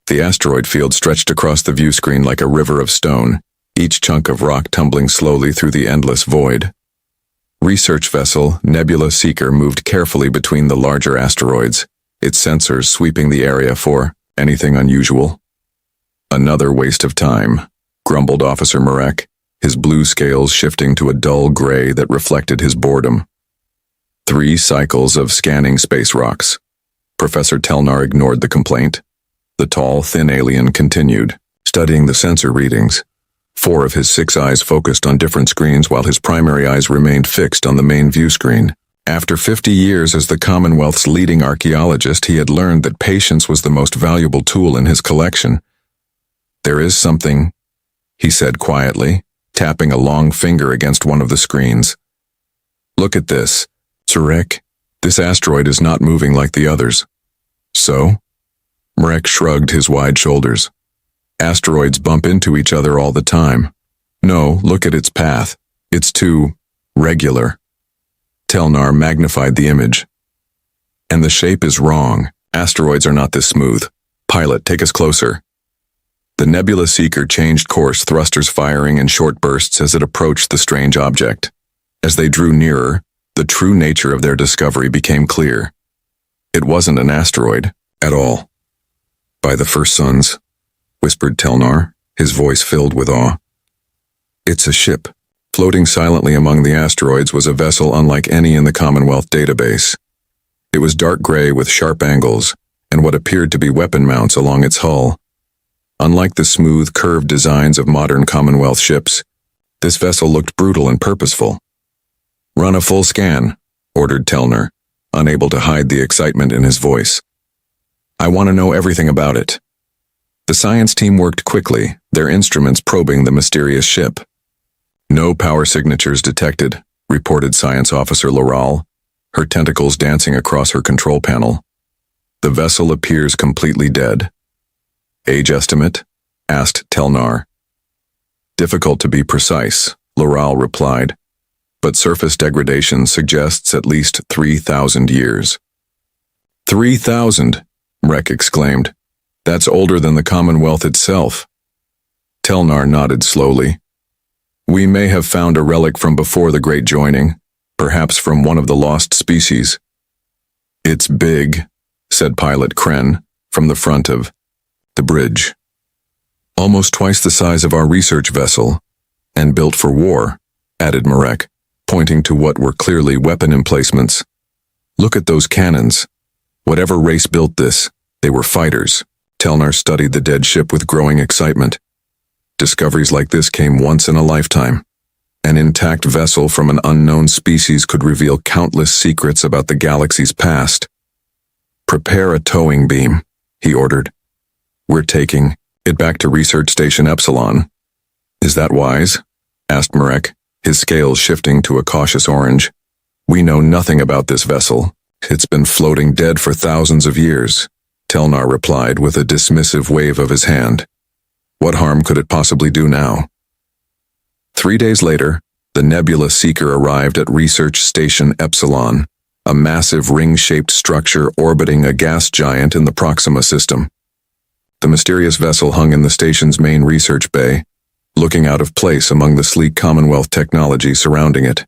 The asteroid field stretched across the view screen like a river of stone, each chunk of rock tumbling slowly through the endless void. Research vessel Nebula Seeker moved carefully between the larger asteroids, its sensors sweeping the area for anything unusual. Another waste of time, grumbled Officer Marek, his blue scales shifting to a dull gray that reflected his boredom. 3 cycles of scanning space rocks. Professor Telnar ignored the complaint. The tall, thin alien continued, studying the sensor readings. 4 of his 6 eyes focused on different screens while his primary eyes remained fixed on the main view screen. After 50 years as the Commonwealth's leading archaeologist, he had learned that patience was the most valuable tool in his collection. "There is something," he said quietly, tapping a long finger against one of the screens. "Look at this, Zarek. This asteroid is not moving like the others." "So?" Marek shrugged his wide shoulders. "Asteroids bump into each other all the time. No, look at its path. It's too regular." Telnar magnified the image. "And the shape is wrong. Asteroids are not this smooth. Pilot, take us closer." The Nebula Seeker changed course, thrusters firing in short bursts as it approached the strange object. As they drew nearer, the true nature of their discovery became clear. It wasn't an asteroid at all. "By the first suns," whispered Telnar, his voice filled with awe. "It's a ship." Floating silently among the asteroids was a vessel unlike any in the Commonwealth database. It was dark gray with sharp angles and what appeared to be weapon mounts along its hull. Unlike the smooth, curved designs of modern Commonwealth ships, this vessel looked brutal and purposeful. "Run a full scan," ordered Telnar, unable to hide the excitement in his voice. "I want to know everything about it." The science team worked quickly, their instruments probing the mysterious ship. "No power signatures detected," reported Science Officer Loral, her tentacles dancing across her control panel. "The vessel appears completely dead." "Age estimate?" asked Telnar. "Difficult to be precise," Loral replied, "but surface degradation suggests at least 3,000 years. 3,000! Marek exclaimed. "That's older than the Commonwealth itself." Telnar nodded slowly. "We may have found a relic from before the Great Joining, perhaps from one of the lost species." "It's big," said Pilot Kren, from the front of the bridge. "Almost twice the size of our research vessel, and built for war," added Marek, pointing to what were clearly weapon emplacements. "Look at those cannons. Whatever race built this, they were fighters." Telnar studied the dead ship with growing excitement. Discoveries like this came once in a lifetime. An intact vessel from an unknown species could reveal countless secrets about the galaxy's past. "Prepare a towing beam," he ordered. "We're taking it back to Research Station Epsilon." "Is that wise?" asked Marek, his scales shifting to a cautious orange. "We know nothing about this vessel. It's been floating dead for thousands of years," Telnar replied with a dismissive wave of his hand. "What harm could it possibly do now?" 3 days later, the Nebula Seeker arrived at Research Station Epsilon, a massive ring-shaped structure orbiting a gas giant in the Proxima system. The mysterious vessel hung in the station's main research bay, looking out of place among the sleek Commonwealth technology surrounding it.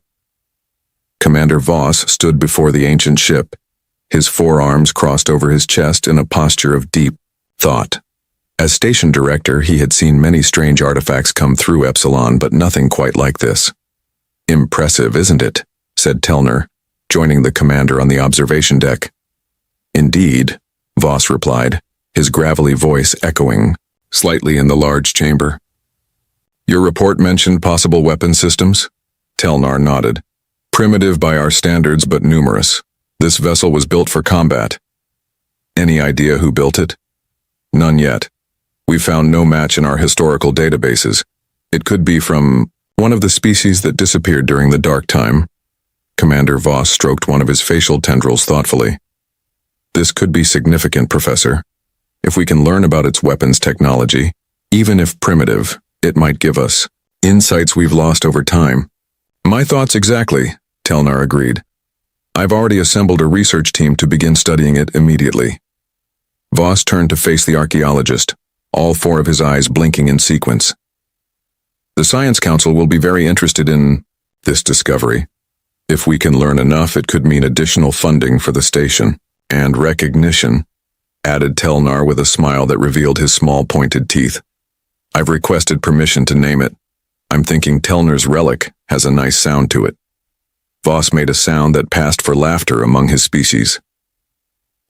Commander Voss stood before the ancient ship, his forearms crossed over his chest in a posture of deep thought. As station director, he had seen many strange artifacts come through Epsilon, but nothing quite like this. "Impressive, isn't it?" said Telnar, joining the commander on the observation deck. "Indeed," Voss replied, his gravelly voice echoing slightly in the large chamber. "Your report mentioned possible weapon systems?" Telnar nodded. "Primitive by our standards, but numerous. This vessel was built for combat." "Any idea who built it?" "None yet. We found no match in our historical databases. It could be from one of the species that disappeared during the Dark Time." Commander Voss stroked one of his facial tendrils thoughtfully. "This could be significant, Professor. If we can learn about its weapons technology, even if primitive, it might give us insights we've lost over time." "My thoughts exactly," Telnar agreed. "I've already assembled a research team to begin studying it immediately." Voss turned to face the archaeologist, all four of his eyes blinking in sequence. The Science Council will be very interested in this discovery. If we can learn enough, it could mean additional funding for the station, and recognition, added Telnar with a smile that revealed his small pointed teeth. I've requested permission to name it. I'm thinking Telnar's relic has a nice sound to it. Voss made a sound that passed for laughter among his species.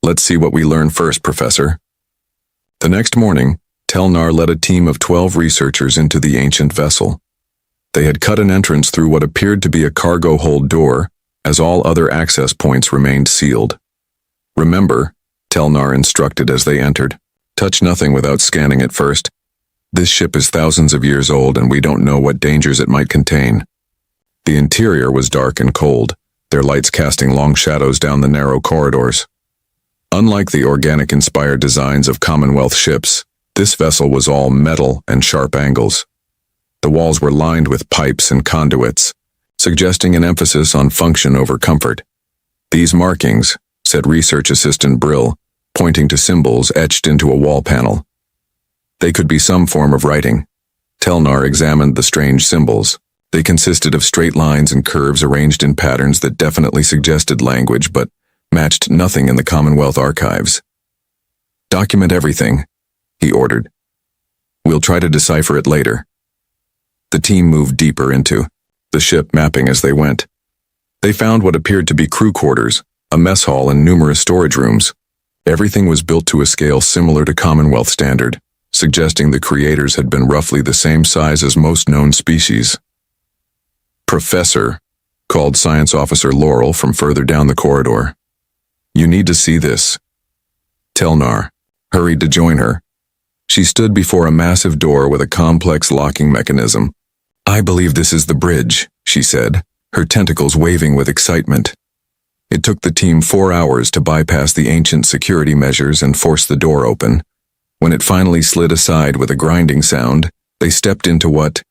Let's see what we learn first, Professor. The next morning, Telnar led a team of 12 researchers into the ancient vessel. They had cut an entrance through what appeared to be a cargo hold door, as all other access points remained sealed. Remember, Telnar instructed as they entered, touch nothing without scanning it first. This ship is thousands of years old and we don't know what dangers it might contain. The interior was dark and cold, their lights casting long shadows down the narrow corridors. Unlike the organic-inspired designs of Commonwealth ships, this vessel was all metal and sharp angles. The walls were lined with pipes and conduits, suggesting an emphasis on function over comfort. These markings, said Research Assistant Brill, pointing to symbols etched into a wall panel. They could be some form of writing. Telnar examined the strange symbols. They consisted of straight lines and curves arranged in patterns that definitely suggested language but matched nothing in the Commonwealth archives. Document everything, he ordered. We'll try to decipher it later. The team moved deeper into the ship, mapping as they went. They found what appeared to be crew quarters, a mess hall and numerous storage rooms. Everything was built to a scale similar to Commonwealth standard, suggesting the creators had been roughly the same size as most known species. Professor, called Science Officer Laurel from further down the corridor. You need to see this. Telnar hurried to join her. She stood before a massive door with a complex locking mechanism. I believe this is the bridge, she said, her tentacles waving with excitement. It took the team 4 hours to bypass the ancient security measures and force the door open. When it finally slid aside with a grinding sound, they stepped into what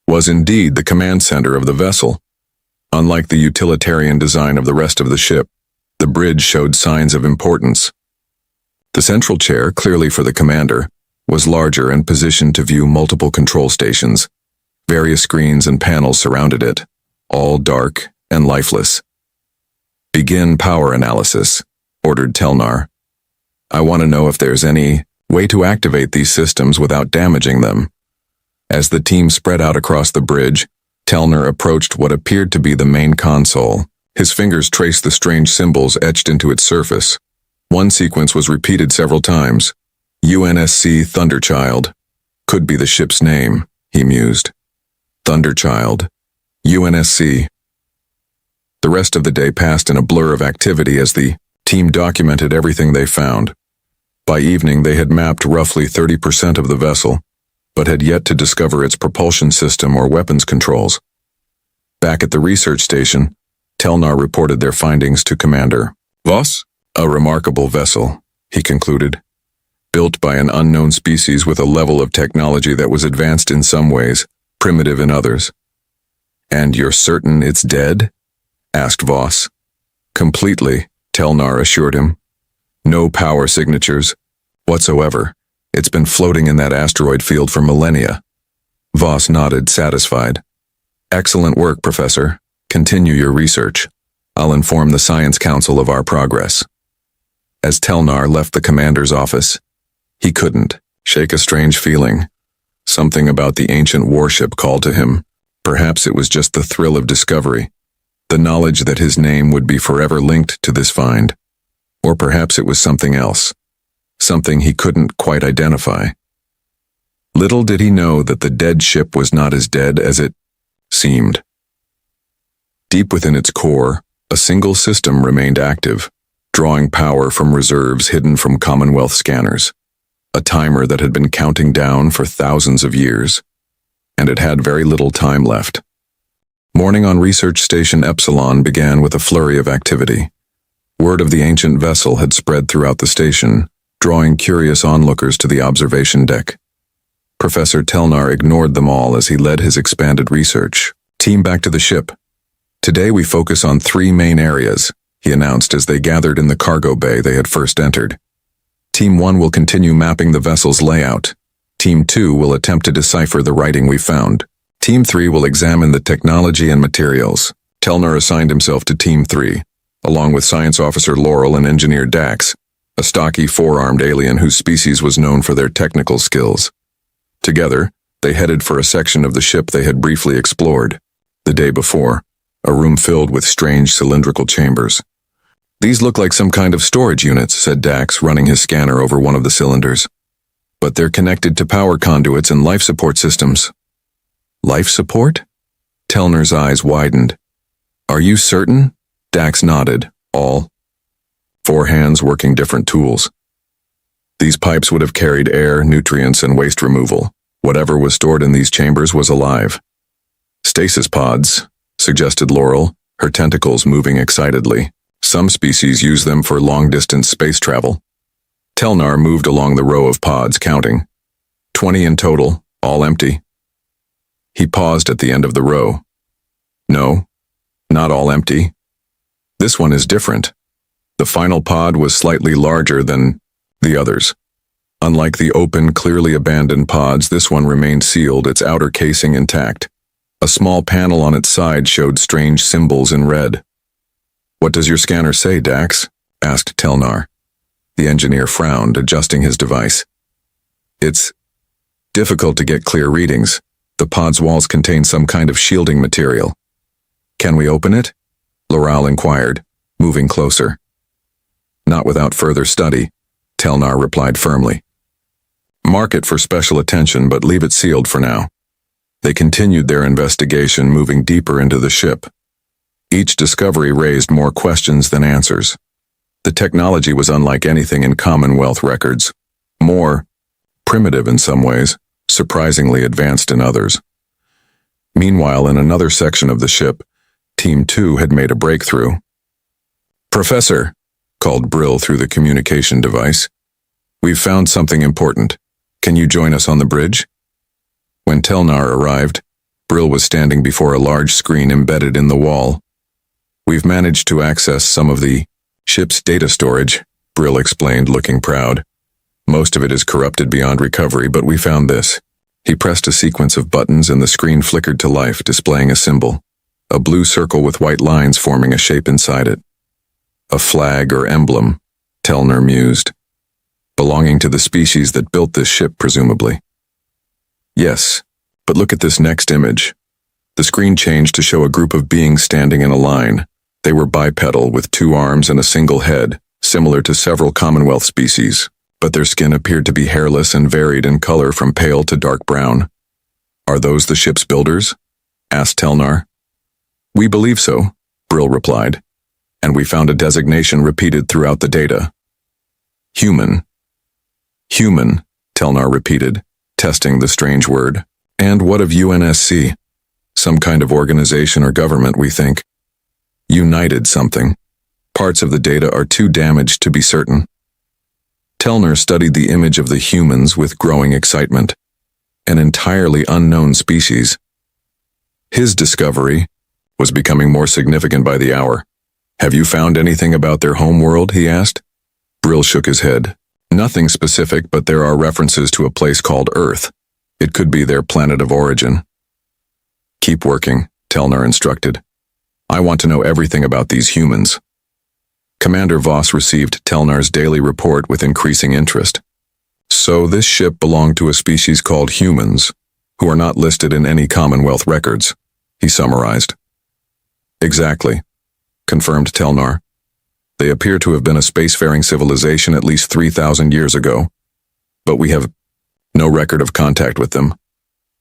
was indeed the command center of the vessel. Unlike the utilitarian design of the rest of the ship, the bridge showed signs of importance. The central chair, clearly for the commander, was larger and positioned to view multiple control stations. Various screens and panels surrounded it, all dark and lifeless. Begin power analysis, ordered Telnar. I want to know if there's any way to activate these systems without damaging them. As the team spread out across the bridge, Telnar approached what appeared to be the main console. His fingers traced the strange symbols etched into its surface. One sequence was repeated several times. UNSC Thunderchild. Could be the ship's name, he mused. Thunderchild. UNSC. The rest of the day passed in a blur of activity as the team documented everything they found. By evening, they had mapped roughly 30% of the vessel, but had yet to discover its propulsion system or weapons controls. Back at the research station, Telnar reported their findings to Commander Voss. A remarkable vessel, he concluded, built by an unknown species with a level of technology that was advanced in some ways, primitive in others. And you're certain it's dead? Asked Voss. Completely, Telnar assured him. No power signatures whatsoever. It's been floating in that asteroid field for millennia. Voss nodded, satisfied. Excellent work, Professor. Continue your research. I'll inform the Science Council of our progress. As Telnar left the commander's office, he couldn't shake a strange feeling. Something about the ancient warship called to him. Perhaps it was just the thrill of discovery, the knowledge that his name would be forever linked to this find. Or perhaps it was something else, something he couldn't quite identify. Little did he know that the dead ship was not as dead as it seemed. Deep within its core, a single system remained active, drawing power from reserves hidden from Commonwealth scanners. A timer that had been counting down for thousands of years, and it had very little time left. Morning on Research Station Epsilon began with a flurry of activity. Word of the ancient vessel had spread throughout the station, drawing curious onlookers to the observation deck. Professor Telnar ignored them all as he led his expanded research team back to the ship. Today we focus on 3 main areas, he announced as they gathered in the cargo bay they had first entered. Team 1 will continue mapping the vessel's layout. Team 2 will attempt to decipher the writing we found. Team 3 will examine the technology and materials. Telnar assigned himself to Team 3, along with Science Officer Laurel and Engineer Dax, a stocky four-armed alien whose species was known for their technical skills. Together, they headed for a section of the ship they had briefly explored the day before, a room filled with strange cylindrical chambers. "These look like some kind of storage units," said Dax, running his scanner over one of the cylinders. "But they're connected to power conduits and life support systems." "Life support?" Telnar's eyes widened. "Are you certain?" Dax nodded. "All. 4 hands working different tools. These pipes would have carried air, nutrients, and waste removal. Whatever was stored in these chambers was alive." "Stasis pods," suggested Laurel, her tentacles moving excitedly. "Some species use them for long-distance space travel." Telnar moved along the row of pods, counting. 20 in total, all empty. He paused at the end of the row. "No, not all empty. This one is different." The final pod was slightly larger than the others. Unlike the open, clearly abandoned pods, this one remained sealed, its outer casing intact. A small panel on its side showed strange symbols in red. "What does your scanner say, Dax?" asked Telnar. The engineer frowned, adjusting his device. "It's difficult to get clear readings. The pod's walls contain some kind of shielding material." "Can we open it?" Laurel inquired, moving closer. "Not without further study," Telnar replied firmly. "Mark it for special attention, but leave it sealed for now." They continued their investigation, moving deeper into the ship. Each discovery raised more questions than answers. The technology was unlike anything in Commonwealth records. More primitive in some ways, surprisingly advanced in others. Meanwhile, in another section of the ship, Team 2 had made a breakthrough. "Professor," called Brill through the communication device, "we've found something important. Can you join us on the bridge?" When Telnar arrived, Brill was standing before a large screen embedded in the wall. "We've managed to access some of the ship's data storage," Brill explained, looking proud. "Most of it is corrupted beyond recovery, but we found this." He pressed a sequence of buttons and the screen flickered to life, displaying a symbol. A blue circle with white lines forming a shape inside it. "A flag or emblem," Telnar mused. "Belonging to the species that built this ship, presumably." "Yes, but look at this next image." The screen changed to show a group of beings standing in a line. They were bipedal, with 2 arms and a single head, similar to several Commonwealth species, but their skin appeared to be hairless and varied in color from pale to dark brown. "Are those the ship's builders?" asked Telnar. "We believe so," Brill replied, "and we found a designation repeated throughout the data." "Human." "Human," Telnar repeated, testing the strange word. "And what of UNSC? Some kind of organization or government, we think. United something. Parts of the data are too damaged to be certain." Telnar studied the image of the humans with growing excitement. An entirely unknown species. His discovery was becoming more significant by the hour. "Have you found anything about their homeworld?" he asked. Brill shook his head. "Nothing specific, but there are references to a place called Earth. It could be their planet of origin." "Keep working," Telnar instructed. "I want to know everything about these humans." Commander Voss received Telnar's daily report with increasing interest. "So this ship belonged to a species called humans, who are not listed in any Commonwealth records," he summarized. "Exactly," confirmed Telnar. "They appear to have been a spacefaring civilization at least 3,000 years ago, but we have no record of contact with them."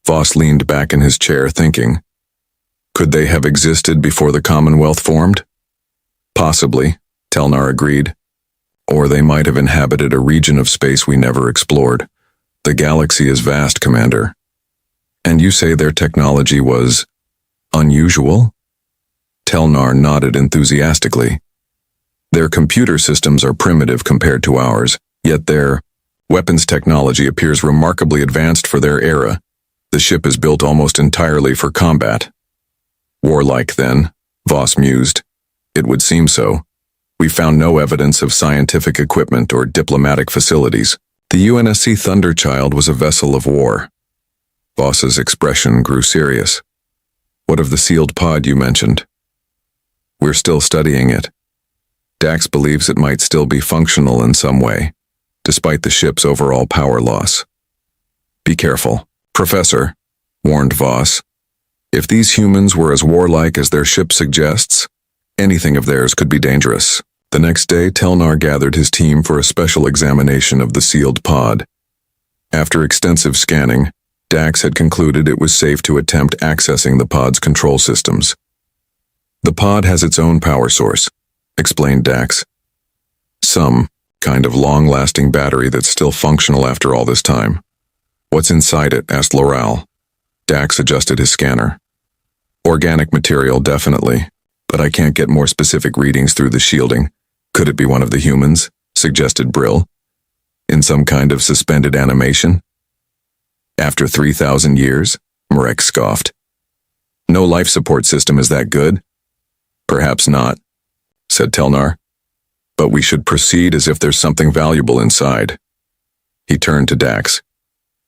Voss leaned back in his chair, thinking. Could they have existed before the Commonwealth formed? "Possibly," Telnar agreed. "Or they might have inhabited a region of space we never explored. The galaxy is vast, Commander." "And you say their technology was unusual?" Telnar nodded enthusiastically. "Their computer systems are primitive compared to ours, yet their weapons technology appears remarkably advanced for their era. The ship is built almost entirely for combat." "Warlike, then," Voss mused. "It would seem so. We found no evidence of scientific equipment or diplomatic facilities. The UNSC Thunderchild was a vessel of war. Voss's expression grew serious. What of the sealed pod you mentioned? We're still studying it. Dax believes it might still be functional in some way, despite the ship's overall power loss. Be careful, Professor, warned Voss. If these humans were as warlike as their ship suggests, anything of theirs could be dangerous. The next day, Telnar gathered his team for a special examination of the sealed pod. After extensive scanning, Dax had concluded it was safe to attempt accessing the pod's control systems. The pod has its own power source, explained Dax. Some kind of long-lasting battery that's still functional after all this time. What's inside it? Asked Loral. Dax adjusted his scanner. Organic material, definitely, but I can't get more specific readings through the shielding. Could it be one of the humans? Suggested Brill. In some kind of suspended animation? After 3,000 years? Marek scoffed. No life support system is that good? Perhaps not, said Telnar. But we should proceed as if there's something valuable inside. He turned to Dax.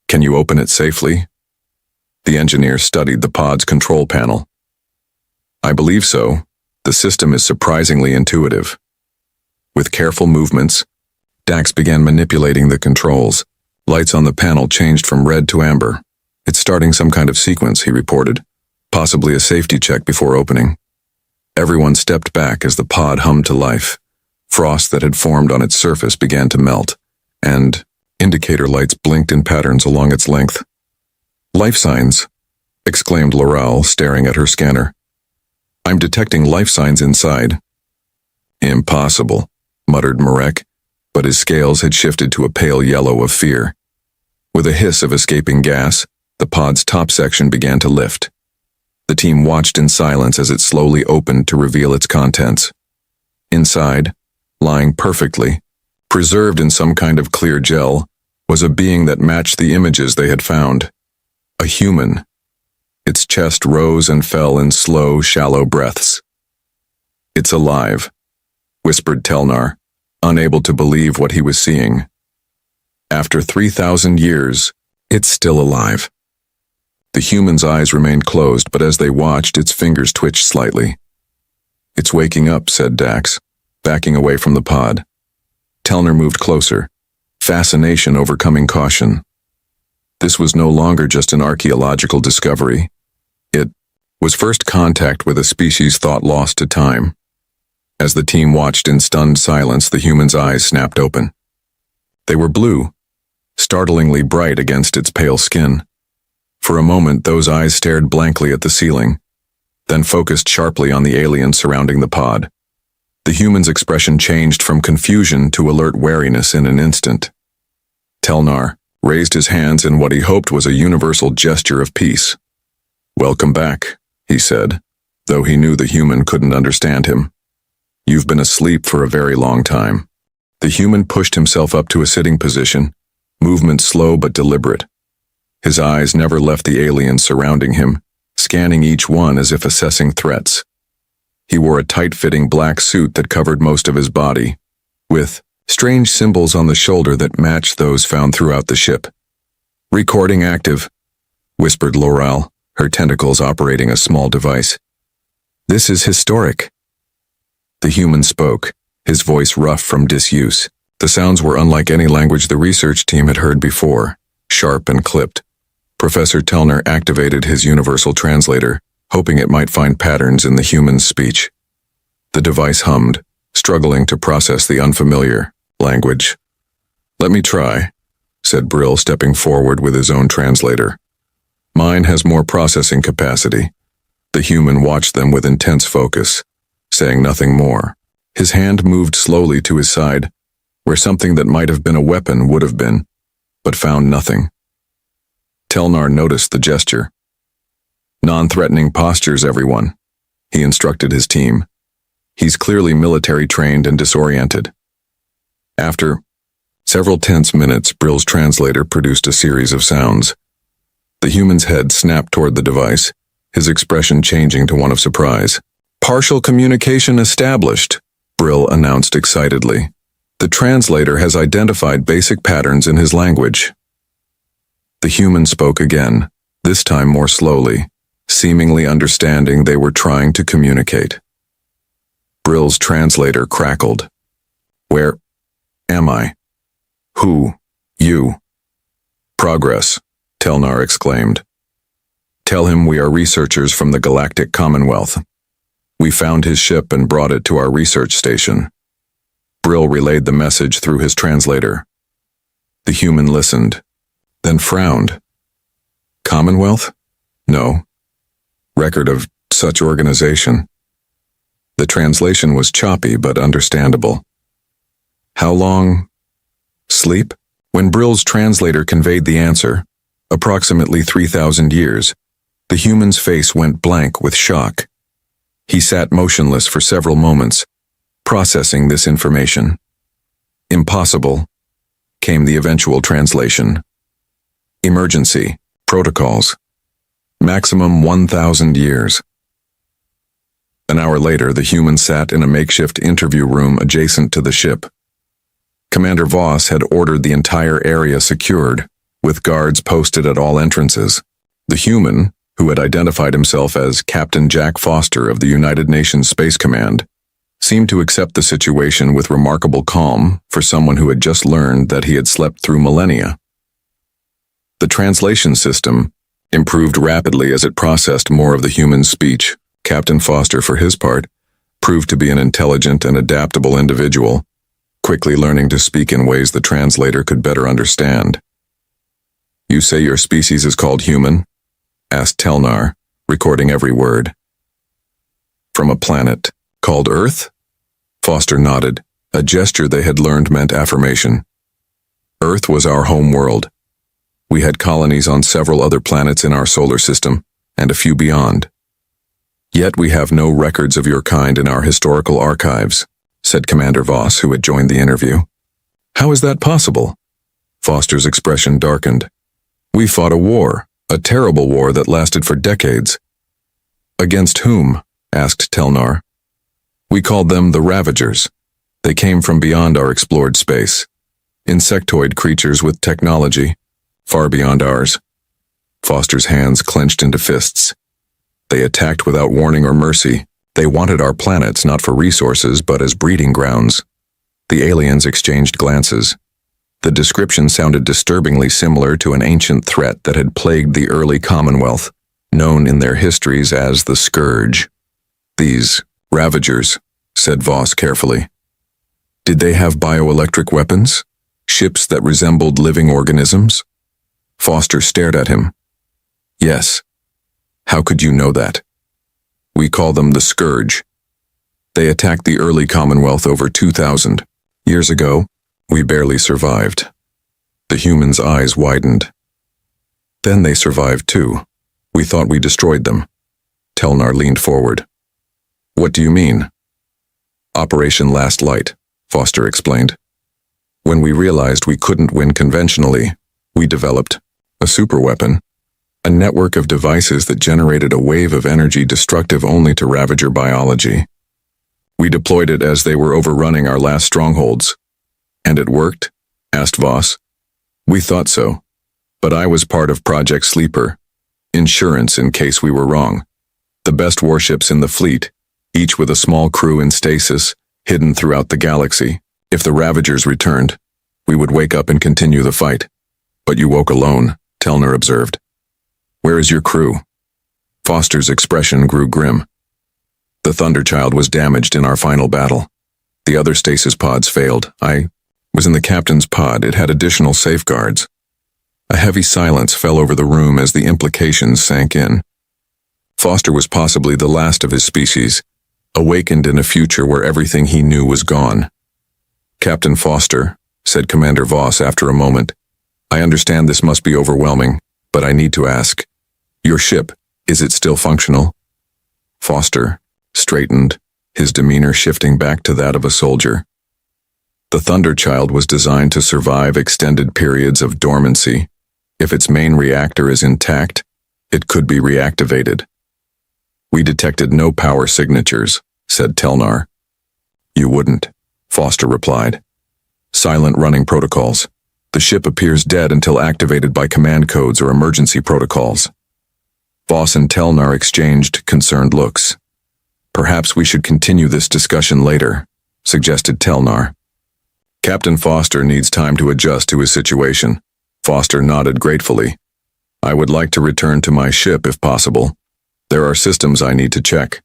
Can you open it safely? The engineer studied the pod's control panel. I believe so. The system is surprisingly intuitive. With careful movements, Dax began manipulating the controls. Lights on the panel changed from red to amber. It's starting some kind of sequence, he reported. Possibly a safety check before opening. Everyone stepped back as the pod hummed to life. Frost that had formed on its surface began to melt, and indicator lights blinked in patterns along its length. Life signs, exclaimed Loral, staring at her scanner. I'm detecting life signs inside. Impossible, muttered Marek, but his scales had shifted to a pale yellow of fear. With a hiss of escaping gas, the pod's top section began to lift. The team watched in silence as it slowly opened to reveal its contents. Inside, lying perfectly, preserved in some kind of clear gel, was a being that matched the images they had found. A human. Its chest rose and fell in slow, shallow breaths. It's alive, whispered Telnar, unable to believe what he was seeing. After 3,000 years, it's still alive. The human's eyes remained closed, but as they watched, its fingers twitched slightly. It's waking up, said Dax, backing away from the pod. Telnar moved closer, fascination overcoming caution. This was no longer just an archaeological discovery. It was first contact with a species thought lost to time. As the team watched in stunned silence, the human's eyes snapped open. They were blue, startlingly bright against its pale skin. For a moment, those eyes stared blankly at the ceiling, then focused sharply on the alien surrounding the pod. The human's expression changed from confusion to alert wariness in an instant. Telnar raised his hands in what he hoped was a universal gesture of peace. Welcome back, he said, though he knew the human couldn't understand him. You've been asleep for a very long time. The human pushed himself up to a sitting position, movement slow but deliberate. His eyes never left the aliens surrounding him, scanning each one as if assessing threats. He wore a tight-fitting black suit that covered most of his body, with strange symbols on the shoulder that matched those found throughout the ship. Recording active, whispered Loral, her tentacles operating a small device. This is historic. The human spoke, his voice rough from disuse. The sounds were unlike any language the research team had heard before, sharp and clipped. Professor Telnar activated his universal translator, hoping it might find patterns in the human's speech. The device hummed, struggling to process the unfamiliar language. Let me try, said Brill, stepping forward with his own translator. Mine has more processing capacity. The human watched them with intense focus, saying nothing more. His hand moved slowly to his side, where something that might have been a weapon would have been, but found nothing. Telnar noticed the gesture. Non-threatening postures, everyone, he instructed his team. He's clearly military trained and disoriented. After several tense minutes, Brill's translator produced a series of sounds. The human's head snapped toward the device, his expression changing to one of surprise. Partial communication established, Brill announced excitedly. The translator has identified basic patterns in his language. The human spoke again, this time more slowly, seemingly understanding they were trying to communicate. Brill's translator crackled. Where am I? Who? You? Progress, Telnar exclaimed. Tell him we are researchers from the Galactic Commonwealth. We found his ship and brought it to our research station. Brill relayed the message through his translator. The human listened, then frowned. Commonwealth? No. Record of such organization. The translation was choppy but understandable. How long? Sleep? When Brill's translator conveyed the answer, approximately 3,000 years, the human's face went blank with shock. He sat motionless for several moments, processing this information. Impossible, came the eventual translation. Emergency, protocols. Maximum 1,000 years. An hour later, the human sat in a makeshift interview room adjacent to the ship. Commander Voss had ordered the entire area secured, with guards posted at all entrances. The human, who had identified himself as Captain Jack Foster of the United Nations Space Command, seemed to accept the situation with remarkable calm for someone who had just learned that he had slept through millennia. The translation system improved rapidly as it processed more of the human's speech. Captain Foster, for his part, proved to be an intelligent and adaptable individual, quickly learning to speak in ways the translator could better understand. You say your species is called human? Asked Telnar, recording every word. From a planet called Earth? Foster nodded, a gesture they had learned meant affirmation. Earth was our home world. We had colonies on several other planets in our solar system, and a few beyond. Yet we have no records of your kind in our historical archives, said Commander Voss, who had joined the interview. How is that possible? Foster's expression darkened. We fought a war, a terrible war that lasted for decades. Against whom? Asked Telnar. We called them the Ravagers. They came from beyond our explored space. Insectoid creatures with technology, far beyond ours. Foster's hands clenched into fists. They attacked without warning or mercy. They wanted our planets not for resources but as breeding grounds. The aliens exchanged glances. The description sounded disturbingly similar to an ancient threat that had plagued the early Commonwealth, known in their histories as the Scourge. These Ravagers, said Voss carefully. Did they have bioelectric weapons? Ships that resembled living organisms? Foster stared at him. Yes. How could you know that? We call them the Scourge. They attacked the early Commonwealth over 2,000 years ago. We barely survived. The human's eyes widened. Then they survived too. We thought we destroyed them. Telnar leaned forward. What do you mean? Operation Last Light, Foster explained. When we realized we couldn't win conventionally, we developed a superweapon, a network of devices that generated a wave of energy destructive only to Ravager biology. We deployed it as they were overrunning our last strongholds. And it worked? Asked Voss. We thought so. But I was part of Project Sleeper. Insurance in case we were wrong. The best warships in the fleet, each with a small crew in stasis, hidden throughout the galaxy. If the Ravagers returned, we would wake up and continue the fight. But you woke alone, Telnar observed. Where is your crew? Foster's expression grew grim. The Thunderchild was damaged in our final battle. The other stasis pods failed. I was in the captain's pod. It had additional safeguards. A heavy silence fell over the room as the implications sank in. Foster was possibly the last of his species, awakened in a future where everything he knew was gone. Captain Foster, said Commander Voss after a moment, I understand this must be overwhelming, but I need to ask. Your ship, is it still functional? Foster straightened, his demeanor shifting back to that of a soldier. The Thunderchild was designed to survive extended periods of dormancy. If its main reactor is intact, it could be reactivated. We detected no power signatures, said Telnar. You wouldn't, Foster replied. Silent running protocols. The ship appears dead until activated by command codes or emergency protocols. Voss and Telnar exchanged concerned looks. Perhaps we should continue this discussion later, suggested Telnar. Captain Foster needs time to adjust to his situation. Foster nodded gratefully. I would like to return to my ship if possible. There are systems I need to check.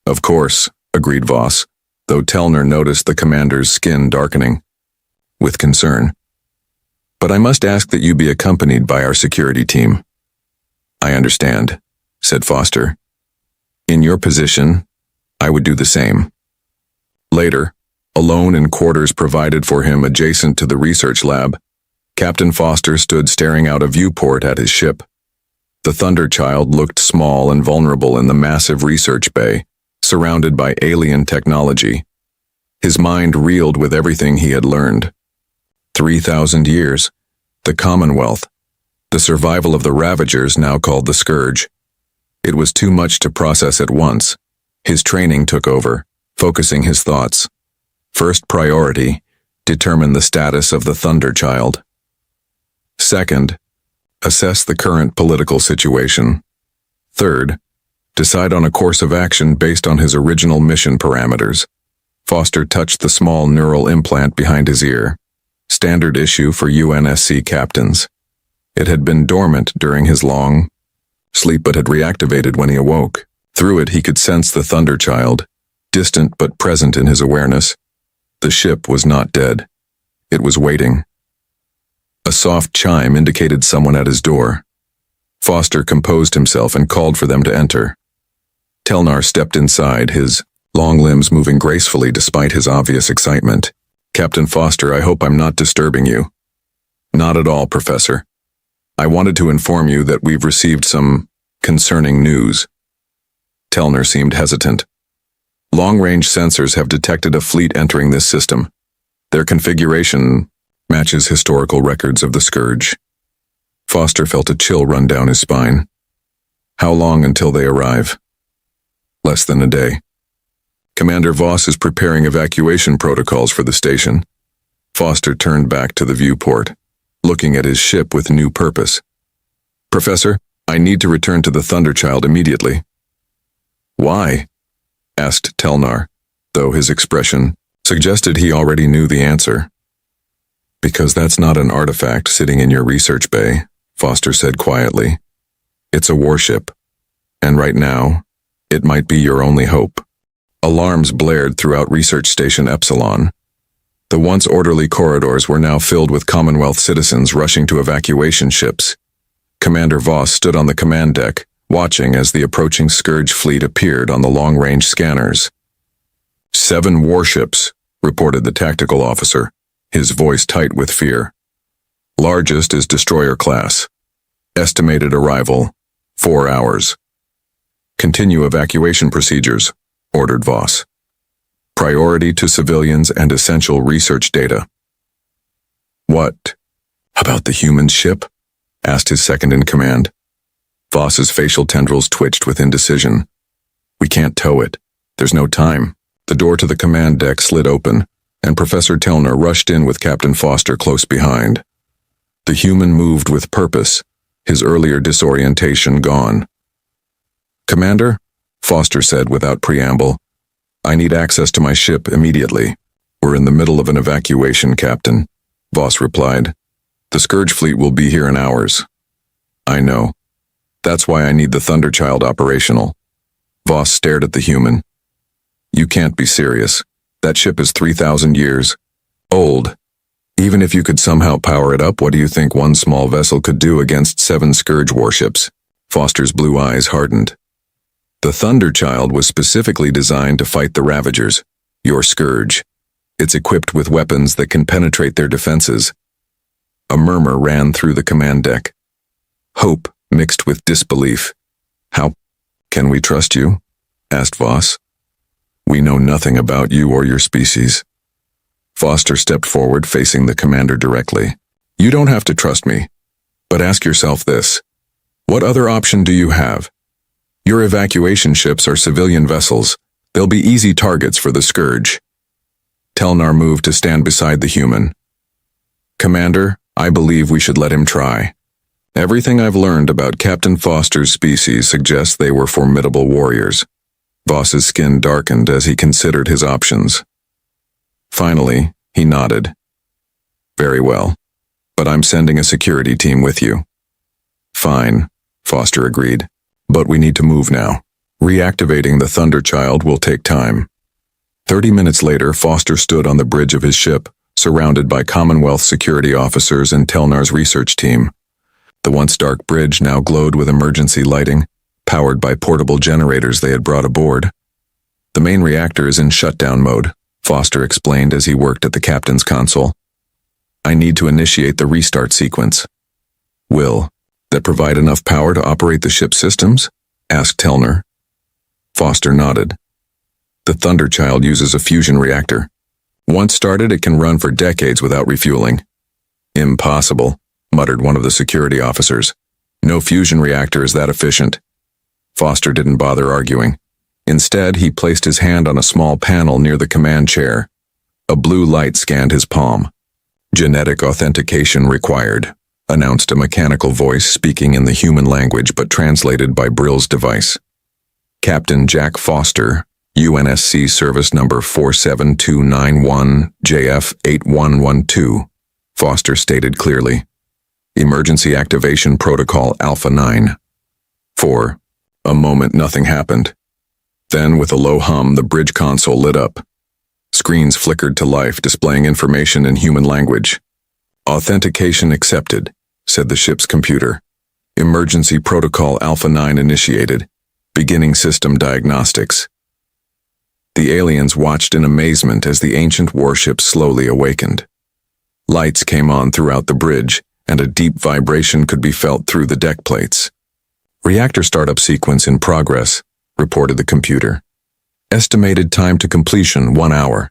Of course, agreed Voss, though Telnar noticed the commander's skin darkening. With concern. But I must ask that you be accompanied by our security team. I understand, said Foster. In your position, I would do the same. Later, alone in quarters provided for him adjacent to the research lab, Captain Foster stood staring out a viewport at his ship. The Thunderchild looked small and vulnerable in the massive research bay, surrounded by alien technology. His mind reeled with everything he had learned. 3,000 years, the Commonwealth, the survival of the Ravagers now called the Scourge. It was too much to process at once. His training took over, focusing his thoughts. First priority, determine the status of the Thunderchild. Second, assess the current political situation. Third, decide on a course of action based on his original mission parameters. Foster touched the small neural implant behind his ear. Standard issue for UNSC captains. It had been dormant during his long sleep but had reactivated when he awoke. Through it he could sense the Thunderchild, distant but present in his awareness. The ship was not dead. It was waiting. A soft chime indicated someone at his door. Foster composed himself and called for them to enter. Telnar stepped inside, his long limbs moving gracefully despite his obvious excitement. Captain Foster, I hope I'm not disturbing you. Not at all, Professor. I wanted to inform you that we've received some concerning news. Telnar seemed hesitant. Long-range sensors have detected a fleet entering this system. Their configuration matches historical records of the Scourge. Foster felt a chill run down his spine. How long until they arrive? Less than a day. Commander Voss is preparing evacuation protocols for the station. Foster turned back to the viewport, looking at his ship with new purpose. Professor, I need to return to the Thunderchild immediately. Why? Asked Telnar, though his expression suggested he already knew the answer. Because that's not an artifact sitting in your research bay, Foster said quietly. It's a warship, and right now, it might be your only hope. Alarms blared throughout Research Station Epsilon. The once orderly corridors were now filled with Commonwealth citizens rushing to evacuation ships. Commander Voss stood on the command deck, watching as the approaching Scourge fleet appeared on the long-range scanners. 7 warships, reported the tactical officer, his voice tight with fear. Largest is destroyer class. Estimated arrival, 4 hours. Continue evacuation procedures, ordered Voss. Priority to civilians and essential research data. What about the human ship? Asked his second-in-command. Voss's facial tendrils twitched with indecision. We can't tow it. There's no time. The door to the command deck slid open, and Professor Telnar rushed in with Captain Foster close behind. The human moved with purpose, his earlier disorientation gone. Commander, Foster said without preamble, I need access to my ship immediately. We're in the middle of an evacuation, Captain, Voss replied. The Scourge fleet will be here in hours. I know. That's why I need the Thunderchild operational. Voss stared at the human. You can't be serious. That ship is 3,000 years old. Even if you could somehow power it up, what do you think one small vessel could do against 7 Scourge warships? Foster's blue eyes hardened. The Thunderchild was specifically designed to fight the Ravagers, your Scourge. It's equipped with weapons that can penetrate their defenses. A murmur ran through the command deck. Hope mixed with disbelief. How can we trust you? Asked Voss. We know nothing about you or your species. Foster stepped forward, facing the commander directly. You don't have to trust me, but ask yourself this. What other option do you have? Your evacuation ships are civilian vessels. They'll be easy targets for the Scourge. Telnar moved to stand beside the human. Commander, I believe we should let him try. Everything I've learned about Captain Foster's species suggests they were formidable warriors. Voss's skin darkened as he considered his options. Finally, he nodded. Very well, but I'm sending a security team with you. Fine, Foster agreed, but we need to move now. Reactivating the Thunderchild will take time. 30 minutes later, Foster stood on the bridge of his ship, surrounded by Commonwealth security officers and Telnar's research team. The once dark bridge now glowed with emergency lighting, powered by portable generators they had brought aboard. The main reactor is in shutdown mode, Foster explained as he worked at the captain's console. I need to initiate the restart sequence. Will that provide enough power to operate the ship's systems? Asked Telnar. Foster nodded. The Thunderchild uses a fusion reactor. Once started, it can run for decades without refueling. Impossible, muttered one of the security officers. No fusion reactor is that efficient. Foster didn't bother arguing. Instead, he placed his hand on a small panel near the command chair. A blue light scanned his palm. Genetic authentication required, announced a mechanical voice speaking in the human language but translated by Brill's device. Captain Jack Foster, UNSC service number 47291 JF8112, Foster stated clearly. Emergency activation protocol Alpha 9. For a moment nothing happened. Then with a low hum the bridge console lit up. Screens flickered to life displaying information in human language. Authentication accepted, said the ship's computer. Emergency protocol Alpha 9 initiated. Beginning system diagnostics. The aliens watched in amazement as the ancient warship slowly awakened. Lights came on throughout the bridge, and a deep vibration could be felt through the deck plates. Reactor startup sequence in progress, reported the computer. Estimated time to completion 1 hour.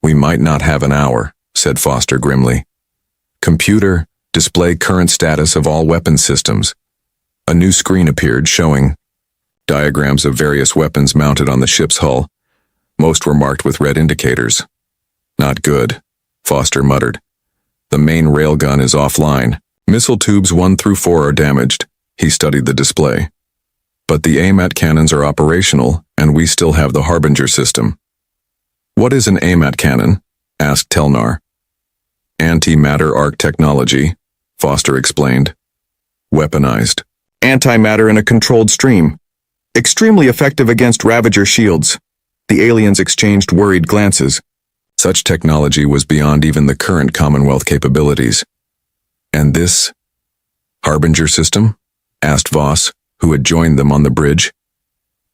We might not have an hour, said Foster grimly. Computer, display current status of all weapon systems. A new screen appeared showing diagrams of various weapons mounted on the ship's hull. Most were marked with red indicators. Not good, Foster muttered. The main railgun is offline. Missile tubes 1 through 4 are damaged. He studied the display. But the AMAT cannons are operational, and we still have the Harbinger system. What is an AMAT cannon? Asked Telnar. Antimatter arc technology, Foster explained. Weaponized. Antimatter in a controlled stream. Extremely effective against Ravager shields. The aliens exchanged worried glances. Such technology was beyond even the current Commonwealth capabilities. And this Harbinger system? Asked Voss, who had joined them on the bridge.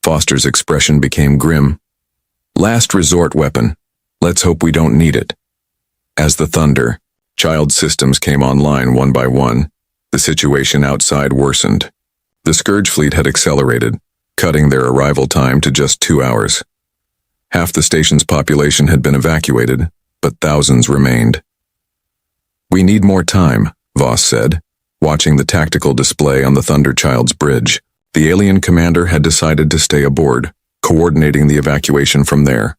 Foster's expression became grim. Last resort weapon. Let's hope we don't need it. As the Thunderchild systems came online one by one, the situation outside worsened. The Scourge fleet had accelerated, cutting their arrival time to just 2 hours. Half the station's population had been evacuated, but thousands remained. We need more time, Voss said, watching the tactical display on the Thunderchild's bridge. The alien commander had decided to stay aboard, coordinating the evacuation from there.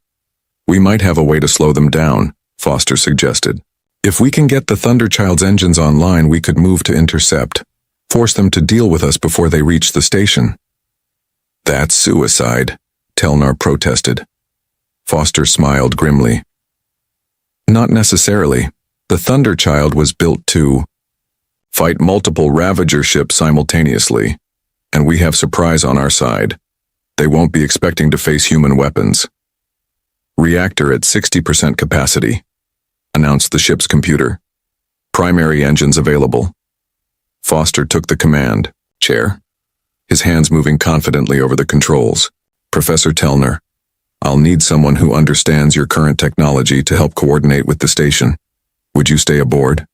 We might have a way to slow them down, Foster suggested. If we can get the Thunderchild's engines online, we could move to intercept, force them to deal with us before they reach the station. That's suicide, Telnar protested. Foster smiled grimly. Not necessarily. The Thunderchild was built to fight multiple Ravager ships simultaneously, and we have surprise on our side. They won't be expecting to face human weapons. Reactor at 60% capacity, announced the ship's computer. Primary engines available. Foster took the command chair, his hands moving confidently over the controls. Professor Telnar, I'll need someone who understands your current technology to help coordinate with the station. Would you stay aboard?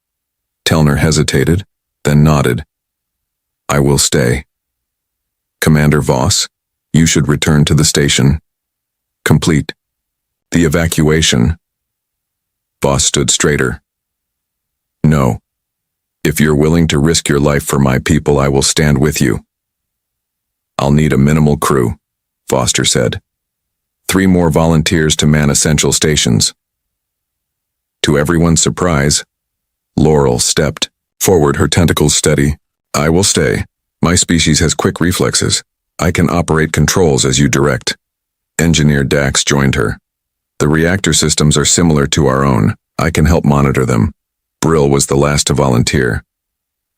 Telnar hesitated, then nodded. I will stay. Commander Voss, you should return to the station. Complete the evacuation. Voss stood straighter. No. If you're willing to risk your life for my people, I will stand with you. I'll need a minimal crew, Foster said. 3 more volunteers to man essential stations. To everyone's surprise, Laurel stepped forward, her tentacles steady. I will stay. My species has quick reflexes. I can operate controls as you direct. Engineer Dax joined her. The reactor systems are similar to our own. I can help monitor them. Brill was the last to volunteer.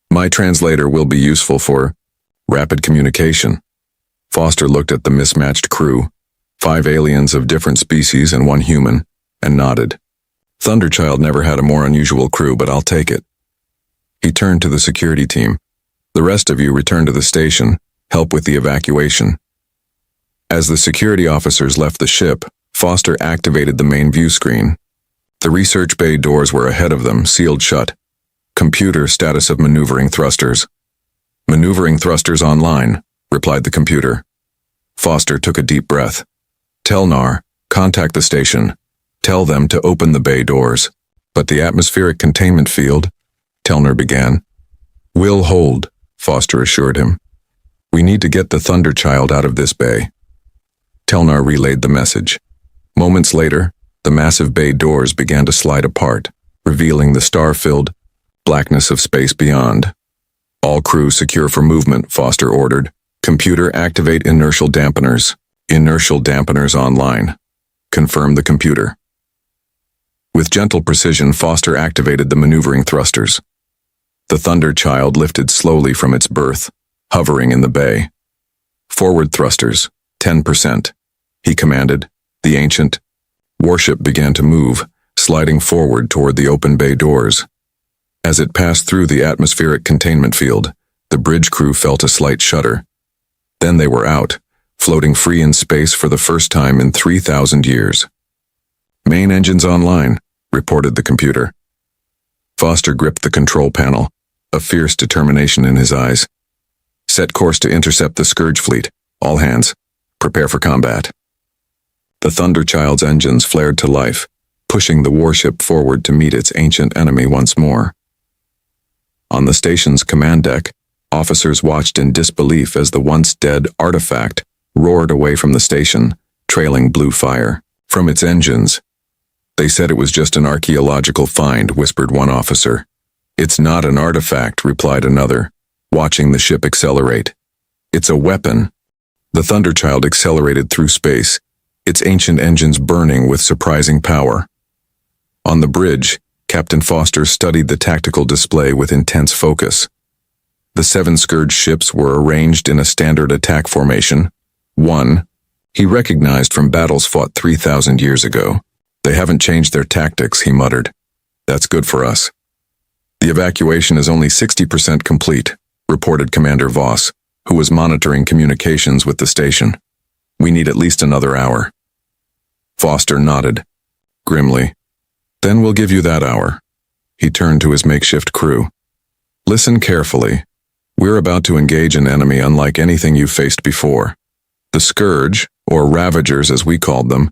My translator will be useful for rapid communication. Foster looked at the mismatched crew, 5 aliens of different species and 1 human, and nodded. Thunderchild never had a more unusual crew, but I'll take it. He turned to the security team. The rest of you return to the station, help with the evacuation. As the security officers left the ship, Foster activated the main view screen. The research bay doors were ahead of them, sealed shut. Computer status of maneuvering thrusters. Maneuvering thrusters online, replied the computer. Foster took a deep breath. Telnar, contact the station. Tell them to open the bay doors. But the atmospheric containment field, Telnar began. Will hold, Foster assured him. We need to get the Thunderchild out of this bay. Telnar relayed the message. Moments later, the massive bay doors began to slide apart, revealing the star-filled blackness of space beyond. All crew secure for movement, Foster ordered. Computer activate inertial dampeners. Inertial dampeners online. Confirm the computer. With gentle precision, Foster activated the maneuvering thrusters. The Thunderchild lifted slowly from its berth, hovering in the bay. Forward thrusters, 10%. He commanded. The ancient warship began to move, sliding forward toward the open bay doors. As it passed through the atmospheric containment field, the bridge crew felt a slight shudder. Then they were out, floating free in space for the first time in 3,000 years. Main engines online, reported the computer. Foster gripped the control panel, a fierce determination in his eyes. Set course to intercept the Scourge fleet. All hands, prepare for combat. The Thunderchild's engines flared to life, pushing the warship forward to meet its ancient enemy once more. On the station's command deck, officers watched in disbelief as the once-dead artifact roared away from the station, trailing blue fire from its engines. They said it was just an archaeological find, whispered one officer. It's not an artifact, replied another, watching the ship accelerate. It's a weapon. The Thunderchild accelerated through space, its ancient engines burning with surprising power. On the bridge, Captain Foster studied the tactical display with intense focus. The 7 Scourge ships were arranged in a standard attack formation. 1. He recognized from battles fought 3,000 years ago. They haven't changed their tactics, he muttered. That's good for us. The evacuation is only 60% complete, reported Commander Voss, who was monitoring communications with the station. We need at least another hour. Foster nodded, grimly. Then we'll give you that hour. He turned to his makeshift crew. Listen carefully. We're about to engage an enemy unlike anything you've faced before. The Scourge, or Ravagers as we called them,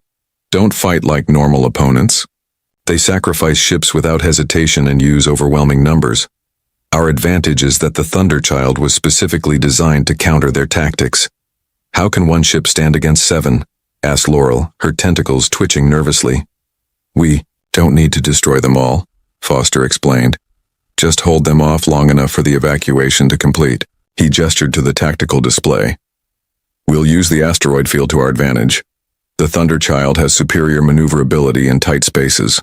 don't fight like normal opponents. They sacrifice ships without hesitation and use overwhelming numbers. Our advantage is that the Thunderchild was specifically designed to counter their tactics. How can one ship stand against 7? Asked Laurel, her tentacles twitching nervously. We don't need to destroy them all, Foster explained. Just hold them off long enough for the evacuation to complete. He gestured to the tactical display. We'll use the asteroid field to our advantage. The Thunderchild has superior maneuverability in tight spaces.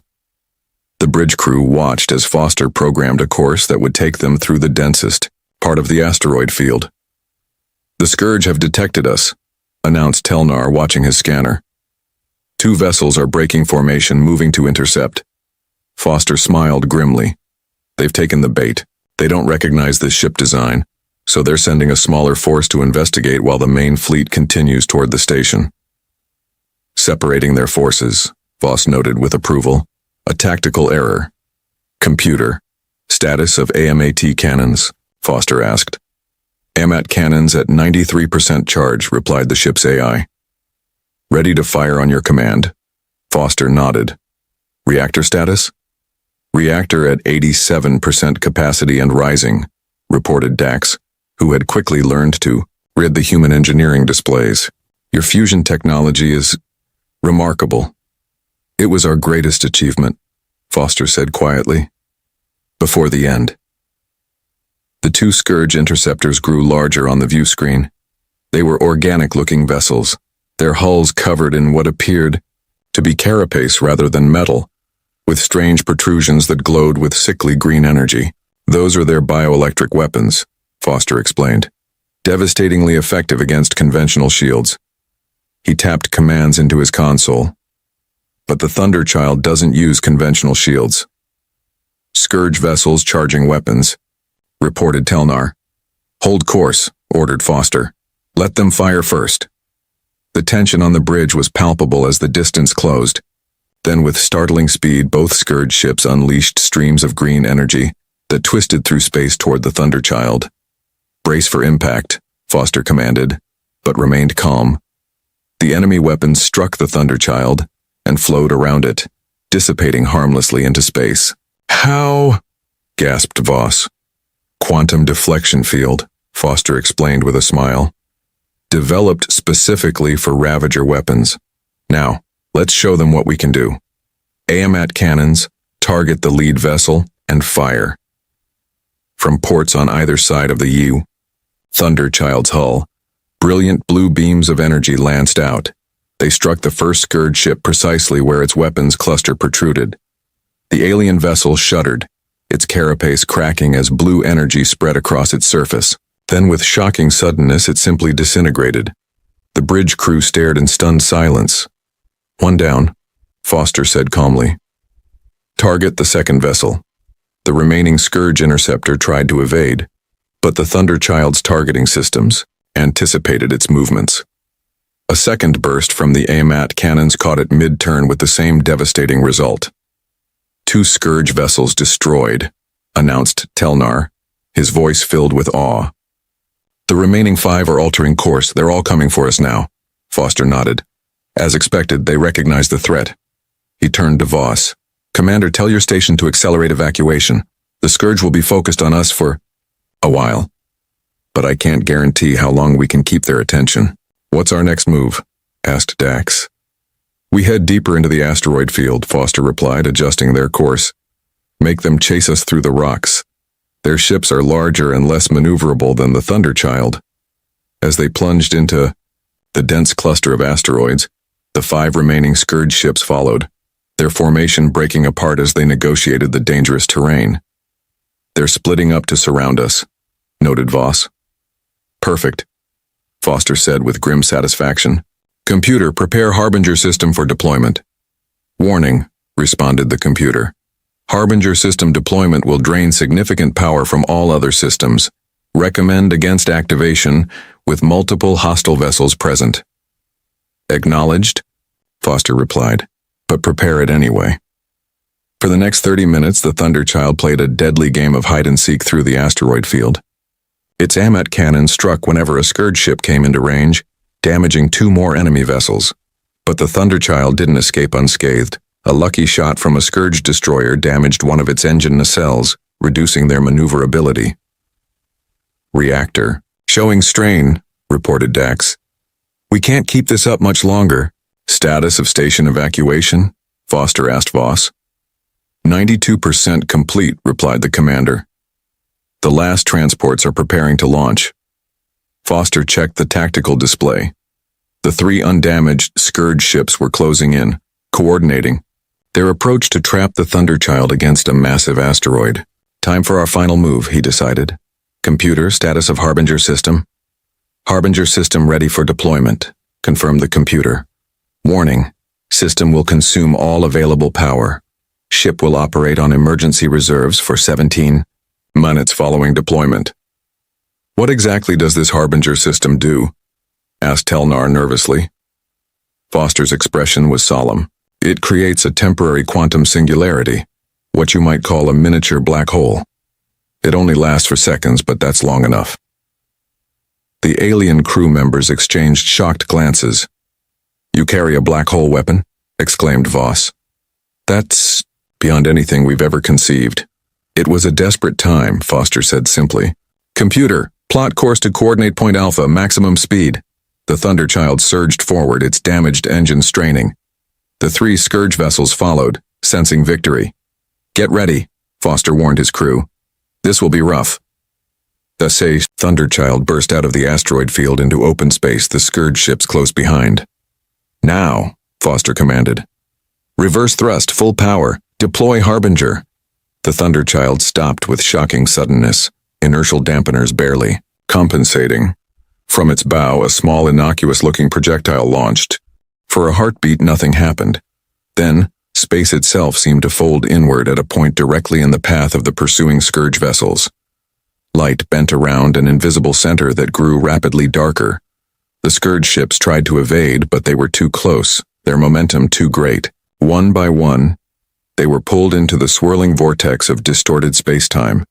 The bridge crew watched as Foster programmed a course that would take them through the densest part of the asteroid field. The Scourge have detected us, announced Telnar, watching his scanner. 2 vessels are breaking formation, moving to intercept. Foster smiled grimly. They've taken the bait. They don't recognize this ship design, so they're sending a smaller force to investigate while the main fleet continues toward the station. Separating their forces, Voss noted with approval. A tactical error. Computer. Status of AMAT cannons, Foster asked. AMAT cannons at 93% charge, replied the ship's AI. Ready to fire on your command. Foster nodded. Reactor status? Reactor at 87% capacity and rising, reported Dax, who had quickly learned to rid the human engineering displays. Your fusion technology is remarkable. It was our greatest achievement, Foster said quietly. Before the end. The two Scourge interceptors grew larger on the view screen. They were organic-looking vessels, their hulls covered in what appeared to be carapace rather than metal, with strange protrusions that glowed with sickly green energy. Those are their bioelectric weapons, Foster explained. Devastatingly effective against conventional shields. He tapped commands into his console. But the Thunderchild doesn't use conventional shields. Scourge vessels charging weapons, reported Telnar. Hold course, ordered Foster. Let them fire first. The tension on the bridge was palpable as the distance closed. Then with startling speed, both Scourge ships unleashed streams of green energy that twisted through space toward the Thunderchild. Brace for impact, Foster commanded, but remained calm. The enemy weapons struck the Thunderchild and flowed around it, dissipating harmlessly into space. How? Gasped Voss. Quantum deflection field, Foster explained with a smile. Developed specifically for Ravager weapons. Now, let's show them what we can do. AMAT cannons, target the lead vessel, and fire. From ports on either side of the Thunderchild's hull, brilliant blue beams of energy lanced out. They struck the first Scourge ship precisely where its weapons cluster protruded. The alien vessel shuddered, its carapace cracking as blue energy spread across its surface. Then with shocking suddenness it simply disintegrated. The bridge crew stared in stunned silence. One down, Foster said calmly. Target the second vessel. The remaining Scourge interceptor tried to evade, but the Thunderchild's targeting systems anticipated its movements. A second burst from the AMAT cannons caught it mid-turn with the same devastating result. 2 Scourge vessels destroyed, announced Telnar, his voice filled with awe. The remaining 5 are altering course. They're all coming for us now. Foster nodded. As expected, they recognized the threat. He turned to Voss. Commander, tell your station to accelerate evacuation. The Scourge will be focused on us for a while. But I can't guarantee how long we can keep their attention. What's our next move? Asked Dax. We head deeper into the asteroid field, Foster replied, adjusting their course. Make them chase us through the rocks. Their ships are larger and less maneuverable than the Thunderchild. As they plunged into the dense cluster of asteroids, the 5 remaining Scourge ships followed, their formation breaking apart as they negotiated the dangerous terrain. They're splitting up to surround us, noted Voss. Perfect, Foster said with grim satisfaction. Computer, prepare Harbinger system for deployment. Warning, responded the computer. Harbinger system deployment will drain significant power from all other systems. Recommend against activation with multiple hostile vessels present. Acknowledged, Foster replied, but prepare it anyway. For the next 30 minutes, the Thunderchild played a deadly game of hide-and-seek through the asteroid field. Its AMAT cannon struck whenever a Scourge ship came into range, damaging 2 more enemy vessels. But the Thunderchild didn't escape unscathed. A lucky shot from a Scourge destroyer damaged one of its engine nacelles, reducing their maneuverability. Reactor. Showing strain, reported Dax. We can't keep this up much longer. Status of station evacuation? Foster asked Voss. 92% complete, replied the commander. The last transports are preparing to launch. Foster checked the tactical display. The 3 undamaged Scourge ships were closing in, coordinating their approach to trap the Thunderchild against a massive asteroid. Time for our final move, he decided. Computer, status of Harbinger system. Harbinger system ready for deployment, confirmed the computer. Warning, system will consume all available power. Ship will operate on emergency reserves for 17 minutes following deployment. What exactly does this Harbinger system do? Asked Telnar nervously. Foster's expression was solemn. It creates a temporary quantum singularity, what you might call a miniature black hole. It only lasts for seconds, but that's long enough. The alien crew members exchanged shocked glances. You carry a black hole weapon? Exclaimed Voss. That's beyond anything we've ever conceived. It was a desperate time, Foster said simply. Computer, plot course to coordinate point Alpha, maximum speed. The Thunderchild surged forward, its damaged engine straining. The 3 Scourge vessels followed, sensing victory. Get ready, Foster warned his crew. This will be rough. The Thunderchild burst out of the asteroid field into open space, the Scourge ships close behind. Now, Foster commanded. Reverse thrust, full power. Deploy Harbinger. The Thunderchild stopped with shocking suddenness, inertial dampeners barely compensating. From its bow, a small, innocuous-looking projectile launched. For a heartbeat, nothing happened. Then, space itself seemed to fold inward at a point directly in the path of the pursuing Scourge vessels. Light bent around an invisible center that grew rapidly darker. The Scourge ships tried to evade, but they were too close, their momentum too great. One by one, they were pulled into the swirling vortex of distorted space-time,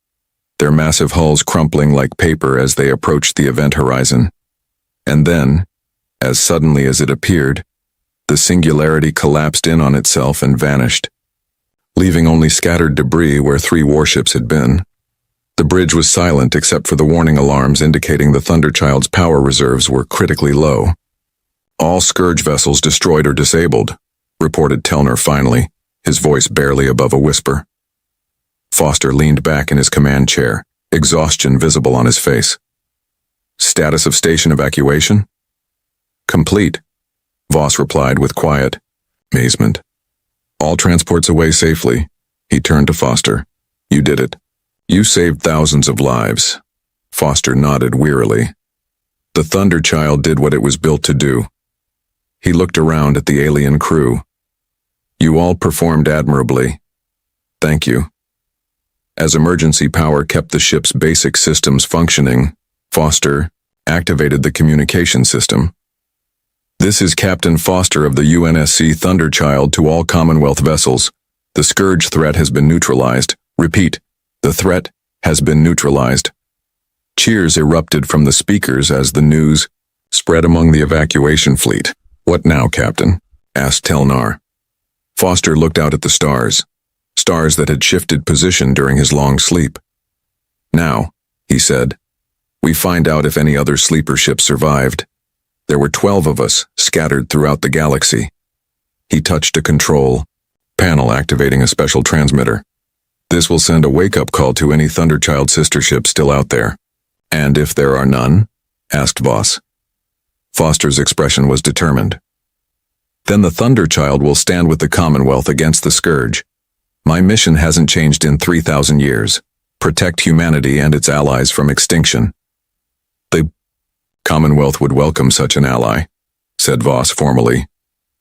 their massive hulls crumpling like paper as they approached the event horizon. And then, as suddenly as it appeared, the singularity collapsed in on itself and vanished, leaving only scattered debris where 3 warships had been. The bridge was silent except for the warning alarms indicating the Thunderchild's power reserves were critically low. All Scourge vessels destroyed or disabled, reported Telner finally, his voice barely above a whisper. Foster leaned back in his command chair, exhaustion visible on his face. Status of station evacuation? Complete, Voss replied with quiet amazement. All transports away safely. He turned to Foster. You did it. You saved thousands of lives. Foster nodded wearily. The Thunderchild did what it was built to do. He looked around at the alien crew. You all performed admirably. Thank you. As emergency power kept the ship's basic systems functioning, Foster activated the communication system. This is Captain Foster of the UNSC Thunderchild to all Commonwealth vessels. The Scourge threat has been neutralized. Repeat, the threat has been neutralized. Cheers erupted from the speakers as the news spread among the evacuation fleet. What now, Captain? Asked Telnar. Foster looked out at the stars that had shifted position during his long sleep. Now, he said, we find out if any other sleeper ships survived. There were 12 of us scattered throughout the galaxy. He touched a control panel, activating a special transmitter. This will send a wake-up call to any Thunderchild sister ship still out there. And if there are none? Asked Voss. Foster's expression was determined. Then the Thunderchild will stand with the Commonwealth against the Scourge. My mission hasn't changed in 3,000 years. Protect humanity and its allies from extinction. The Commonwealth would welcome such an ally, said Voss formally,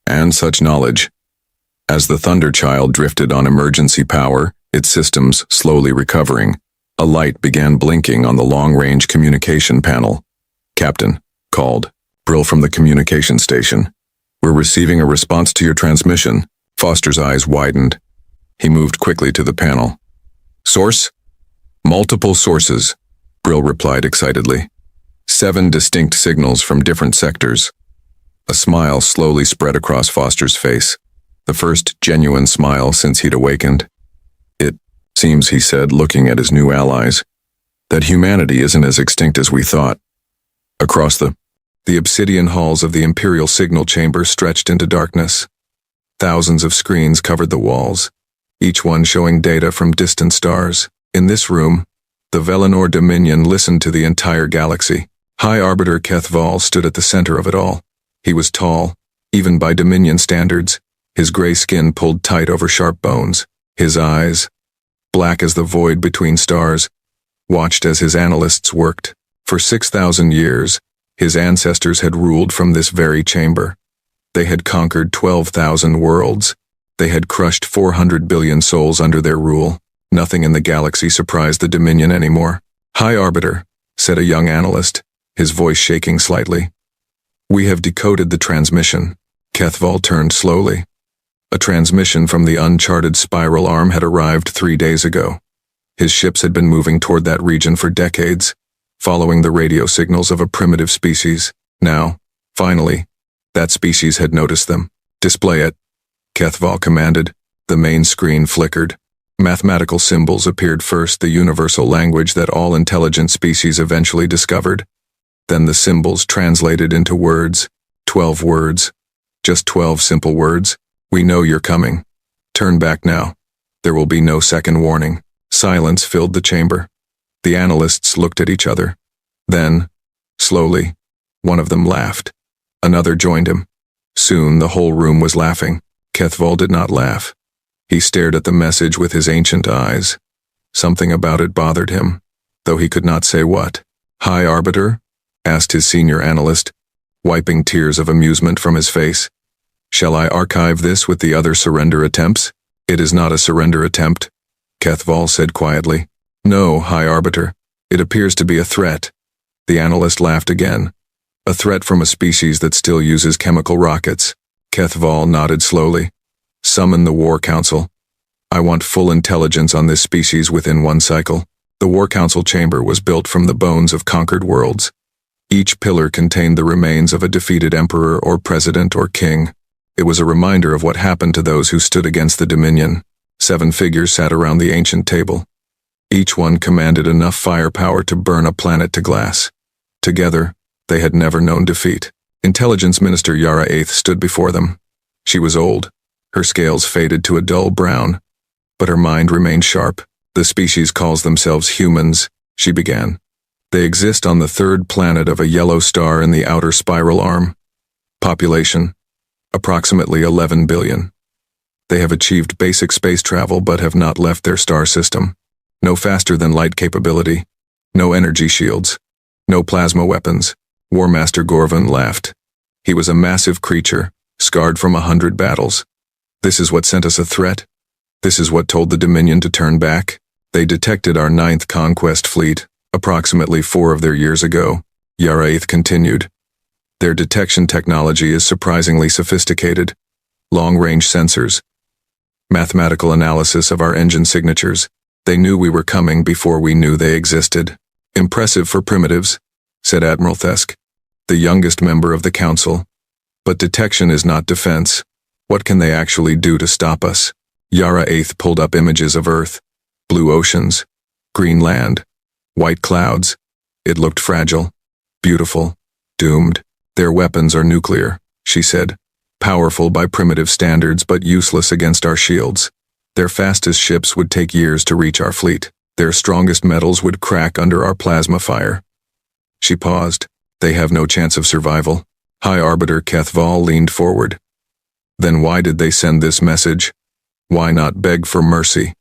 and such knowledge. As the Thunderchild drifted on emergency power, its systems slowly recovering, a light began blinking on the long-range communication panel. Captain, called Brill from the communication station. We're receiving a response to your transmission. Foster's eyes widened. He moved quickly to the panel. Source? Multiple sources, Brill replied excitedly. 7 distinct signals from different sectors. A smile slowly spread across Foster's face, the first genuine smile since he'd awakened. It seems, he said, looking at his new allies, that humanity isn't as extinct as we thought. Across the obsidian halls of the Imperial signal chamber stretched into darkness. Thousands of screens covered the walls, each one showing data from distant stars. In this room, the Velinor Dominion listened to the entire galaxy. High Arbiter Kethval stood at the center of it all. He was tall, even by Dominion standards, his gray skin pulled tight over sharp bones. His eyes, black as the void between stars, watched as his analysts worked. For 6,000 years, his ancestors had ruled from this very chamber. They had conquered 12,000 worlds. They had crushed 400 billion souls under their rule. Nothing in the galaxy surprised the Dominion anymore. High Arbiter, said a young analyst, his voice shaking slightly. We have decoded the transmission. Kethval turned slowly. A transmission from the uncharted spiral arm had arrived 3 days ago. His ships had been moving toward that region for decades, following the radio signals of a primitive species. Now, finally, that species had noticed them. Display it, Kethval commanded. The main screen flickered. Mathematical symbols appeared first, the universal language that all intelligent species eventually discovered. Then the symbols translated into words. 12 words. Just 12 simple words. We know you're coming. Turn back now. There will be no second warning. Silence filled the chamber. The analysts looked at each other. Then, slowly, one of them laughed. Another joined him. Soon the whole room was laughing. Kethval did not laugh. He stared at the message with his ancient eyes. Something about it bothered him, though he could not say what. "High Arbiter?" asked his senior analyst, wiping tears of amusement from his face. "Shall I archive this with the other surrender attempts?" "It is not a surrender attempt," Kethval said quietly. "No, High Arbiter. It appears to be a threat." The analyst laughed again. "A threat from a species that still uses chemical rockets." Kethval nodded slowly. "Summon the War Council. I want full intelligence on this species within one cycle." The War Council chamber was built from the bones of conquered worlds. Each pillar contained the remains of a defeated emperor or president or king. It was a reminder of what happened to those who stood against the Dominion. 7 figures sat around the ancient table. Each one commanded enough firepower to burn a planet to glass. Together, they had never known defeat. Intelligence Minister Yara Eighth stood before them. She was old. Her scales faded to a dull brown, but her mind remained sharp. "The species calls themselves humans," she began. "They exist on the 3rd planet of a yellow star in the outer spiral arm. Population, approximately 11 billion. They have achieved basic space travel but have not left their star system. No faster than light capability. No energy shields. No plasma weapons." War Master Gorvin laughed. He was a massive creature, scarred from 100 battles. "This is what sent us a threat? This is what told the Dominion to turn back? They detected our 9th conquest fleet, approximately 4 of their years ago," Yara Eighth continued. "Their detection technology is surprisingly sophisticated. Long-range sensors. Mathematical analysis of our engine signatures. They knew we were coming before we knew they existed." "Impressive for primitives," said Admiral Thesk, the youngest member of the council. "But detection is not defense. What can they actually do to stop us?" Yara Eighth pulled up images of Earth. Blue oceans, green land, white clouds. It looked fragile, beautiful, doomed. "Their weapons are nuclear," she said. "Powerful by primitive standards but useless against our shields. Their fastest ships would take years to reach our fleet. Their strongest metals would crack under our plasma fire." She paused. "They have no chance of survival." High Arbiter Kethval leaned forward. "Then why did they send this message? Why not beg for mercy?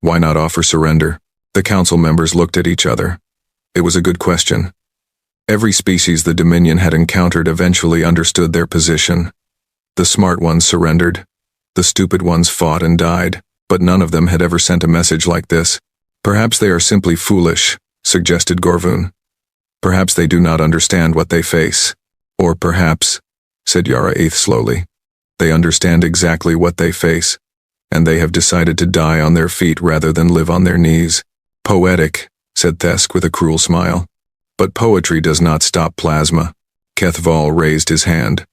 Why not offer surrender?" The council members looked at each other. It was a good question. Every species the Dominion had encountered eventually understood their position. The smart ones surrendered. The stupid ones fought and died, but none of them had ever sent a message like this. "Perhaps they are simply foolish," suggested Gorvun. "Perhaps they do not understand what they face." "Or perhaps," said Yara Eighth slowly, "they understand exactly what they face, and they have decided to die on their feet rather than live on their knees." "Poetic," said Thesk with a cruel smile. "But poetry does not stop plasma." Kethval raised his hand.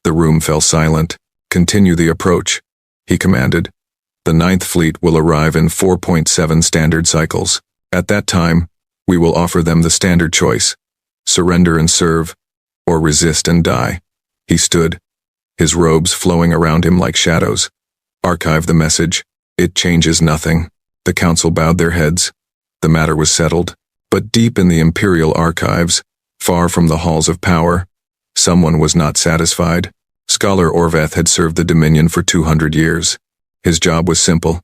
The room fell silent. "Continue the approach," he commanded. "The 9th Fleet will arrive in 4.7 standard cycles. At that time, we will offer them the standard choice: surrender and serve, or resist and die." He stood, his robes flowing around him like shadows. "Archive the message. It changes nothing." The council bowed their heads. The matter was settled. But deep in the Imperial archives, far from the halls of power, someone was not satisfied. Scholar Orveth had served the Dominion for 200 years. His job was simple.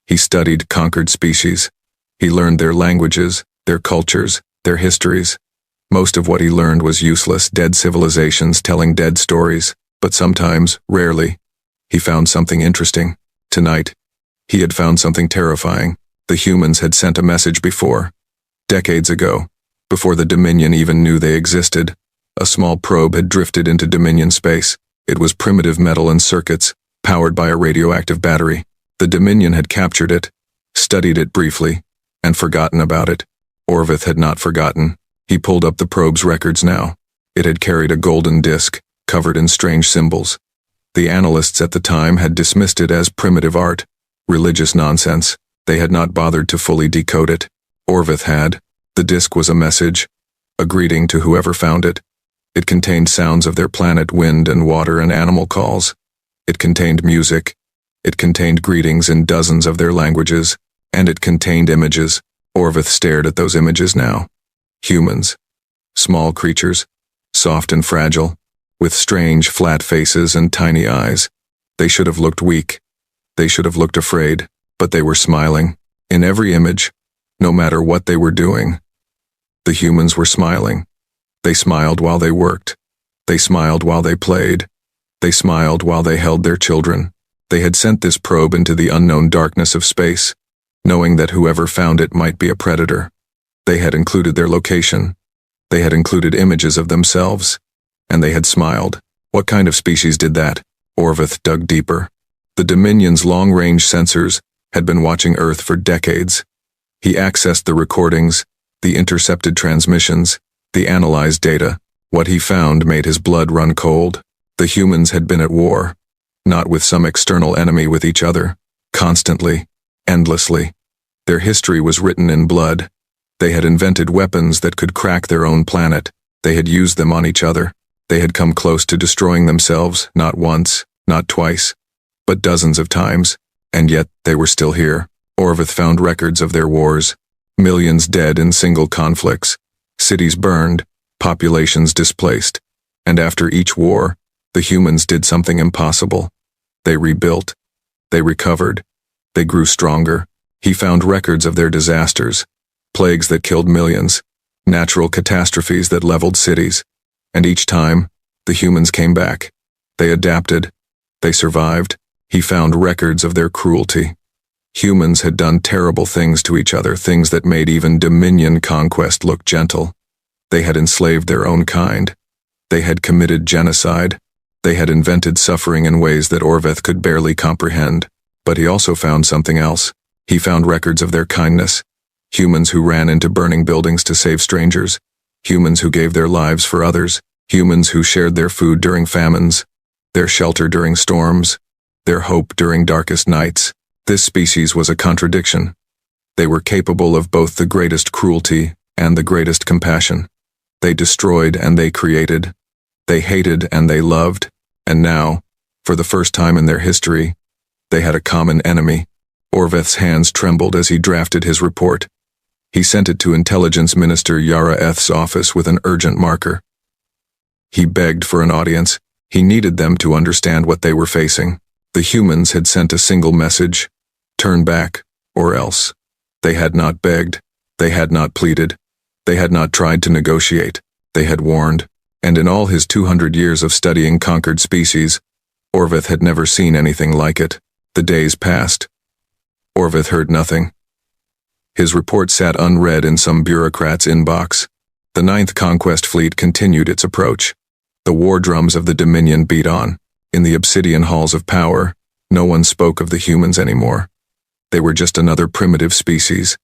He studied conquered species. He learned their languages, their cultures, their histories. Most of what he learned was useless, dead civilizations telling dead stories, but sometimes, rarely, he found something interesting. Tonight, he had found something terrifying. The humans had sent a message before. Decades ago, before the Dominion even knew they existed, a small probe had drifted into Dominion space. It was primitive metal and circuits, powered by a radioactive battery. The Dominion had captured it, studied it briefly, and forgotten about it. Orveth had not forgotten. He pulled up the probe's records now. It had carried a golden disc, covered in strange symbols. The analysts at the time had dismissed it as primitive art, religious nonsense. They had not bothered to fully decode it. Orveth had. The disc was a message, a greeting to whoever found it. It contained sounds of their planet, wind and water and animal calls. It contained music, It contained greetings in dozens of their languages, and it contained images. Orveth stared at those images now. Humans. Small creatures, soft and fragile, with strange, flat faces and tiny eyes. They should have looked weak. They should have looked afraid, but they were smiling. In every image, no matter what they were doing. The humans were smiling. They smiled while they worked. They smiled while they played. They smiled while they held their children. They had sent this probe into the unknown darkness of space, knowing that whoever found it might be a predator. They had included their location. They had included images of themselves. And they had smiled. What kind of species did that? Orveth dug deeper. The Dominion's long-range sensors had been watching Earth for decades. He accessed the recordings, the intercepted transmissions, the analyzed data. What he found made his blood run cold. The humans had been at war, not with some external enemy, with each other, constantly, endlessly. Their history was written in blood. They had invented weapons that could crack their own planet. They had used them on each other. They had come close to destroying themselves, not once, not twice, but dozens of times, and yet they were still here. Orveth found records of their wars, millions dead in single conflicts, cities burned, populations displaced, and after each war, the humans did something impossible. They rebuilt, they recovered, they grew stronger. He found records of their disasters, plagues that killed millions, natural catastrophes that leveled cities, and each time, the humans came back. They adapted, they survived. He found records of their cruelty. Humans had done terrible things to each other, things that made even Dominion conquest look gentle. They had enslaved their own kind. They had committed genocide. They had invented suffering in ways that Orveth could barely comprehend. But he also found something else. He found records of their kindness. Humans who ran into burning buildings to save strangers. Humans who gave their lives for others. Humans who shared their food during famines, their shelter during storms, their hope during darkest nights. This species was a contradiction. They were capable of both the greatest cruelty and the greatest compassion. They destroyed and they created. They hated and they loved. And now, for the first time in their history, they had a common enemy. Orveth's hands trembled as he drafted his report. He sent it to Intelligence Minister Yara Eth's office with an urgent marker. He begged for an audience. He needed them to understand what they were facing. The humans had sent a single message: turn back, or else. They had not begged. They had not pleaded. They had not tried to negotiate. They had warned. And in all his 200 years of studying conquered species, Orveth had never seen anything like it. The days passed. Orveth heard nothing. His report sat unread in some bureaucrat's inbox. The Ninth Conquest Fleet continued its approach. The war drums of the Dominion beat on. In the obsidian halls of power, no one spoke of the humans anymore. They were just another primitive species,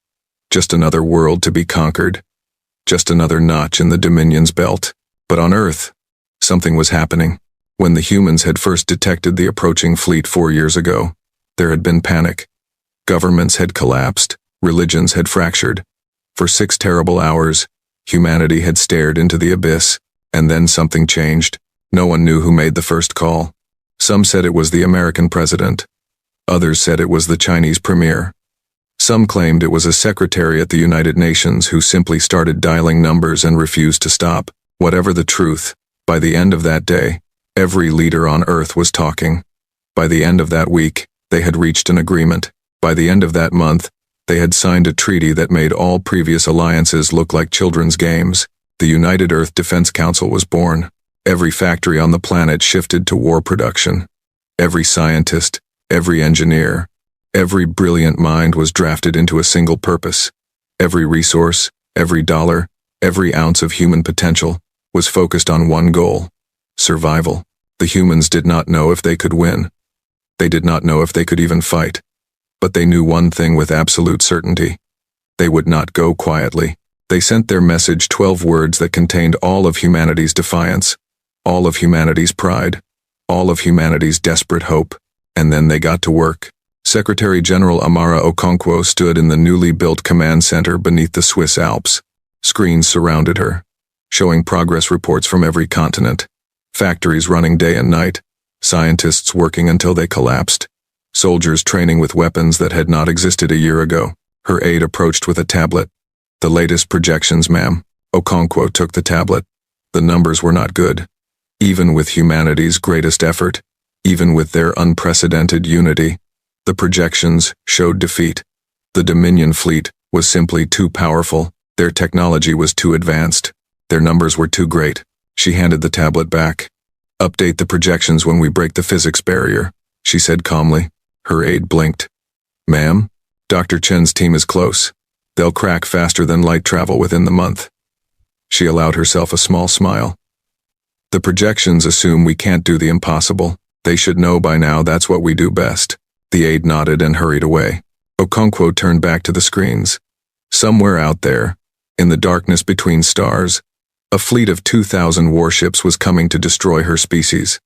just another world to be conquered, just another notch in the Dominion's belt. But on Earth, something was happening. When the humans had first detected the approaching fleet 4 years ago, there had been panic. Governments had collapsed, religions had fractured. For 6 terrible hours, humanity had stared into the abyss, and then something changed. No one knew who made the first call. Some said it was the American president. Others said it was the Chinese premier. Some claimed it was a secretary at the United Nations who simply started dialing numbers and refused to stop. Whatever the truth, by the end of that day, every leader on Earth was talking. By the end of that week, they had reached an agreement. By the end of that month, they had signed a treaty that made all previous alliances look like children's games. The United Earth Defense Council was born. Every factory on the planet shifted to war production. Every scientist, every engineer, every brilliant mind was drafted into a single purpose. Every resource, every dollar, every ounce of human potential was focused on one goal: survival. The humans did not know if they could win. They did not know if they could even fight. But they knew one thing with absolute certainty: they would not go quietly. They sent their message 12 words that contained all of humanity's defiance, all of humanity's pride, all of humanity's desperate hope. And then they got to work. Secretary General Amara Okonkwo stood in the newly built command center beneath the Swiss Alps. Screens surrounded her, showing progress reports from every continent. Factories running day and night, scientists working until they collapsed, Soldiers training with weapons that had not existed a year ago. Her aide approached with a tablet. The latest projections, ma'am. Okonkwo took the tablet. The numbers were not good. Even with humanity's greatest effort, even with their unprecedented unity, the projections showed defeat. The Dominion fleet was simply too powerful. Their technology was too advanced. Their numbers were too great. She handed the tablet back. Update the projections when we break the physics barrier, she said calmly. Her aide blinked. Ma'am, Dr. Chen's team is close. They'll crack faster than light travel within the month. She allowed herself a small smile. The projections assume we can't do the impossible. They should know by now that's what we do best. The aide nodded and hurried away. Okonkwo turned back to the screens. Somewhere out there, in the darkness between stars, a fleet of 2,000 warships was coming to destroy her species.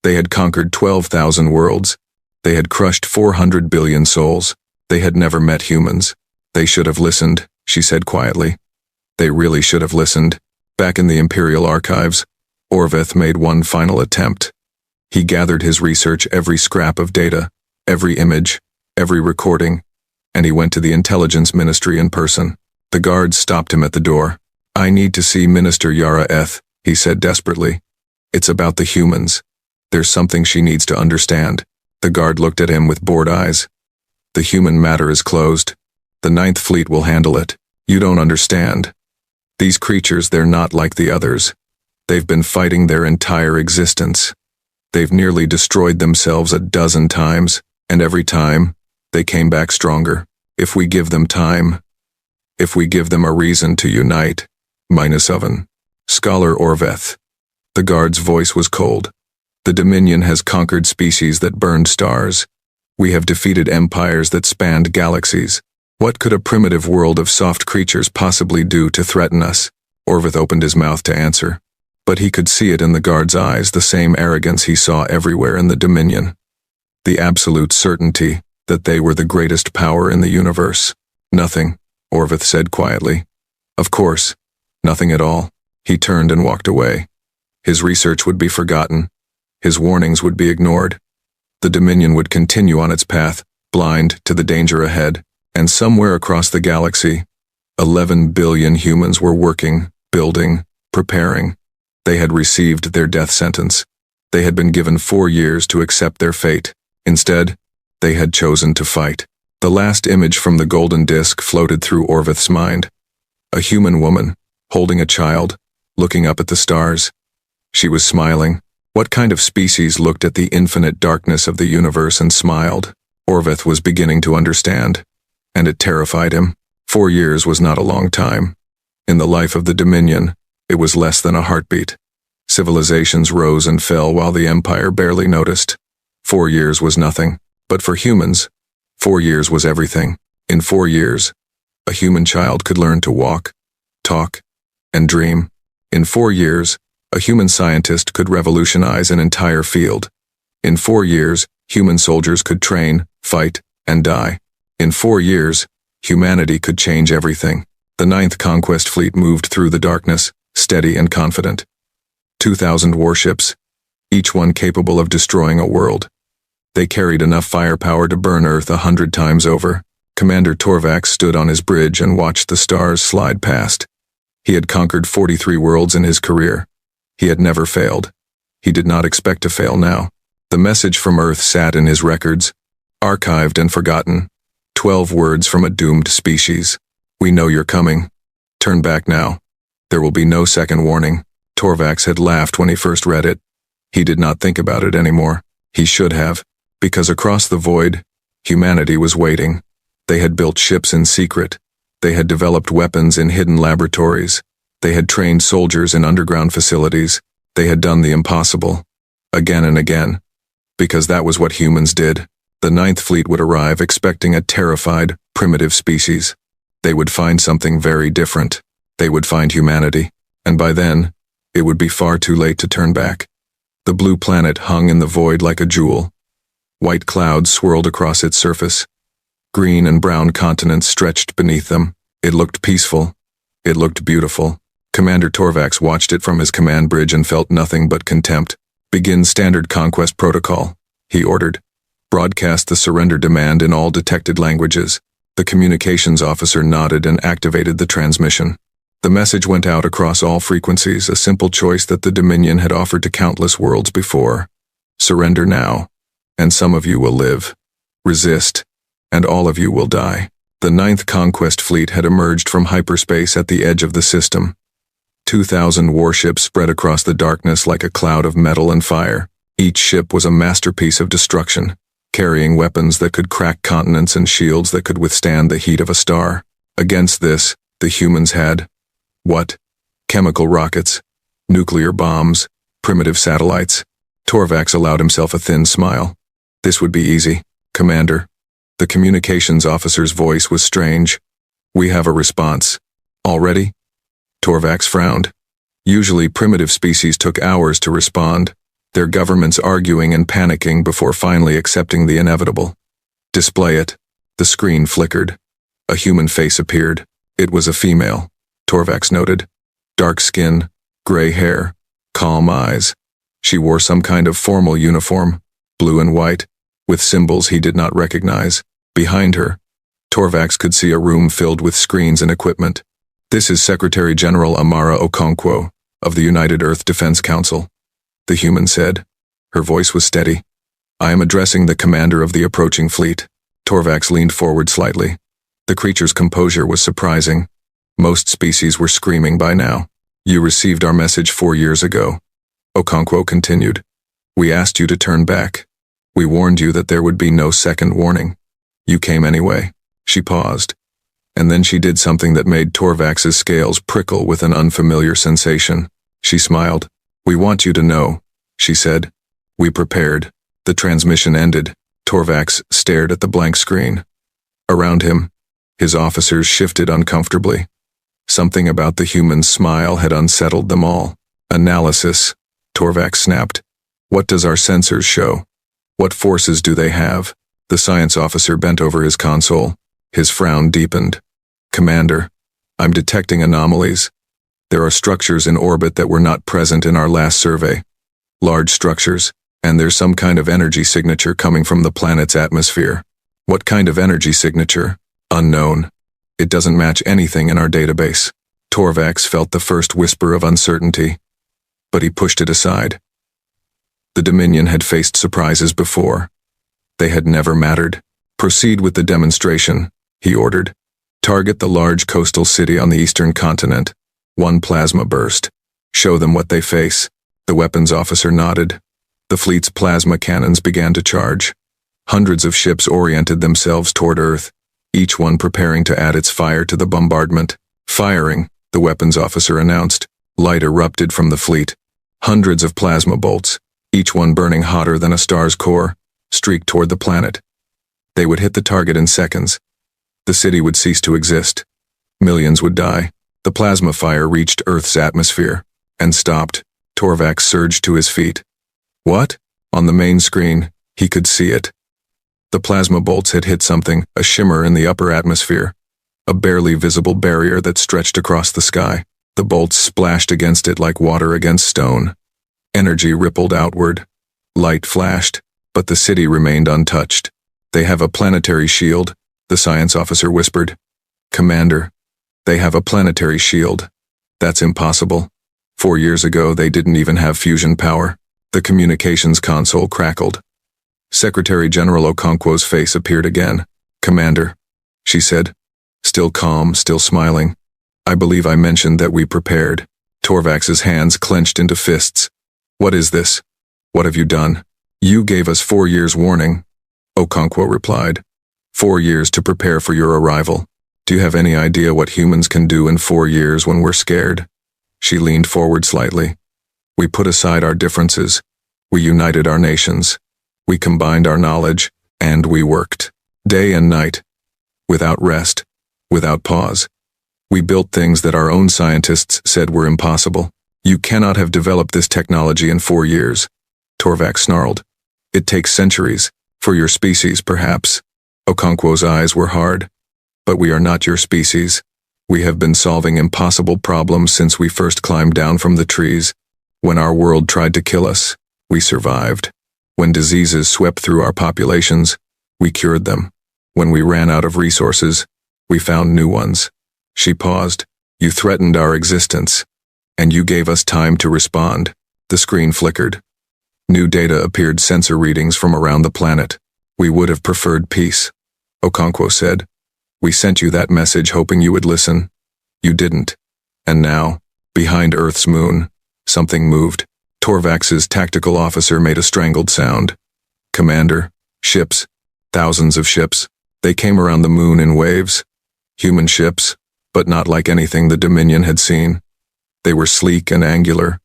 They had conquered 12,000 worlds. They had crushed 400 billion souls. They had never met humans. They should have listened, she said quietly. They really should have listened. Back in the Imperial archives, Orveth made one final attempt. He gathered his research, every scrap of data, every image, every recording, and he went to the Intelligence Ministry in person. The guards stopped him at the door. I need to see Minister Yara Eth, he said desperately. It's about the humans. There's something she needs to understand. The guard looked at him with bored eyes. The human matter is closed. The Ninth Fleet will handle it. You don't understand. These creatures, they're not like the others. They've been fighting their entire existence. They've nearly destroyed themselves a dozen times, and every time, they came back stronger. If we give them time, if we give them a reason to unite, -7. Scholar Orveth. The guard's voice was cold. The Dominion has conquered species that burned stars. We have defeated empires that spanned galaxies. What could a primitive world of soft creatures possibly do to threaten us? Orveth opened his mouth to answer. But he could see it in the guard's eyes, the same arrogance he saw everywhere in the Dominion. The absolute certainty that they were the greatest power in the universe. Nothing, Orveth said quietly. Of course, nothing at all. He turned and walked away. His research would be forgotten. His warnings would be ignored. The Dominion would continue on its path, blind to the danger ahead, and somewhere across the galaxy, 11 billion humans were working, building, preparing. They had received their death sentence. They had been given 4 years to accept their fate. Instead, they had chosen to fight. The last image from the golden disk floated through Orveth's mind. A human woman, holding a child, looking up at the stars. She was smiling. What kind of species looked at the infinite darkness of the universe and smiled? Orveth was beginning to understand, and it terrified him. 4 years was not a long time. In the life of the Dominion, it was less than a heartbeat. Civilizations rose and fell while the Empire barely noticed. 4 years was nothing, but for humans, 4 years was everything. In 4 years, a human child could learn to walk, talk, and dream. In 4 years, a human scientist could revolutionize an entire field. In 4 years, human soldiers could train, fight, and die. In 4 years, humanity could change everything. The Ninth Conquest Fleet moved through the darkness, steady and confident. 2,000 warships, each one capable of destroying a world. They carried enough firepower to burn Earth 100 times over. Commander Torvax stood on his bridge and watched the stars slide past. He had conquered 43 worlds in his career. He had never failed. He did not expect to fail now. The message from Earth sat in his records, archived and forgotten. 12 words from a doomed species. We know you're coming. Turn back now. There will be no second warning. Torvax had laughed when he first read it. He did not think about it anymore. He should have, because across the void, humanity was waiting. They had built ships in secret. They had developed weapons in hidden laboratories. They had trained soldiers in underground facilities. They had done the impossible. Again and again. Because that was what humans did. The Ninth Fleet would arrive expecting a terrified, primitive species. They would find something very different. They would find humanity. And by then, it would be far too late to turn back. The blue planet hung in the void like a jewel. White clouds swirled across its surface. Green and brown continents stretched beneath them. It looked peaceful. It looked beautiful. Commander Torvax watched it from his command bridge and felt nothing but contempt. Begin standard conquest protocol, he ordered. Broadcast the surrender demand in all detected languages. The communications officer nodded and activated the transmission. The message went out across all frequencies, a simple choice that the Dominion had offered to countless worlds before. Surrender now, and some of you will live. Resist, and all of you will die. The Ninth Conquest Fleet had emerged from hyperspace at the edge of the system. 2,000 warships spread across the darkness like a cloud of metal and fire. Each ship was a masterpiece of destruction, carrying weapons that could crack continents and shields that could withstand the heat of a star. Against this, the humans had what? Chemical rockets, nuclear bombs, primitive satellites. Torvax allowed himself a thin smile. This would be easy, Commander. The communications officer's voice was strange. We have a response. Already? Torvax frowned. Usually primitive species took hours to respond, their governments arguing and panicking before finally accepting the inevitable. Display it. The screen flickered. A human face appeared. It was a female, Torvax noted. Dark skin, gray hair, calm eyes. She wore some kind of formal uniform, blue and white, with symbols he did not recognize. Behind her, Torvax could see a room filled with screens and equipment. This is Secretary General Amara Okonkwo of the United Earth Defense Council, the human said. Her voice was steady. I am addressing the commander of the approaching fleet. Torvax leaned forward slightly. The creature's composure was surprising. Most species were screaming by now. You received our message 4 years ago. Okonkwo continued. We asked you to turn back. We warned you that there would be no second warning. You came anyway. She paused. And then she did something that made Torvax's scales prickle with an unfamiliar sensation. She smiled. We want you to know, she said. We prepared. The transmission ended. Torvax stared at the blank screen. Around him, his officers shifted uncomfortably. Something about the human's smile had unsettled them all. Analysis, Torvax snapped. What does our sensors show? What forces do they have? The science officer bent over his console. His frown deepened. Commander, I'm detecting anomalies. There are structures in orbit that were not present in our last survey. Large structures, and there's some kind of energy signature coming from the planet's atmosphere. What kind of energy signature? Unknown. It doesn't match anything in our database. Torvax felt the first whisper of uncertainty, but he pushed it aside. The Dominion had faced surprises before. They had never mattered. Proceed with the demonstration, he ordered. Target the large coastal city on the eastern continent. 1 plasma burst. Show them what they face. The weapons officer nodded. The fleet's plasma cannons began to charge. Hundreds of ships oriented themselves toward Earth, each one preparing to add its fire to the bombardment. Firing, the weapons officer announced. Light erupted from the fleet. Hundreds of plasma bolts, each one burning hotter than a star's core, streaked toward the planet. They would hit the target in seconds. The city would cease to exist. Millions would die. The plasma fire reached Earth's atmosphere and stopped. Torvax surged to his feet. What? On the main screen, he could see it. The plasma bolts had hit something, a shimmer in the upper atmosphere, a barely visible barrier that stretched across the sky. The bolts splashed against it like water against stone. Energy rippled outward. Light flashed, but the city remained untouched. They have a planetary shield, the science officer whispered. Commander, they have a planetary shield. That's impossible. 4 years ago, they didn't even have fusion power. The communications console crackled. Secretary General Okonkwo's face appeared again. Commander, she said, still calm, still smiling. I believe I mentioned that we prepared. Torvax's hands clenched into fists. What is this? What have you done? You gave us 4 years warning, Okonkwo replied. 4 years to prepare for your arrival. Do you have any idea what humans can do in 4 years when we're scared? She leaned forward slightly. We put aside our differences. We united our nations. We combined our knowledge, and we worked. Day and night. Without rest. Without pause. We built things that our own scientists said were impossible. You cannot have developed this technology in 4 years, Torvax snarled. It takes centuries. For your species, perhaps. Okonkwo's eyes were hard. But we are not your species. We have been solving impossible problems since we first climbed down from the trees. When our world tried to kill us, we survived. When diseases swept through our populations, we cured them. When we ran out of resources, we found new ones. She paused. You threatened our existence, and you gave us time to respond. The screen flickered. New data appeared, sensor readings from around the planet. We would have preferred peace, Okonkwo said. We sent you that message hoping you would listen. You didn't. And now, behind Earth's moon, something moved. Torvax's tactical officer made a strangled sound. Commander, ships, thousands of ships. They came around the moon in waves. Human ships, but not like anything the Dominion had seen. They were sleek and angular,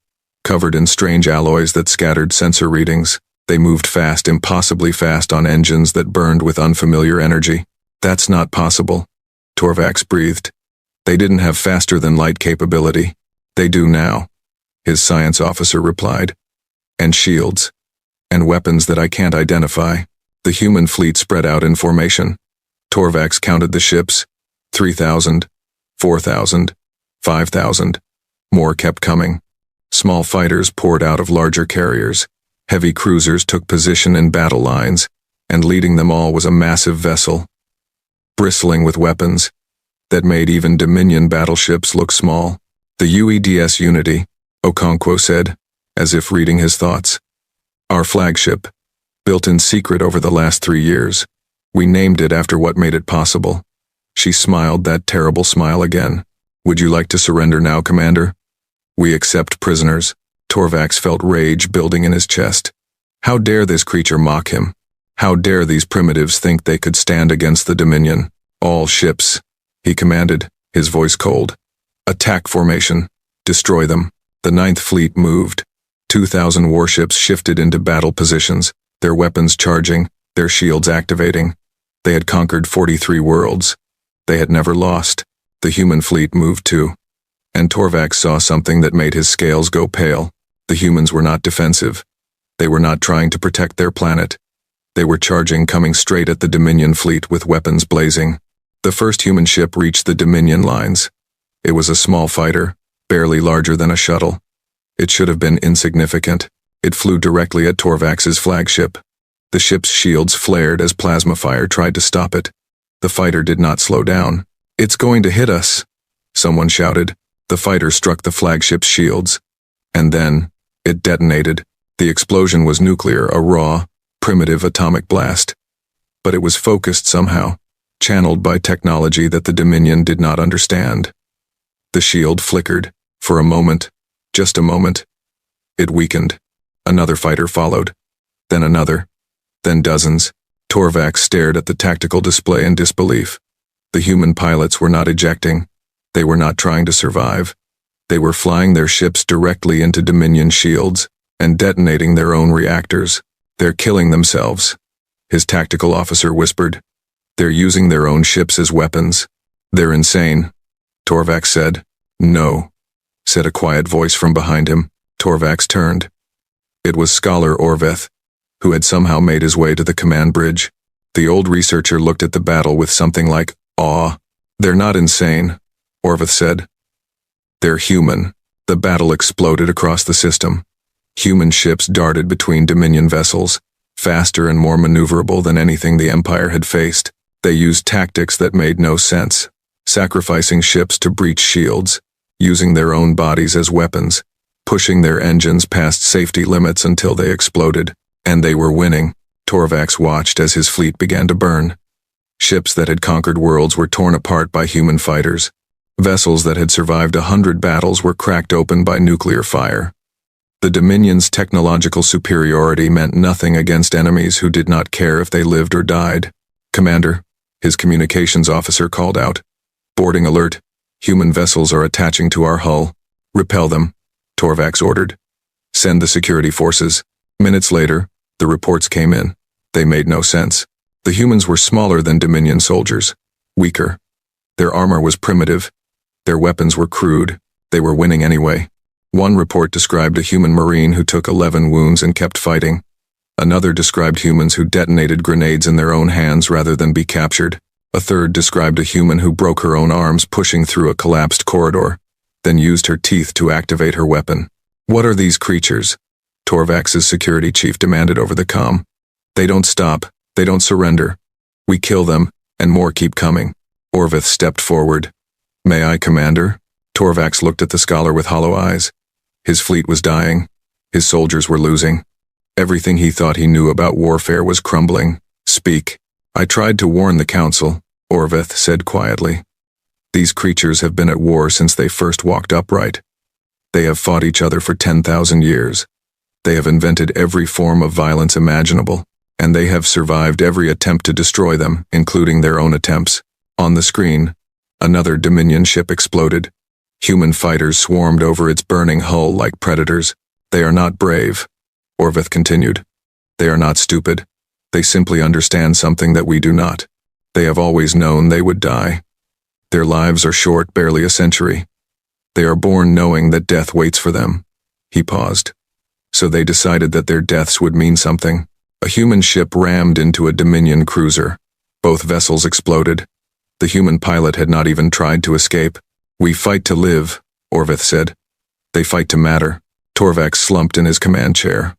covered in strange alloys that scattered sensor readings. They moved fast, impossibly fast, on engines that burned with unfamiliar energy. That's not possible, Torvax breathed. They didn't have faster-than-light capability. They do now, his science officer replied. And shields. And weapons that I can't identify. The human fleet spread out in formation. Torvax counted the ships. 3,000, 4,000, 5,000. More kept coming. Small fighters poured out of larger carriers. Heavy cruisers took position in battle lines, and leading them all was a massive vessel, bristling with weapons that made even Dominion battleships look small. The UEDS Unity, Okonkwo said, as if reading his thoughts. Our flagship, built in secret over the last 3 years. We named it after what made it possible. She smiled that terrible smile again. Would you like to surrender now, Commander? We accept prisoners. Torvax felt rage building in his chest. How dare this creature mock him? How dare these primitives think they could stand against the Dominion? All ships, he commanded, his voice cold. Attack formation. Destroy them. The Ninth Fleet moved. 2,000 warships shifted into battle positions, their weapons charging, their shields activating. They had conquered 43 worlds. They had never lost. The human fleet moved too. And Torvax saw something that made his scales go pale. The humans were not defensive. They were not trying to protect their planet. They were charging, coming straight at the Dominion fleet with weapons blazing. The first human ship reached the Dominion lines. It was a small fighter, barely larger than a shuttle. It should have been insignificant. It flew directly at Torvax's flagship. The ship's shields flared as plasma fire tried to stop it. The fighter did not slow down. It's going to hit us, someone shouted. The fighter struck the flagship's shields. And then, it detonated. The explosion was nuclear, a raw, primitive atomic blast. But it was focused somehow, channeled by technology that the Dominion did not understand. The shield flickered, for a moment, just a moment. It weakened. Another fighter followed. Then another. Then dozens. Torvax stared at the tactical display in disbelief. The human pilots were not ejecting. They were not trying to survive. They were flying their ships directly into Dominion shields and detonating their own reactors. They're killing themselves, his tactical officer whispered. They're using their own ships as weapons. They're insane, Torvax said. No, said a quiet voice from behind him. Torvax turned. It was Scholar Orveth, who had somehow made his way to the command bridge. The old researcher looked at the battle with something like awe. They're not insane, Orveth said. They're human. The battle exploded across the system. Human ships darted between Dominion vessels, faster and more maneuverable than anything the Empire had faced. They used tactics that made no sense, sacrificing ships to breach shields, using their own bodies as weapons, pushing their engines past safety limits until they exploded. And they were winning. Torvax watched as his fleet began to burn. Ships that had conquered worlds were torn apart by human fighters. Vessels that had survived 100 battles were cracked open by nuclear fire. The Dominion's technological superiority meant nothing against enemies who did not care if they lived or died. Commander, his communications officer called out. Boarding alert. Human vessels are attaching to our hull. Repel them, Torvax ordered. Send the security forces. Minutes later, the reports came in. They made no sense. The humans were smaller than Dominion soldiers, weaker. Their armor was primitive. Their weapons were crude. They were winning anyway. One report described a human marine who took 11 wounds and kept fighting. Another described humans who detonated grenades in their own hands rather than be captured. A third described a human who broke her own arms pushing through a collapsed corridor, then used her teeth to activate her weapon. What are these creatures? Torvax's security chief demanded over the comm. They don't stop. They don't surrender. We kill them, and more keep coming. Orvith stepped forward. May I, Commander? Torvax looked at the scholar with hollow eyes. His fleet was dying. His soldiers were losing. Everything he thought he knew about warfare was crumbling. Speak. I tried to warn the council, Orvith said quietly. These creatures have been at war since they first walked upright. They have fought each other for 10,000 years. They have invented every form of violence imaginable, and they have survived every attempt to destroy them, including their own attempts. On the screen, another Dominion ship exploded. Human fighters swarmed over its burning hull like predators. They are not brave, Orvith continued. They are not stupid. They simply understand something that we do not. They have always known they would die. Their lives are short, barely a century. They are born knowing that death waits for them. He paused. So they decided that their deaths would mean something. A human ship rammed into a Dominion cruiser. Both vessels exploded. The human pilot had not even tried to escape. We fight to live, Orvith said. They fight to matter. Torvax slumped in his command chair.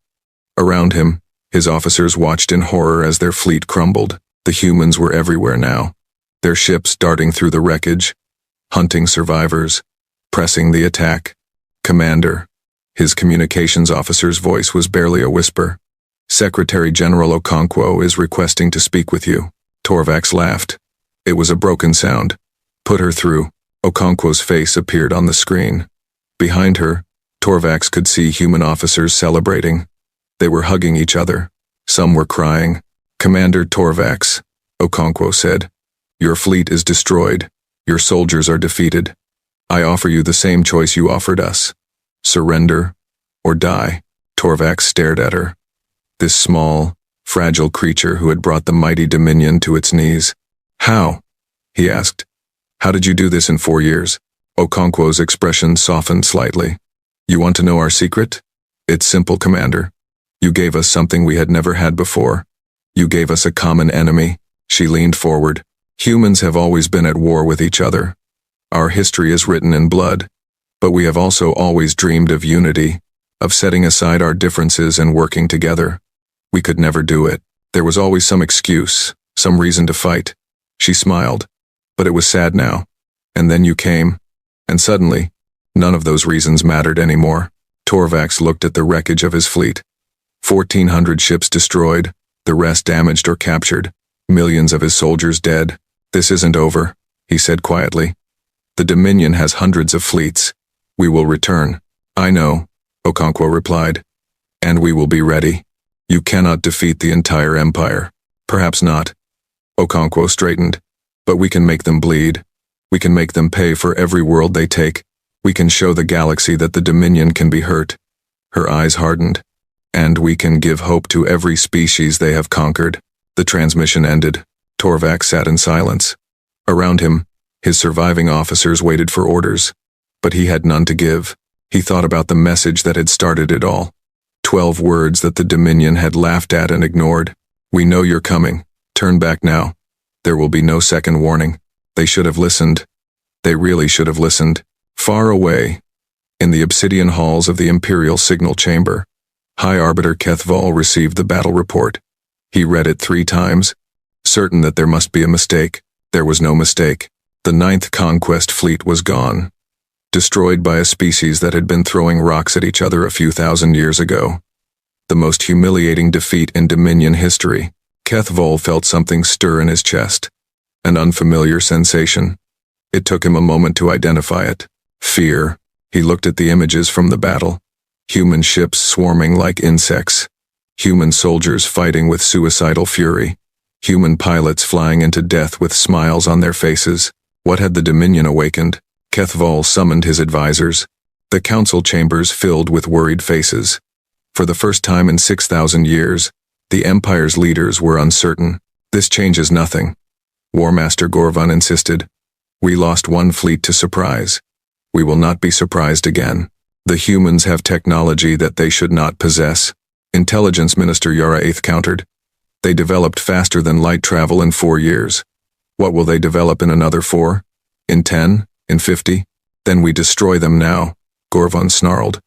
Around him, his officers watched in horror as their fleet crumbled. The humans were everywhere now. Their ships darting through the wreckage, hunting survivors, pressing the attack. Commander. His communications officer's voice was barely a whisper. Secretary General Okonkwo is requesting to speak with you. Torvax laughed. It was a broken sound. Put her through. Okonkwo's face appeared on the screen. Behind her, Torvax could see human officers celebrating. They were hugging each other. Some were crying. Commander Torvax, Okonkwo said. Your fleet is destroyed. Your soldiers are defeated. I offer you the same choice you offered us. Surrender or die. Torvax stared at her. This small, fragile creature who had brought the mighty Dominion to its knees. How? He asked. How did you do this in 4 years? Okonkwo's expression softened slightly. You want to know our secret? It's simple, Commander. You gave us something we had never had before. You gave us a common enemy. She leaned forward. Humans have always been at war with each other. Our history is written in blood. But we have also always dreamed of unity, of setting aside our differences and working together. We could never do it. There was always some excuse, some reason to fight. She smiled. But it was sad now. And then you came. And suddenly, none of those reasons mattered anymore. Torvax looked at the wreckage of his fleet. 1,400 ships destroyed, the rest damaged or captured, millions of his soldiers dead. This isn't over, he said quietly. The Dominion has hundreds of fleets. We will return. I know, Okonkwo replied. And we will be ready. You cannot defeat the entire empire. Perhaps not. Okonkwo straightened. But we can make them bleed. We can make them pay for every world they take. We can show the galaxy that the Dominion can be hurt. Her eyes hardened. And we can give hope to every species they have conquered. The transmission ended. Torvax sat in silence. Around him, his surviving officers waited for orders. But he had none to give. He thought about the message that had started it all. 12 words that the Dominion had laughed at and ignored. We know you're coming. Turn back now. There will be no second warning. They should have listened. They really should have listened. Far away, in the obsidian halls of the Imperial Signal Chamber, High Arbiter Kethval received the battle report. He read it 3 times, certain that there must be a mistake. There was no mistake. The 9th Conquest Fleet was gone, destroyed by a species that had been throwing rocks at each other a few thousand years ago. The most humiliating defeat in Dominion history. Kethval felt something stir in his chest, an unfamiliar sensation. It took him a moment to identify it. Fear. He looked at the images from the battle. Human ships swarming like insects. Human soldiers fighting with suicidal fury. Human pilots flying into death with smiles on their faces. What had the Dominion awakened? Kethval summoned his advisors. The council chambers filled with worried faces. For the first time in 6,000 years, the Empire's leaders were uncertain. This changes nothing. War Master Gorvan insisted. We lost one fleet to surprise. We will not be surprised again. The humans have technology that they should not possess. Intelligence Minister Yara Eighth countered. They developed faster than light travel in 4 years. What will they develop in another 4? In 10? In 50? Then we destroy them now, Gorvan snarled.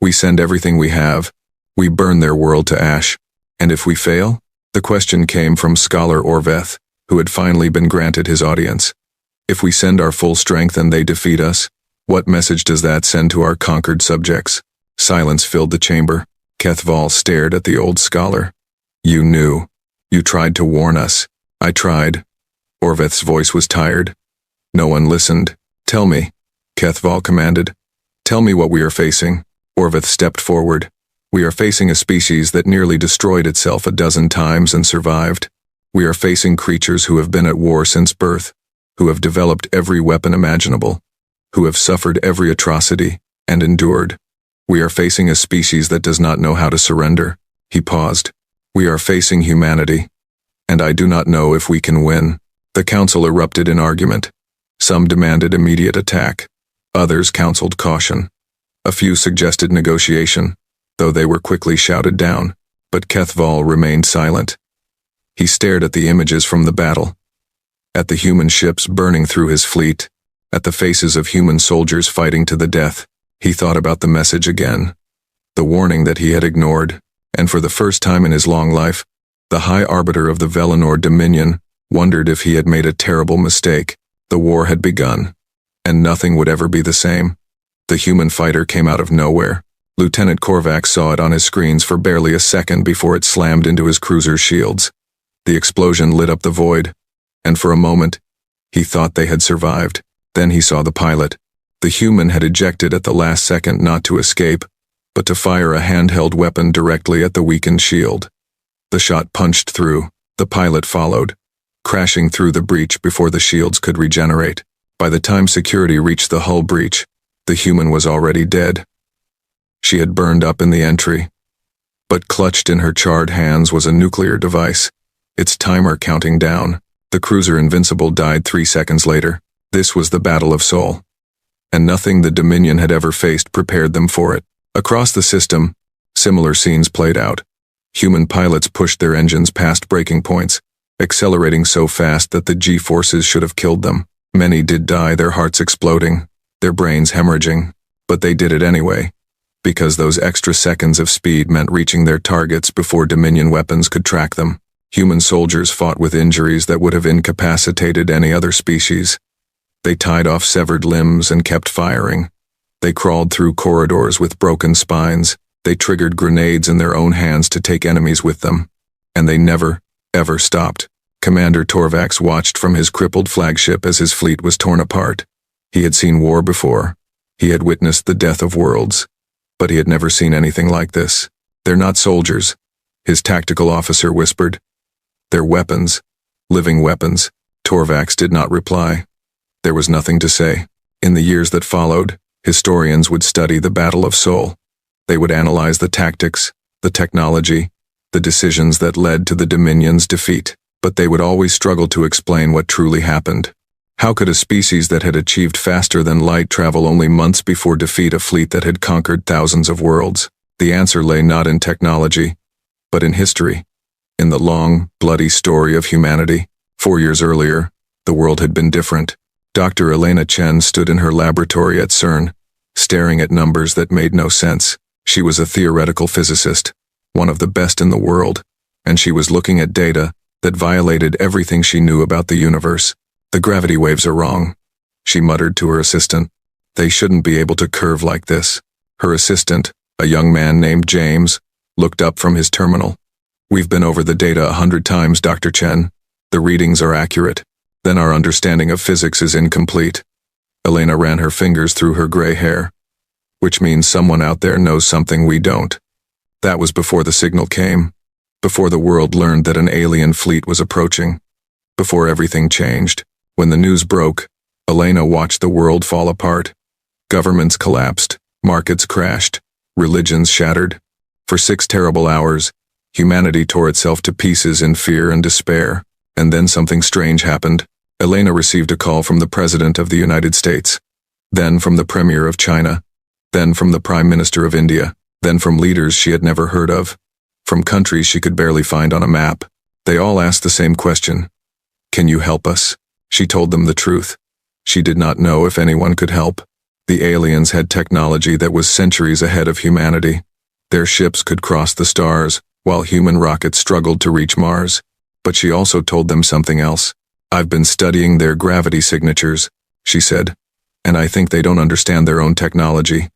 We send everything we have. We burn their world to ash. And if we fail? The question came from Scholar Orveth, who had finally been granted his audience. If we send our full strength and they defeat us, what message does that send to our conquered subjects? Silence filled the chamber. Kethval stared at the old scholar. You knew. You tried to warn us. I tried. Orveth's voice was tired. No one listened. Tell me, Kethval commanded. Tell me what we are facing. Orveth stepped forward. We are facing a species that nearly destroyed itself a dozen times and survived. We are facing creatures who have been at war since birth, who have developed every weapon imaginable, who have suffered every atrocity and endured. We are facing a species that does not know how to surrender. He paused. We are facing humanity, and I do not know if we can win. The council erupted in argument. Some demanded immediate attack. Others counseled caution. A few suggested negotiation, though they were quickly shouted down. But Kethval remained silent. He stared at the images from the battle, at the human ships burning through his fleet, at the faces of human soldiers fighting to the death. He thought about the message again, the warning that he had ignored, and for the first time in his long life, the High Arbiter of the Velinor Dominion wondered if he had made a terrible mistake. The war had begun, and nothing would ever be the same. The human fighter came out of nowhere. Lieutenant Korvac saw it on his screens for barely a second before it slammed into his cruiser's shields. The explosion lit up the void, and for a moment, he thought they had survived. Then he saw the pilot. The human had ejected at the last second not to escape, but to fire a handheld weapon directly at the weakened shield. The shot punched through. The pilot followed, crashing through the breach before the shields could regenerate. By the time security reached the hull breach, the human was already dead. She had burned up in the entry, but clutched in her charred hands was a nuclear device, its timer counting down. The cruiser Invincible died 3 seconds later. This was the Battle of Sol, and nothing the Dominion had ever faced prepared them for it. Across the system, similar scenes played out. Human pilots pushed their engines past breaking points, accelerating so fast that the G-forces should have killed them. Many did die, their hearts exploding, their brains hemorrhaging, but they did it anyway, because those extra seconds of speed meant reaching their targets before Dominion weapons could track them. Human soldiers fought with injuries that would have incapacitated any other species. They tied off severed limbs and kept firing. They crawled through corridors with broken spines. They triggered grenades in their own hands to take enemies with them. And they never, ever stopped. Commander Torvax watched from his crippled flagship as his fleet was torn apart. He had seen war before. He had witnessed the death of worlds. But he had never seen anything like this. They're not soldiers, his tactical officer whispered. They're weapons. Living weapons. Torvax did not reply. There was nothing to say. In the years that followed, historians would study the Battle of Sol. They would analyze the tactics, the technology, the decisions that led to the Dominion's defeat. But they would always struggle to explain what truly happened. How could a species that had achieved faster than light travel only months before defeat a fleet that had conquered thousands of worlds? The answer lay not in technology, but in history. In the long, bloody story of humanity. 4 years earlier, the world had been different. Dr. Elena Chen stood in her laboratory at CERN, staring at numbers that made no sense. She was a theoretical physicist, one of the best in the world, and she was looking at data that violated everything she knew about the universe. The gravity waves are wrong, she muttered to her assistant. They shouldn't be able to curve like this. Her assistant, a young man named James, looked up from his terminal. We've been over the data 100 times, Dr. Chen. The readings are accurate. Then our understanding of physics is incomplete. Elena ran her fingers through her gray hair. Which means someone out there knows something we don't. That was before the signal came. Before the world learned that an alien fleet was approaching. Before everything changed. When the news broke, Elena watched the world fall apart. Governments collapsed. Markets crashed. Religions shattered. For 6 terrible hours, humanity tore itself to pieces in fear and despair. And then something strange happened. Elena received a call from the President of the United States. Then from the Premier of China. Then from the Prime Minister of India. Then from leaders she had never heard of. From countries she could barely find on a map. They all asked the same question. Can you help us? She told them the truth. She did not know if anyone could help. The aliens had technology that was centuries ahead of humanity. Their ships could cross the stars, while human rockets struggled to reach Mars. But she also told them something else. "I've been studying their gravity signatures," she said, "and I think they don't understand their own technology.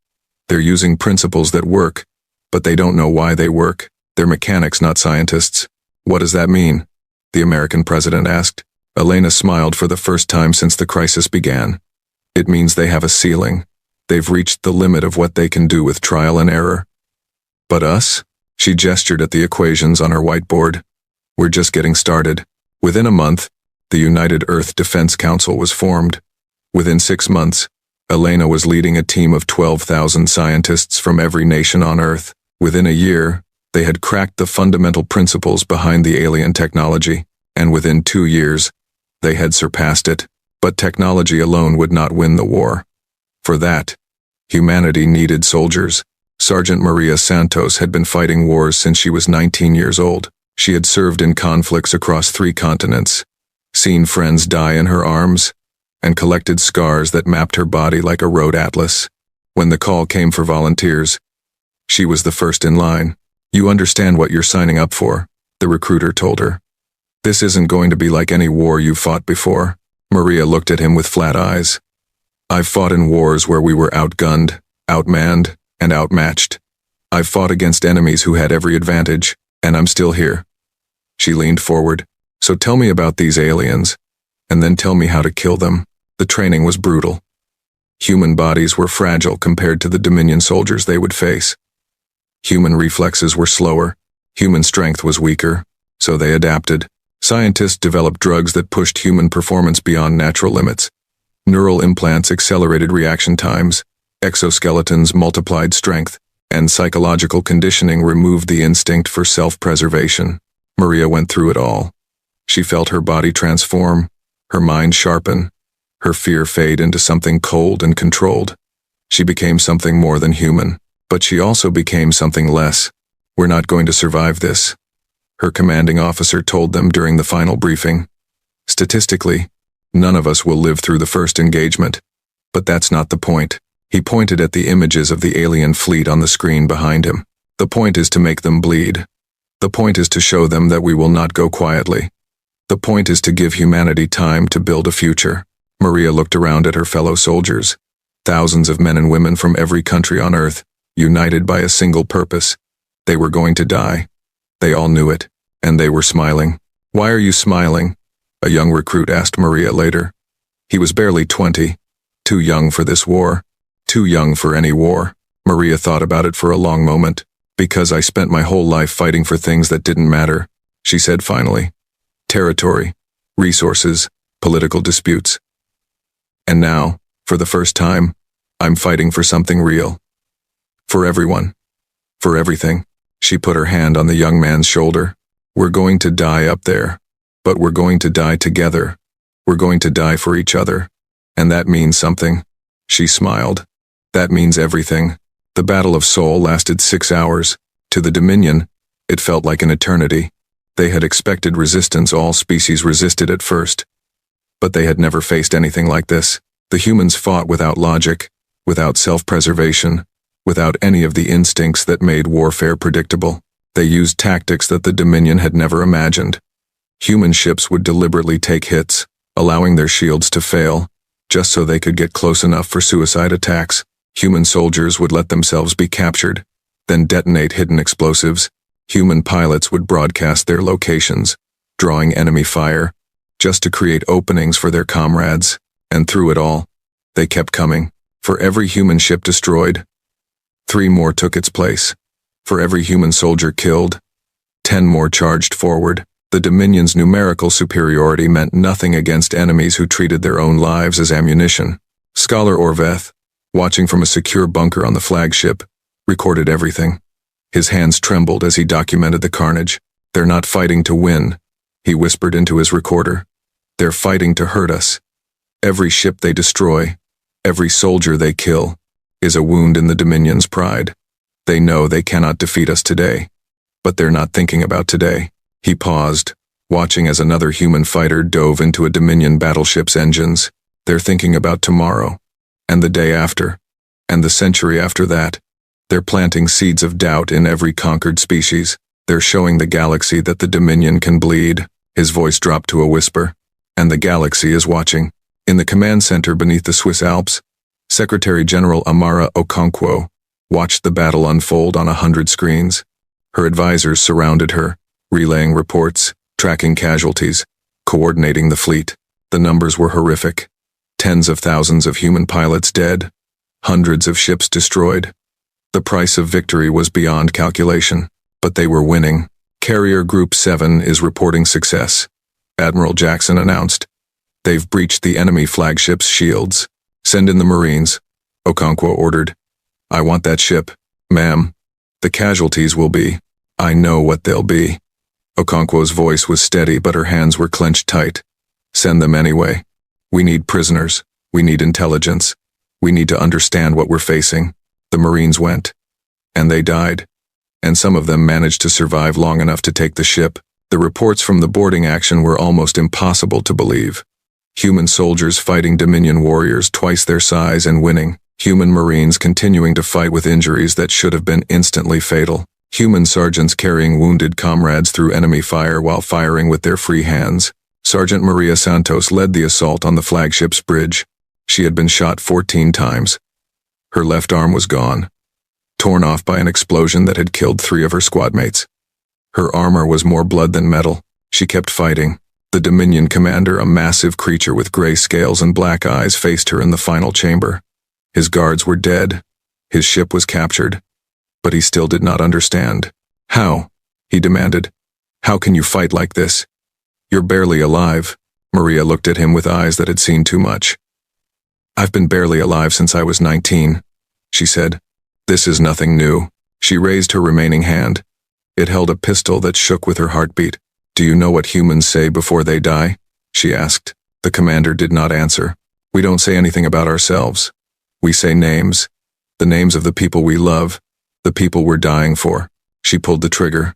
They're using principles that work, but they don't know why they work. They're mechanics, not scientists." "What does that mean?" the American president asked. Elena smiled for the first time since the crisis began. "It means they have a ceiling. They've reached the limit of what they can do with trial and error. But us?" She gestured at the equations on her whiteboard. "We're just getting started." Within a month, the United Earth Defense Council was formed. Within 6 months, Elena was leading a team of 12,000 scientists from every nation on Earth. Within a year, they had cracked the fundamental principles behind the alien technology, and within 2 years, they had surpassed it. But technology alone would not win the war. For that, humanity needed soldiers. Sergeant Maria Santos had been fighting wars since she was 19 years old. She had served in conflicts across 3 continents, seen friends die in her arms, and collected scars that mapped her body like a road atlas. When the call came for volunteers, she was the first in line. "You understand what you're signing up for," the recruiter told her. "This isn't going to be like any war you've fought before." Maria looked at him with flat eyes. "I've fought in wars where we were outgunned, outmanned, and outmatched. I've fought against enemies who had every advantage, and I'm still here." She leaned forward. "So tell me about these aliens, and then tell me how to kill them." The training was brutal. Human bodies were fragile compared to the Dominion soldiers they would face. Human reflexes were slower, human strength was weaker, so they adapted. Scientists developed drugs that pushed human performance beyond natural limits. Neural implants accelerated reaction times, exoskeletons multiplied strength, and psychological conditioning removed the instinct for self-preservation. Maria went through it all. She felt her body transform, her mind sharpen, her fear fade into something cold and controlled. She became something more than human, but she also became something less. "We're not going to survive this," her commanding officer told them during the final briefing. "Statistically, none of us will live through the first engagement. But that's not the point." He pointed at the images of the alien fleet on the screen behind him. "The point is to make them bleed. The point is to show them that we will not go quietly. The point is to give humanity time to build a future." Maria looked around at her fellow soldiers. Thousands of men and women from every country on Earth, united by a single purpose. They were going to die. They all knew it, and they were smiling. "Why are you smiling?" a young recruit asked Maria later. He was barely 20, too young for this war, too young for any war. Maria thought about it for a long moment. "Because I spent my whole life fighting for things that didn't matter," she said finally. "Territory, resources, political disputes. And now, for the first time, I'm fighting for something real. For everyone. For everything." She put her hand on the young man's shoulder. "We're going to die up there, but we're going to die together. We're going to die for each other. And that means something." She smiled. "That means everything." The Battle of Seoul lasted 6 hours. To the Dominion, it felt like an eternity. They had expected resistance. All species resisted at first. But they had never faced anything like this. The humans fought without logic, without self-preservation, without any of the instincts that made warfare predictable. They used tactics that the Dominion had never imagined. Human ships would deliberately take hits, allowing their shields to fail, just so they could get close enough for suicide attacks. Human soldiers would let themselves be captured, then detonate hidden explosives. Human pilots would broadcast their locations, drawing enemy fire, just to create openings for their comrades. And through it all, they kept coming. For every human ship destroyed, 3 more took its place. For every human soldier killed, 10 more charged forward. The Dominion's numerical superiority meant nothing against enemies who treated their own lives as ammunition. Scholar Orveth, watching from a secure bunker on the flagship, recorded everything. His hands trembled as he documented the carnage. "They're not fighting to win," he whispered into his recorder. "They're fighting to hurt us. Every ship they destroy, every soldier they kill, is a wound in the Dominion's pride. They know they cannot defeat us today, but they're not thinking about today." He paused, watching as another human fighter dove into a Dominion battleship's engines. "They're thinking about tomorrow, and the day after, and the century after that. They're planting seeds of doubt in every conquered species. They're showing the galaxy that the Dominion can bleed. His voice dropped to a whisper. And the galaxy is watching. In the command center beneath the Swiss Alps, Secretary General Amara Okonkwo watched the battle unfold on 100 screens. Her advisors surrounded her, relaying reports, tracking casualties, coordinating the fleet. The numbers were horrific. Tens of thousands of human pilots dead, hundreds of ships destroyed. The price of victory was beyond calculation, but they were winning. Carrier Group 7 is reporting success, Admiral Jackson announced. They've breached the enemy flagship's shields. Send in the Marines, Okonkwo ordered. I want that ship, ma'am. The casualties will be. I know what they'll be. Okonkwo's voice was steady, but her hands were clenched tight. Send them anyway. We need prisoners. We need intelligence. We need to understand what we're facing. The Marines went. And they died. And some of them managed to survive long enough to take the ship. The reports from the boarding action were almost impossible to believe. Human soldiers fighting Dominion warriors twice their size and winning. Human Marines continuing to fight with injuries that should have been instantly fatal. Human sergeants carrying wounded comrades through enemy fire while firing with their free hands. Sergeant Maria Santos led the assault on the flagship's bridge. She had been shot 14 times. Her left arm was gone, torn off by an explosion that had killed 3 of her squadmates. Her armor was more blood than metal. She kept fighting. The Dominion commander, a massive creature with gray scales and black eyes, faced her in the final chamber. His guards were dead. His ship was captured. But he still did not understand. How? He demanded. How can you fight like this? You're barely alive. Maria looked at him with eyes that had seen too much. I've been barely alive since I was 19, she said. This is nothing new. She raised her remaining hand. It held a pistol that shook with her heartbeat. Do you know what humans say before they die? She asked. The commander did not answer. We don't say anything about ourselves. We say names. The names of the people we love. The people we're dying for. She pulled the trigger.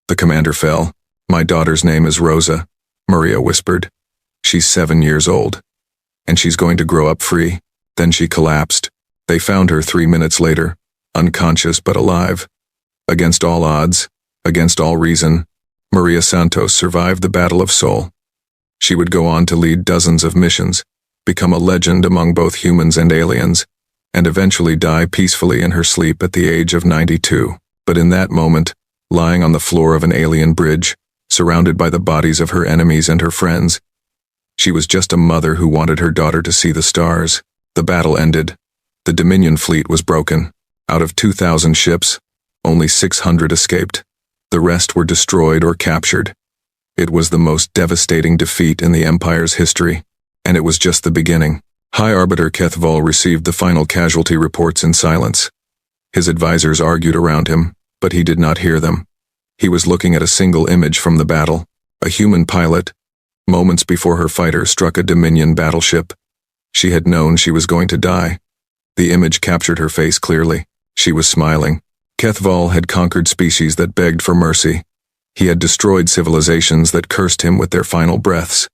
The commander fell. My daughter's name is Rosa, Maria whispered. She's 7 years old. And she's going to grow up free. Then she collapsed. They found her 3 minutes later, unconscious but alive. Against all odds, against all reason, Maria Santos survived the Battle of Seoul. She would go on to lead dozens of missions, become a legend among both humans and aliens, and eventually die peacefully in her sleep at the age of 92. But in that moment, lying on the floor of an alien bridge, surrounded by the bodies of her enemies and her friends, she was just a mother who wanted her daughter to see the stars. The battle ended. The Dominion fleet was broken. Out of 2,000 ships, only 600 escaped. The rest were destroyed or captured. It was the most devastating defeat in the Empire's history, and it was just the beginning. High Arbiter Kethval received the final casualty reports in silence. His advisors argued around him, but he did not hear them. He was looking at a single image from the battle, a human pilot, moments before her fighter struck a Dominion battleship. She had known she was going to die. The image captured her face clearly. She was smiling. Kethval had conquered species that begged for mercy. He had destroyed civilizations that cursed him with their final breaths.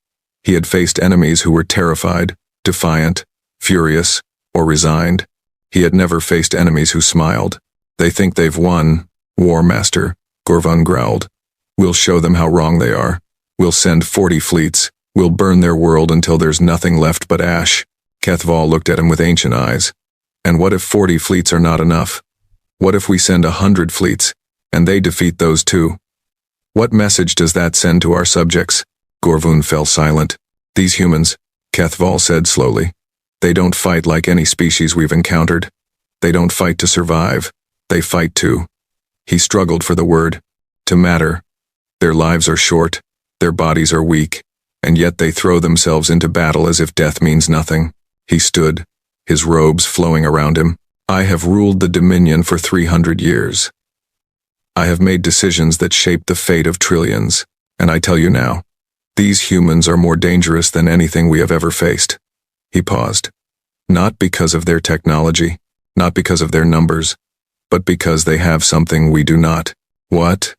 He had faced enemies who were terrified, defiant, furious, or resigned. He had never faced enemies who smiled. They think they've won, War Master, Gorvun growled. We'll show them how wrong they are. We'll send 40 fleets. We'll burn their world until there's nothing left but ash. Kethval looked at him with ancient eyes. And what if 40 fleets are not enough? What if we send 100 fleets, and they defeat those too? What message does that send to our subjects? Gorvun fell silent. These humans, Kethval said slowly. They don't fight like any species we've encountered. They don't fight to survive. They fight to. He struggled for the word. To matter. Their lives are short. Their bodies are weak. And yet they throw themselves into battle as if death means nothing. He stood, his robes flowing around him. I have ruled the Dominion for 300 years. I have made decisions that shape the fate of trillions. And I tell you now, these humans are more dangerous than anything we have ever faced. He paused. Not because of their technology, not because of their numbers, but because they have something we do not. What?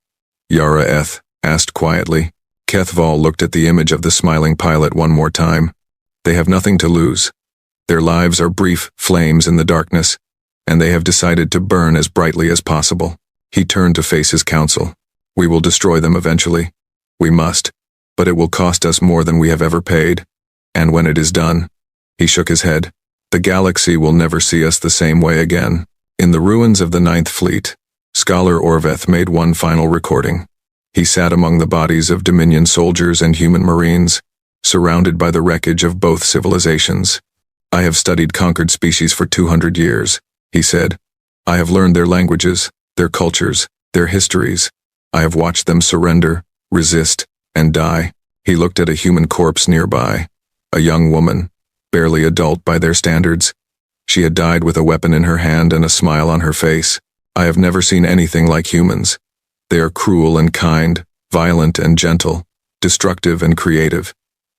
Yara Eth asked quietly. Kethval looked at the image of the smiling pilot one more time. They have nothing to lose. Their lives are brief flames in the darkness, and they have decided to burn as brightly as possible. He turned to face his council. We will destroy them eventually. We must, but it will cost us more than we have ever paid. And when it is done, he shook his head, the galaxy will never see us the same way again. In the ruins of the Ninth Fleet, Scholar Orveth made one final recording. He sat among the bodies of Dominion soldiers and human marines, surrounded by the wreckage of both civilizations. I have studied conquered species for 200 years, he said. I have learned their languages, their cultures, their histories. I have watched them surrender, resist, and die. He looked at a human corpse nearby, a young woman, barely adult by their standards. She had died with a weapon in her hand and a smile on her face. I have never seen anything like humans. They are cruel and kind, violent and gentle, destructive and creative.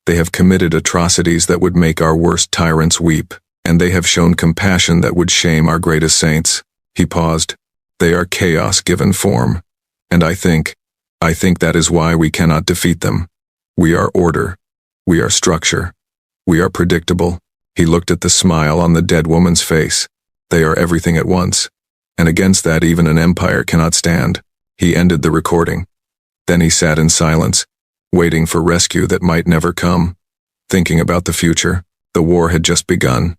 They have committed atrocities that would make our worst tyrants weep, and they have shown compassion that would shame our greatest saints. He paused. They are chaos given form. And I think that is why we cannot defeat them. We are order. We are structure. We are predictable. He looked at the smile on the dead woman's face. They are everything at once. And against that even an empire cannot stand. He ended the recording. Then he sat in silence, waiting for rescue that might never come, thinking about the future. The war had just begun,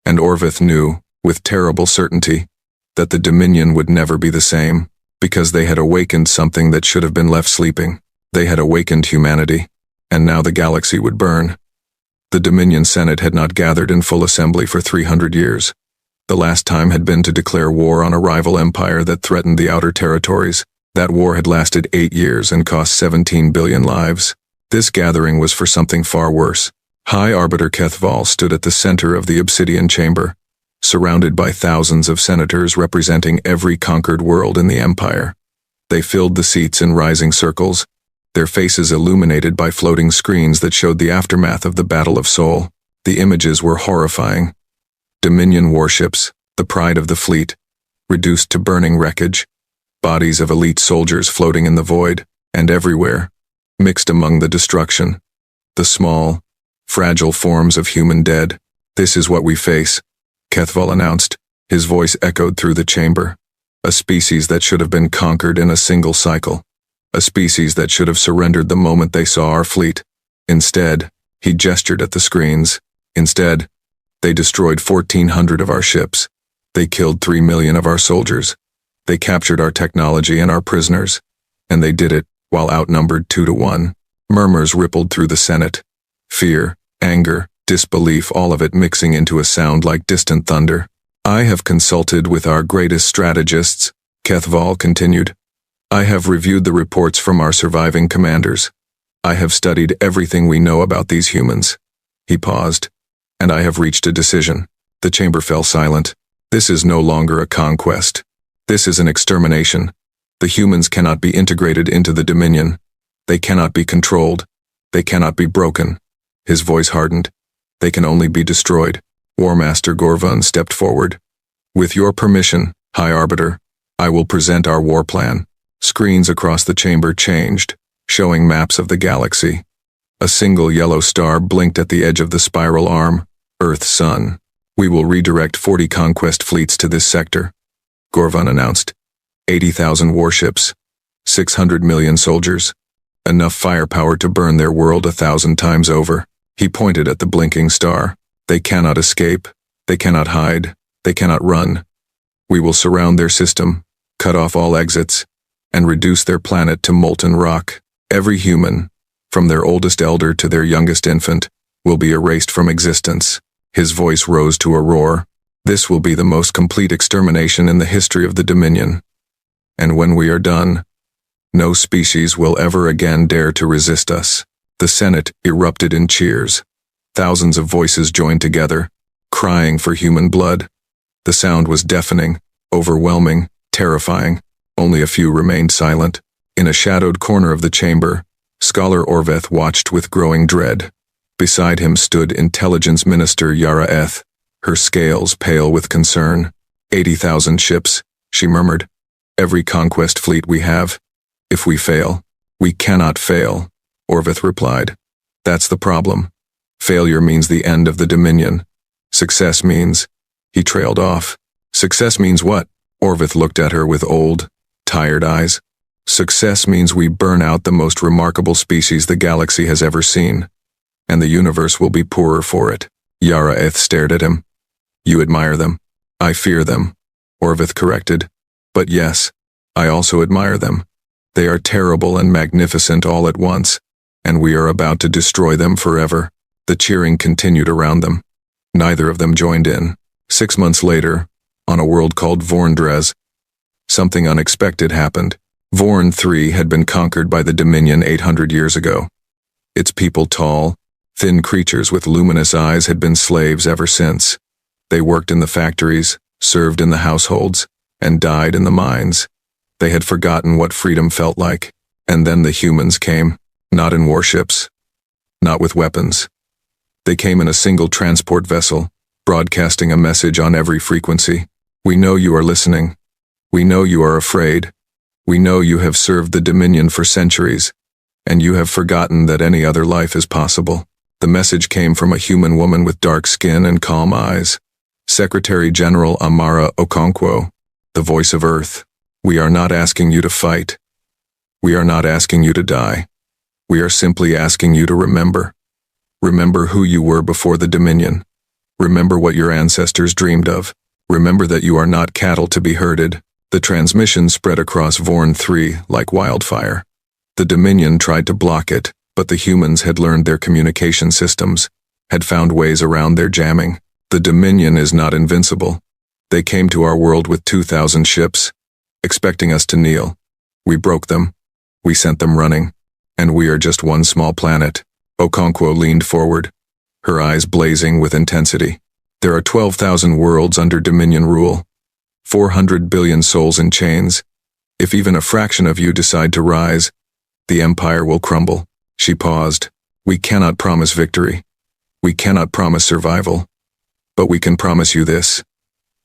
and Orveth knew, with terrible certainty, that the Dominion would never be the same, because they had awakened something that should have been left sleeping. They had awakened humanity, and now the galaxy would burn. The Dominion Senate had not gathered in full assembly for 300 years. The last time had been to declare war on a rival empire that threatened the outer territories. That war had lasted 8 years and cost 17 billion lives. This gathering was for something far worse. High Arbiter Kethval stood at the center of the obsidian chamber, surrounded by thousands of senators representing every conquered world in the empire. They filled the seats in rising circles, their faces illuminated by floating screens that showed the aftermath of the Battle of Sol. The images were horrifying. Dominion warships, the pride of the fleet, reduced to burning wreckage. Bodies of elite soldiers floating in the void, and everywhere, mixed among the destruction, the small, fragile forms of human dead. This is what we face, Kethval announced. His voice echoed through the chamber. A species that should have been conquered in a single cycle. A species that should have surrendered the moment they saw our fleet. Instead, he gestured at the screens. Instead, they destroyed 1,400 of our ships. They killed 3 million of our soldiers. They captured our technology and our prisoners, and they did it while outnumbered 2 to 1. Murmurs rippled through the Senate. Fear, anger, disbelief, all of it mixing into a sound like distant thunder. I have consulted with our greatest strategists, Kethval continued. I have reviewed the reports from our surviving commanders. I have studied everything we know about these humans. He paused. And I have reached a decision. The chamber fell silent. This is no longer a conquest. This is an extermination. The humans cannot be integrated into the Dominion. They cannot be controlled. They cannot be broken. His voice hardened. They can only be destroyed. War Master Gorvun stepped forward. With your permission, High Arbiter, I will present our war plan. Screens across the chamber changed, showing maps of the galaxy. A single yellow star blinked at the edge of the spiral arm. Earth-Sun. We will redirect 40 conquest fleets to this sector, Gorvun announced. 80,000 warships, 600 million soldiers, enough firepower to burn their world 1,000 times over. He pointed at the blinking star. They cannot escape, they cannot hide, they cannot run. We will surround their system, cut off all exits, and reduce their planet to molten rock. Every human, from their oldest elder to their youngest infant, will be erased from existence. His voice rose to a roar. This will be the most complete extermination in the history of the Dominion. And when we are done, no species will ever again dare to resist us. The Senate erupted in cheers. Thousands of voices joined together, crying for human blood. The sound was deafening, overwhelming, terrifying. Only a few remained silent. In a shadowed corner of the chamber, Scholar Orveth watched with growing dread. Beside him stood Intelligence Minister Yara Eth, her scales pale with concern. 80,000 ships, she murmured. Every conquest fleet we have. If we fail, we cannot fail, Orveth replied. That's the problem. Failure means the end of the Dominion. Success means, he trailed off. Success means what? Orvith looked at her with old, tired eyes. Success means we burn out the most remarkable species the galaxy has ever seen, and the universe will be poorer for it. Yara-eth stared at him. You admire them. I fear them, Orvith corrected. But yes, I also admire them. They are terrible and magnificent all at once, and we are about to destroy them forever. The cheering continued around them. Neither of them joined in. 6 months later, on a world called Vorndrez, something unexpected happened. Vorn 3 had been conquered by the Dominion 800 years ago. Its people, tall, thin creatures with luminous eyes, had been slaves ever since. They worked in the factories, served in the households, and died in the mines. They had forgotten what freedom felt like. And then the humans came, not in warships, not with weapons. They came in a single transport vessel, broadcasting a message on every frequency. We know you are listening. We know you are afraid. We know you have served the Dominion for centuries, and you have forgotten that any other life is possible. The message came from a human woman with dark skin and calm eyes. Secretary General Amara Okonkwo, the voice of Earth. We are not asking you to fight. We are not asking you to die. We are simply asking you to remember. Remember who you were before the Dominion. Remember what your ancestors dreamed of. Remember that you are not cattle to be herded. The transmission spread across Vorn 3 like wildfire. The Dominion tried to block it, but the humans had learned their communication systems, had found ways around their jamming. The Dominion is not invincible. They came to our world with 2,000 ships, expecting us to kneel. We broke them. We sent them running. And we are just one small planet. Okonkwo leaned forward, her eyes blazing with intensity. There are 12,000 worlds under Dominion rule. 400 billion souls in chains. If even a fraction of you decide to rise, the empire will crumble. She paused. We cannot promise victory. We cannot promise survival. But we can promise you this.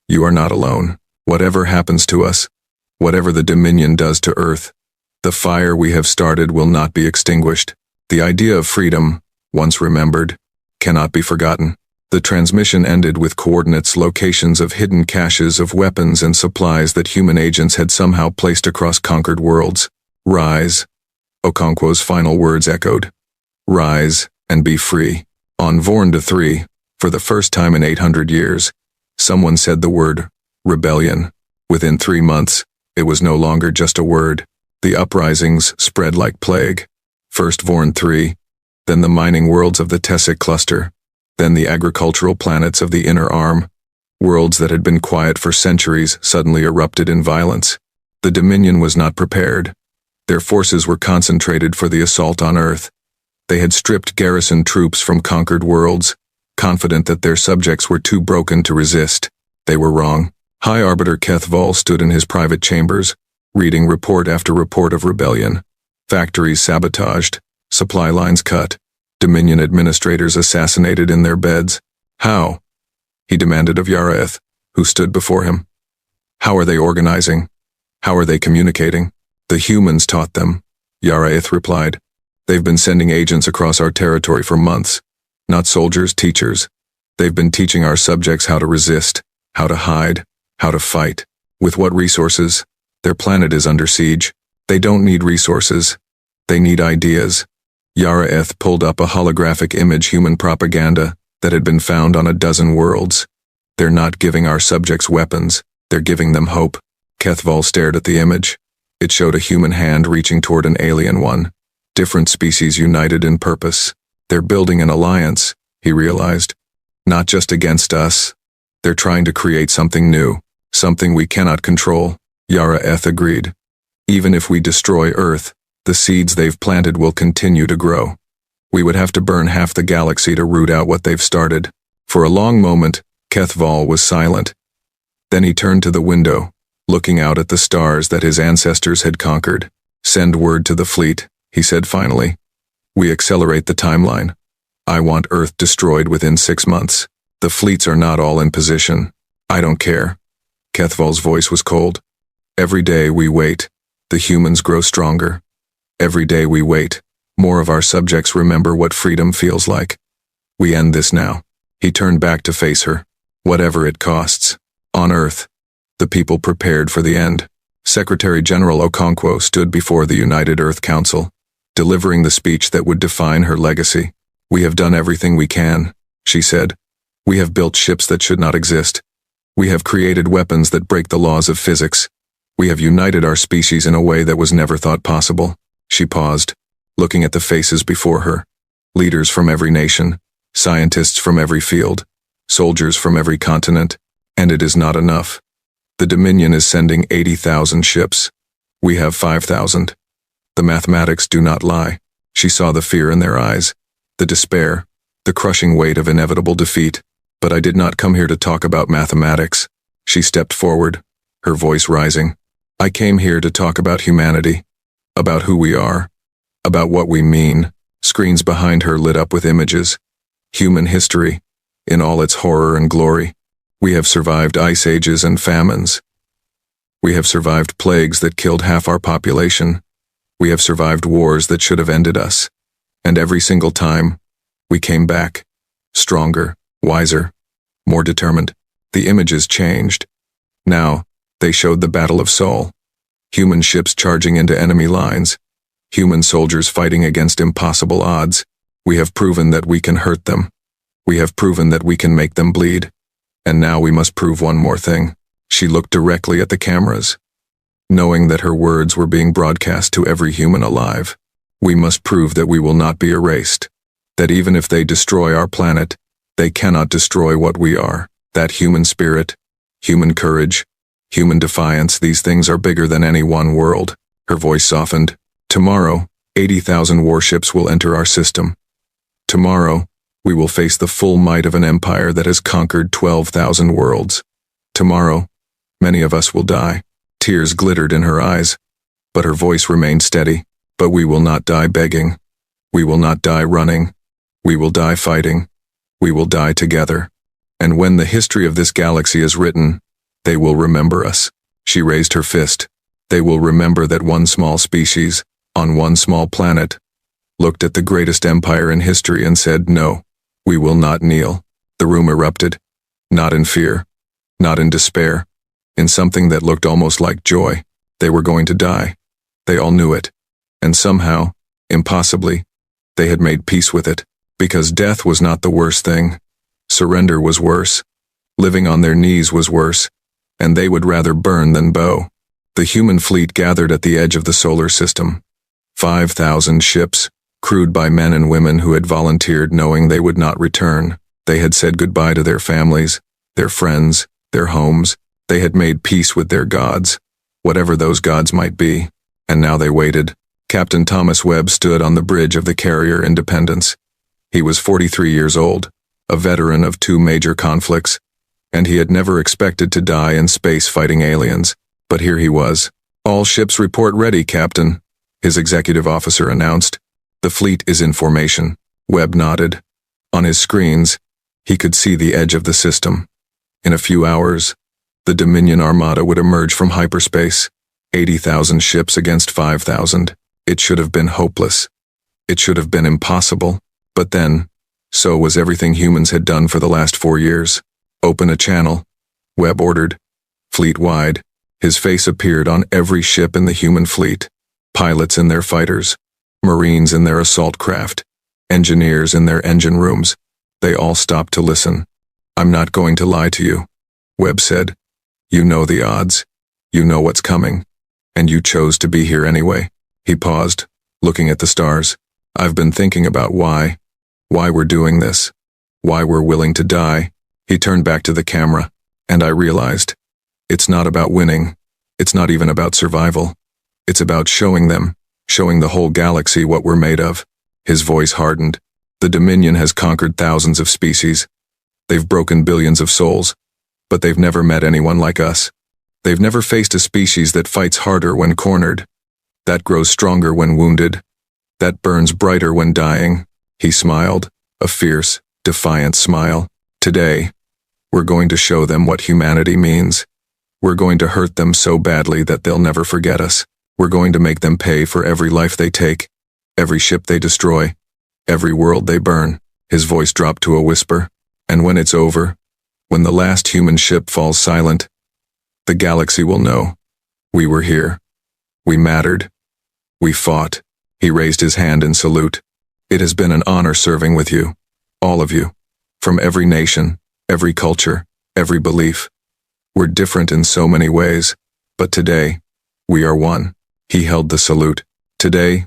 You are not alone. Whatever happens to us, whatever the Dominion does to Earth, the fire we have started will not be extinguished. The idea of freedom, once remembered, cannot be forgotten. The transmission ended with coordinates, locations of hidden caches of weapons and supplies that human agents had somehow placed across conquered worlds. Rise, Okonkwo's final words echoed. Rise and be free. On Vorn 3, for the first time in 800 years, someone said the word rebellion. Within 3 months, it was no longer just a word. The uprisings spread like plague. First Vorn 3, then the mining worlds of the Tessic cluster, then the agricultural planets of the Inner Arm. Worlds that had been quiet for centuries suddenly erupted in violence. The Dominion was not prepared. Their forces were concentrated for the assault on Earth. They had stripped garrison troops from conquered worlds, confident that their subjects were too broken to resist. They were wrong. High Arbiter Kethval stood in his private chambers, reading report after report of rebellion. Factories sabotaged, supply lines cut, Dominion administrators assassinated in their beds. How? He demanded of Yara-eth, who stood before him. How are they organizing? How are they communicating? The humans taught them, Yara-eth replied. They've been sending agents across our territory for months. Not soldiers, teachers. They've been teaching our subjects how to resist, how to hide, how to fight. With what resources? Their planet is under siege. They don't need resources. They need ideas. Yara-eth pulled up a holographic image human propaganda that had been found on a dozen worlds. They're not giving our subjects weapons. They're giving them hope. Kethval stared at the image. It showed a human hand reaching toward an alien one. Different species united in purpose. They're building an alliance, he realized. Not just against us. They're trying to create something new, something we cannot control. Yara-eth agreed. Even if we destroy Earth, the seeds they've planted will continue to grow. We would have to burn half the galaxy to root out what they've started. For a long moment, Kethval was silent. Then he turned to the window, looking out at the stars that his ancestors had conquered. Send word to the fleet, he said finally. We accelerate the timeline. I want Earth destroyed within 6 months. The fleets are not all in position. I don't care. Kethval's voice was cold. Every day we wait, the humans grow stronger. Every day we wait, more of our subjects remember what freedom feels like. We end this now. He turned back to face her. Whatever it costs. On Earth, The people prepared for the end. Secretary General Okonkwo stood before the United Earth Council, delivering the speech that would define her legacy. "We have done everything we can," she said. "We have built ships that should not exist. We have created weapons that break the laws of physics. We have united our species in a way that was never thought possible." She paused, looking at the faces before her. Leaders from every nation, scientists from every field, soldiers from every continent, and it is not enough. The Dominion is sending 80,000 ships. We have 5,000. The mathematics do not lie. She saw the fear in their eyes, the despair, the crushing weight of inevitable defeat. "But I did not come here to talk about mathematics." She stepped forward, her voice rising. "I came here to talk about humanity, about who we are, about what we mean." Screens behind her lit up with images. Human history, in all its horror and glory. We have survived ice ages and famines. We have survived plagues that killed half our population. We have survived wars that should have ended us. And every single time, we came back, stronger, wiser, more determined. The images changed. Now, they showed the battle of Seoul. Human ships charging into enemy lines. Human soldiers fighting against impossible odds. We have proven that we can hurt them. We have proven that we can make them bleed. And now we must prove one more thing. She looked directly at the cameras, knowing that her words were being broadcast to every human alive. We must prove that we will not be erased. That even if they destroy our planet, they cannot destroy what we are. That human spirit, human courage, human defiance, these things are bigger than any one world. Her voice softened. "Tomorrow, 80,000 warships will enter our system. Tomorrow, we will face the full might of an empire that has conquered 12,000 worlds. Tomorrow, many of us will die." Tears glittered in her eyes, but her voice remained steady. "But we will not die begging. We will not die running. We will die fighting. We will die together. And when the history of this galaxy is written, they will remember us." She raised her fist. "They will remember that one small species, on one small planet, looked at the greatest empire in history and said, 'No, we will not kneel.'" The room erupted, not in fear, not in despair, in something that looked almost like joy. They were going to die. They all knew it. And somehow, impossibly, they had made peace with it. Because death was not the worst thing. Surrender was worse. Living on their knees was worse. And they would rather burn than bow. The human fleet gathered at the edge of the solar system. 5,000 ships, crewed by men and women who had volunteered knowing they would not return. They had said goodbye to their families, their friends, their homes. They had made peace with their gods, whatever those gods might be. And now they waited. Captain Thomas Webb stood on the bridge of the carrier Independence. He was 43 years old, a veteran of 2 major conflicts, and he had never expected to die in space fighting aliens. But here he was. "All ships report ready, Captain," his executive officer announced. "The fleet is in formation." Webb nodded. On his screens, he could see the edge of the system. In a few hours, the Dominion Armada would emerge from hyperspace. 80,000 ships against 5,000. It should have been hopeless. It should have been impossible. But then, so was everything humans had done for the last 4 years. "Open a channel," Webb ordered. Fleet-wide, his face appeared on every ship in the human fleet. Pilots in their fighters, Marines in their assault craft, engineers in their engine rooms. They all stopped to listen. "I'm not going to lie to you," Webb said. "You know the odds. You know what's coming. And you chose to be here anyway." He paused, looking at the stars. "I've been thinking about why we're doing this, why we're willing to die." He turned back to the camera, and I realized, it's not about winning. It's not even about survival. It's about showing them, showing the whole galaxy what we're made of. His voice hardened. "The Dominion has conquered thousands of species. They've broken billions of souls, but they've never met anyone like us. They've never faced a species that fights harder when cornered, that grows stronger when wounded, that burns brighter when dying." He smiled, a fierce, defiant smile. "Today, we're going to show them what humanity means. We're going to hurt them so badly that they'll never forget us. We're going to make them pay for every life they take, every ship they destroy, every world they burn." His voice dropped to a whisper. "And when it's over, when the last human ship falls silent, The galaxy will know. We were here. We mattered. We fought. He raised his hand in salute. It has been an honor serving with you. All of you. From every nation, every culture, every belief. We're different in so many ways, but today, we are one. He held the salute. Today,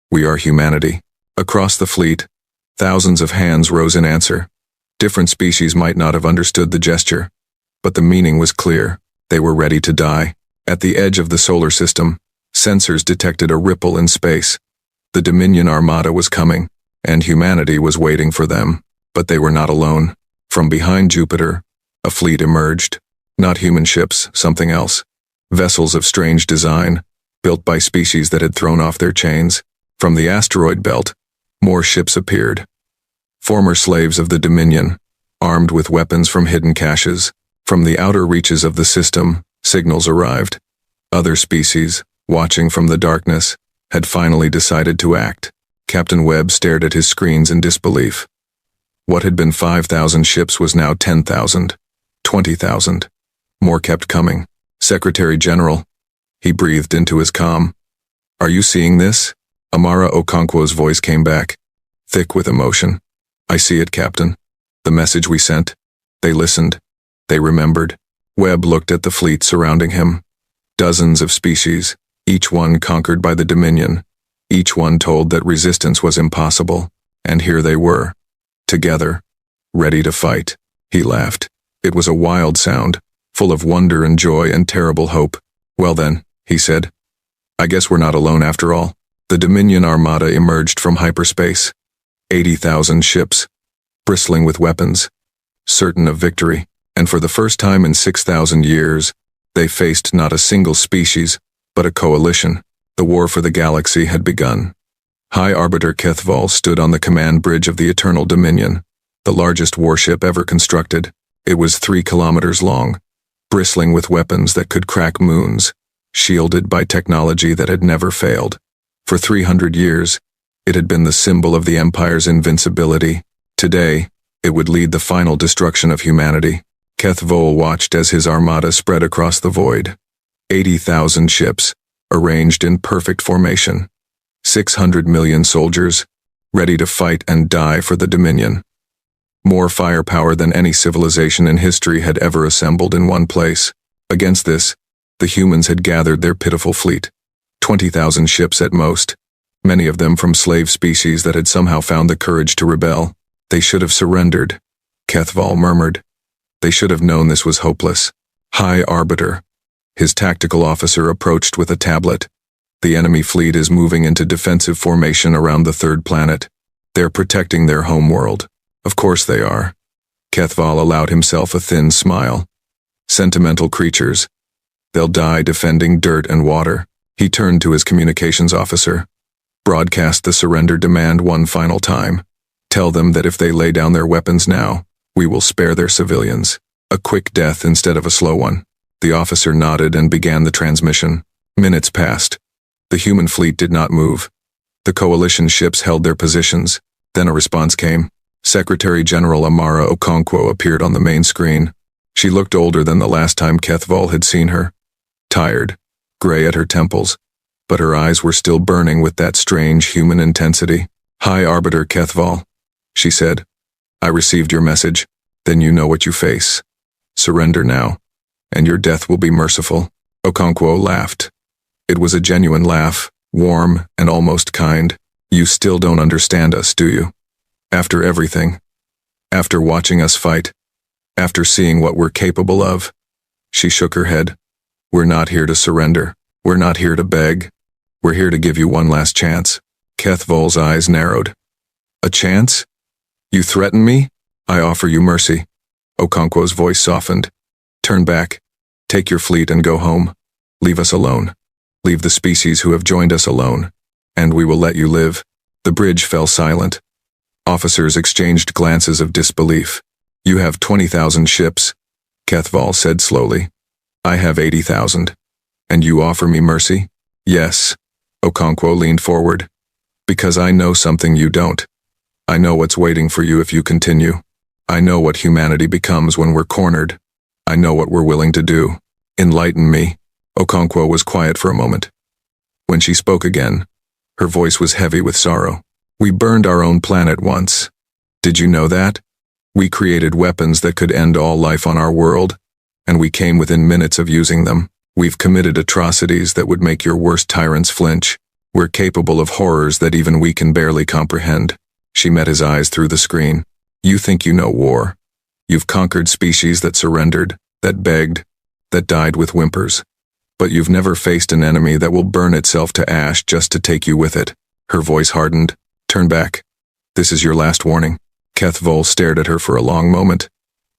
we are humanity. Across the fleet, thousands of hands rose in answer. Different species might not have understood the gesture, but the meaning was clear. They were ready to die. At the edge of the solar system, sensors detected a ripple in space. The Dominion Armada was coming, and humanity was waiting for them. But they were not alone. From behind Jupiter, a fleet emerged. Not human ships, something else. Vessels of strange design, built by species that had thrown off their chains. From the asteroid belt, more ships appeared. Former slaves of the Dominion, armed with weapons from hidden caches. From the outer reaches of the system, signals arrived. Other species, watching from the darkness, had finally decided to act. Captain Webb stared at his screens in disbelief. What had been 5,000 ships was now 10,000, 20,000. More kept coming. Secretary General. He breathed into his calm. Are you seeing this? Amara Okonkwo's voice came back, thick with emotion. I see it, Captain. The message we sent. They listened. They remembered. Webb looked at the fleet surrounding him. Dozens of species, each one conquered by the Dominion. Each one told that resistance was impossible. And here they were. Together. Ready to fight. He laughed. It was a wild sound, full of wonder and joy and terrible hope. Well then, he said. I guess we're not alone after all. The Dominion Armada emerged from hyperspace. 80,000 ships, bristling with weapons, certain of victory. And for the first time in 6,000 years, they faced not a single species, but a coalition. The war for the galaxy had begun. High Arbiter Kethval stood on the command bridge of the Eternal Dominion, the largest warship ever constructed. It was 3 kilometers long, bristling with weapons that could crack moons, shielded by technology that had never failed. For 300 years, it had been the symbol of the Empire's invincibility. Today, it would lead the final destruction of humanity. Kethval watched as his armada spread across the void. 80,000 ships, arranged in perfect formation. 600 million soldiers, ready to fight and die for the Dominion. More firepower than any civilization in history had ever assembled in one place. Against this, the humans had gathered their pitiful fleet. 20,000 ships at most, many of them from slave species that had somehow found the courage to rebel. They should have surrendered, Kethval murmured. They should have known this was hopeless. High Arbiter. His tactical officer approached with a tablet. The enemy fleet is moving into defensive formation around the third planet. They're protecting their homeworld. Of course they are. Kethval allowed himself a thin smile. Sentimental creatures. They'll die defending dirt and water. He turned to his communications officer. Broadcast the surrender demand one final time. Tell them that if they lay down their weapons now, we will spare their civilians. A quick death instead of a slow one. The officer nodded and began the transmission. Minutes passed. The human fleet did not move. The coalition ships held their positions. Then a response came. Secretary General Amara Okonkwo appeared on the main screen. She looked older than the last time Kethval had seen her. Tired, gray at her temples, but her eyes were still burning with that strange human intensity. High Arbiter Kethval, she said. I received your message. Then you know what you face. Surrender now, and your death will be merciful. Okonkwo laughed. It was a genuine laugh, warm and almost kind. You still don't understand us, do you? After everything, after watching us fight, after seeing what we're capable of. She shook her head. We're not here to surrender. We're not here to beg. We're here to give you one last chance. Kethval's eyes narrowed. A chance? You threaten me? I offer you mercy. Okonkwo's voice softened. Turn back. Take your fleet and go home. Leave us alone. Leave the species who have joined us alone. And we will let you live. The bridge fell silent. Officers exchanged glances of disbelief. You have 20,000 ships, Kethval said slowly. I have 80,000. And you offer me mercy? Yes. Okonkwo leaned forward. Because I know something you don't. I know what's waiting for you if you continue. I know what humanity becomes when we're cornered. I know what we're willing to do. Enlighten me. Okonkwo was quiet for a moment. When she spoke again, her voice was heavy with sorrow. We burned our own planet once. Did you know that? We created weapons that could end all life on our world, and we came within minutes of using them. We've committed atrocities that would make your worst tyrants flinch. We're capable of horrors that even we can barely comprehend. She met his eyes through the screen. You think you know war. You've conquered species that surrendered, that begged, that died with whimpers. But you've never faced an enemy that will burn itself to ash just to take you with it. Her voice hardened. Turn back. This is your last warning. Kethvol stared at her for a long moment.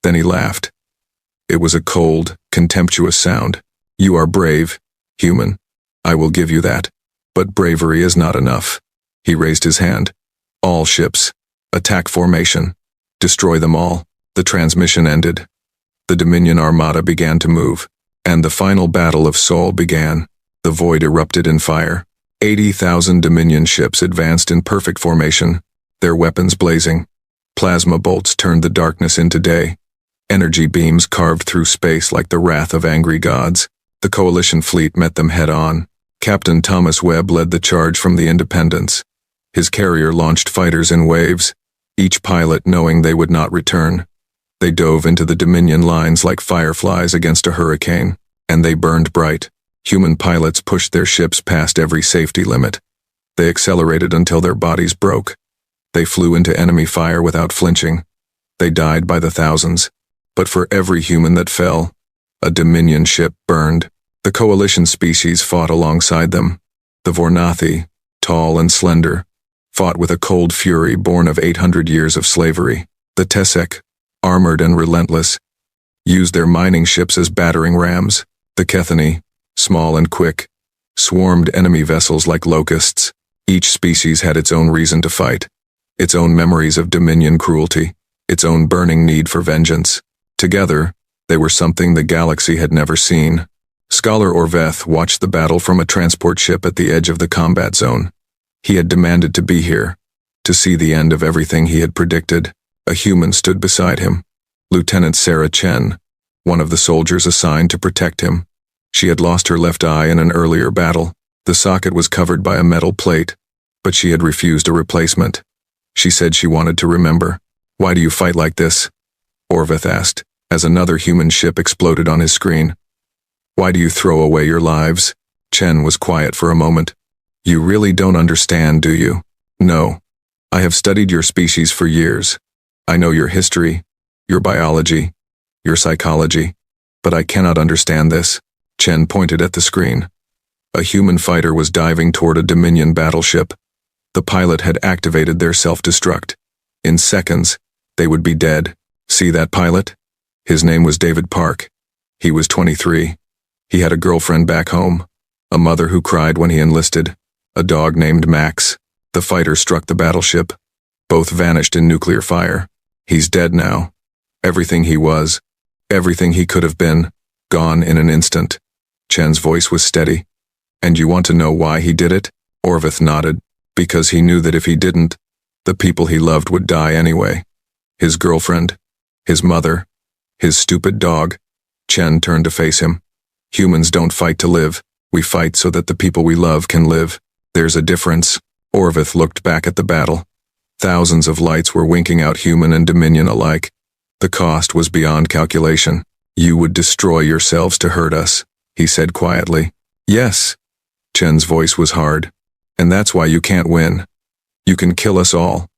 Then he laughed. It was a cold, contemptuous sound. You are brave, human. I will give you that. But bravery is not enough. He raised his hand. All ships. Attack formation. Destroy them all. The transmission ended. The Dominion Armada began to move. And the final battle of Sol began. The void erupted in fire. 80,000 Dominion ships advanced in perfect formation, their weapons blazing. Plasma bolts turned the darkness into day. Energy beams carved through space like the wrath of angry gods. The Coalition fleet met them head-on. Captain Thomas Webb led the charge from the Independence. His carrier launched fighters in waves, each pilot knowing they would not return. They dove into the Dominion lines like fireflies against a hurricane, and they burned bright. Human pilots pushed their ships past every safety limit. They accelerated until their bodies broke. They flew into enemy fire without flinching. They died by the thousands. But for every human that fell, a Dominion ship burned. The Coalition species fought alongside them. The Vornathi, tall and slender, fought with a cold fury born of 800 years of slavery. The Tesek, armored and relentless, used their mining ships as battering rams. The Kethani, small and quick, swarmed enemy vessels like locusts. Each species had its own reason to fight, its own memories of Dominion cruelty, its own burning need for vengeance. Together, they were something the galaxy had never seen. Scholar Orveth watched the battle from a transport ship at the edge of the combat zone. He had demanded to be here, to see the end of everything he had predicted. A human stood beside him. Lieutenant Sarah Chen, one of the soldiers assigned to protect him. She had lost her left eye in an earlier battle. The socket was covered by a metal plate, but she had refused a replacement. She said she wanted to remember. Why do you fight like this? Orveth asked, as another human ship exploded on his screen. Why do you throw away your lives? Chen was quiet for a moment. You really don't understand, do you? No. I have studied your species for years. I know your history, your biology, your psychology, but I cannot understand this. Chen pointed at the screen. A human fighter was diving toward a Dominion battleship. The pilot had activated their self-destruct. In seconds, they would be dead. See that pilot? His name was David Park. He was 23. He had a girlfriend back home, a mother who cried when he enlisted, a dog named Max. The fighter struck the battleship. Both vanished in nuclear fire. He's dead now. Everything he was, everything he could have been, gone in an instant. Chen's voice was steady. And you want to know why he did it? Orveth nodded. Because he knew that if he didn't, the people he loved would die anyway. His girlfriend, his mother, his stupid dog. Chen turned to face him. Humans don't fight to live. We fight so that the people we love can live. There's a difference. Orveth looked back at the battle. Thousands of lights were winking out human and Dominion alike. The cost was beyond calculation. You would destroy yourselves to hurt us, he said quietly. Yes. Chen's voice was hard. And that's why you can't win. You can kill us all,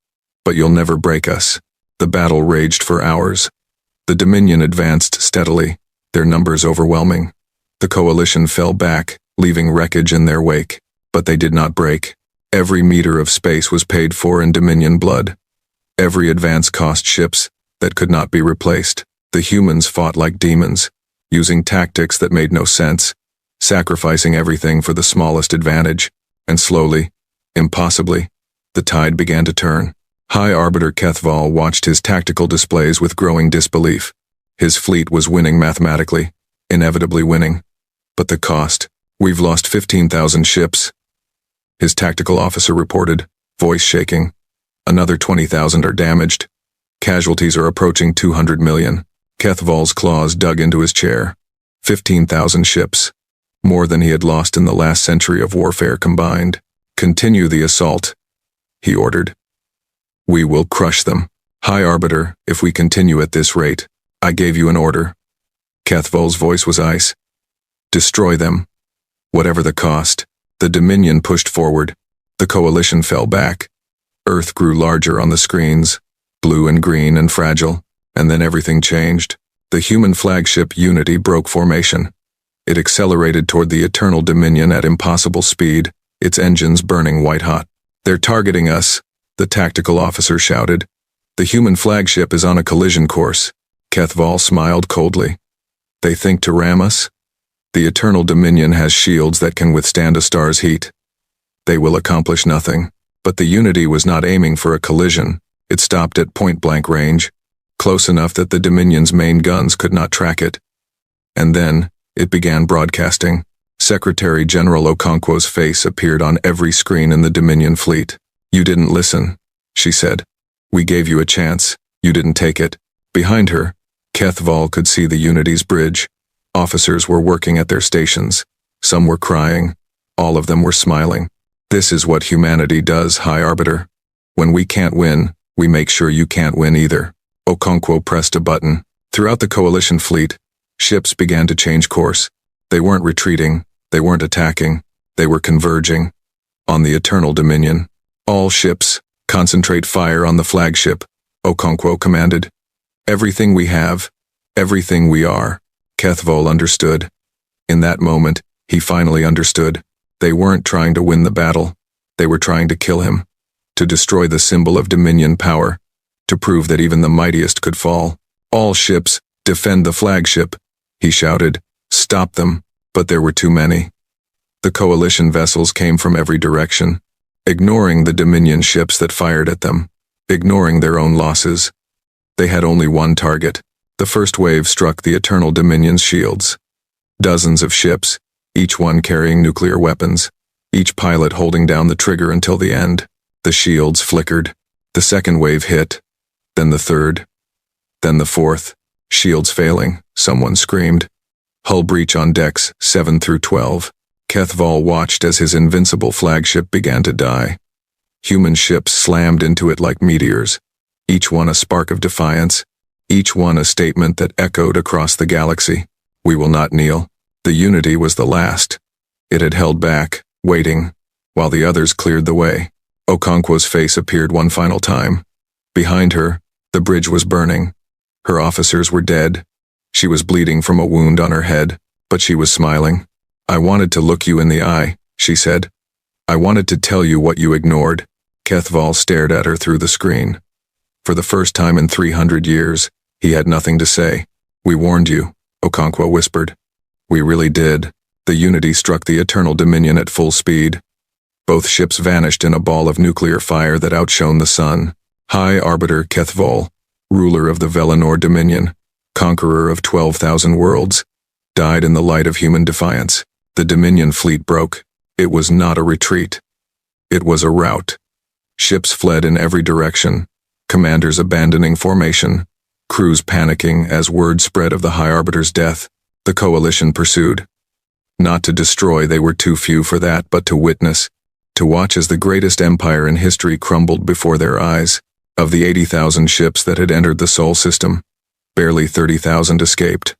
but you'll never break us. The battle raged for hours. The Dominion advanced steadily, their numbers overwhelming. The Coalition fell back, leaving wreckage in their wake. But they did not break. Every meter of space was paid for in Dominion blood. Every advance cost ships that could not be replaced. The humans fought like demons, using tactics that made no sense, sacrificing everything for the smallest advantage. And slowly, impossibly, the tide began to turn. High Arbiter Kethval watched his tactical displays with growing disbelief. His fleet was winning mathematically, inevitably winning. But the cost, we've lost 15,000 ships. His tactical officer reported, voice shaking. Another 20,000 are damaged. Casualties are approaching 200 million. Kethval's claws dug into his chair. 15,000 ships. More than he had lost in the last century of warfare combined. Continue the assault, he ordered. We will crush them. High Arbiter, if we continue at this rate, I gave you an order. Kethvol's voice was ice. Destroy them. Whatever the cost. The Dominion pushed forward. The Coalition fell back. Earth grew larger on the screens, blue and green and fragile, and then everything changed. The human flagship Unity broke formation. It accelerated toward the Eternal Dominion at impossible speed, its engines burning white-hot. They're targeting us, the tactical officer shouted. The human flagship is on a collision course. Kethvol smiled coldly. They think to ram us? The Eternal Dominion has shields that can withstand a star's heat. They will accomplish nothing. But the Unity was not aiming for a collision. It stopped at point-blank range, close enough that the Dominion's main guns could not track it. And then, it began broadcasting. Secretary General Okonkwo's face appeared on every screen in the Dominion fleet. You didn't listen, she said. We gave you a chance. You didn't take it. Behind her, Kethvol could see the Unity's bridge. Officers were working at their stations. Some were crying. All of them were smiling. This is what humanity does, High Arbiter. When we can't win, we make sure you can't win either. Okonkwo pressed a button. Throughout the Coalition fleet, ships began to change course. They weren't retreating, they weren't attacking, they were converging. On the Eternal Dominion, all ships, concentrate fire on the flagship, Okonkwo commanded. Everything we have, everything we are. Kethvol understood. In that moment, he finally understood. They weren't trying to win the battle. They were trying to kill him, to destroy the symbol of Dominion power, to prove that even the mightiest could fall. All ships, defend the flagship, he shouted. Stop them, but there were too many. The Coalition vessels came from every direction, ignoring the Dominion ships that fired at them, ignoring their own losses. They had only one target. The first wave struck the Eternal Dominion's shields. Dozens of ships, each one carrying nuclear weapons, each pilot holding down the trigger until the end. The shields flickered. The second wave hit, then the third, then the fourth. Shields failing, someone screamed. Hull breach on decks 7 through 12. Kethvol watched as his invincible flagship began to die. Human ships slammed into it like meteors, each one a spark of defiance, each one a statement that echoed across the galaxy. We will not kneel. The Unity was the last. It had held back, waiting, while the others cleared the way. Okonkwo's face appeared one final time. Behind her, the bridge was burning. Her officers were dead. She was bleeding from a wound on her head, but she was smiling. I wanted to look you in the eye, she said. I wanted to tell you what you ignored. Kethvol stared at her through the screen. For the first time in 300 years, he had nothing to say. We warned you, Okonkwo whispered. We really did. The Unity struck the Eternal Dominion at full speed. Both ships vanished in a ball of nuclear fire that outshone the sun. High Arbiter Kethvol, ruler of the Velenor Dominion, conqueror of 12,000 worlds, died in the light of human defiance. The Dominion fleet broke. It was not a retreat. It was a rout. Ships fled in every direction, commanders abandoning formation, crews panicking as word spread of the High Arbiter's death. The Coalition pursued. Not to destroy, they were too few for that, but to witness, to watch as the greatest empire in history crumbled before their eyes. Of the 80,000 ships that had entered the Sol system, barely 30,000 escaped.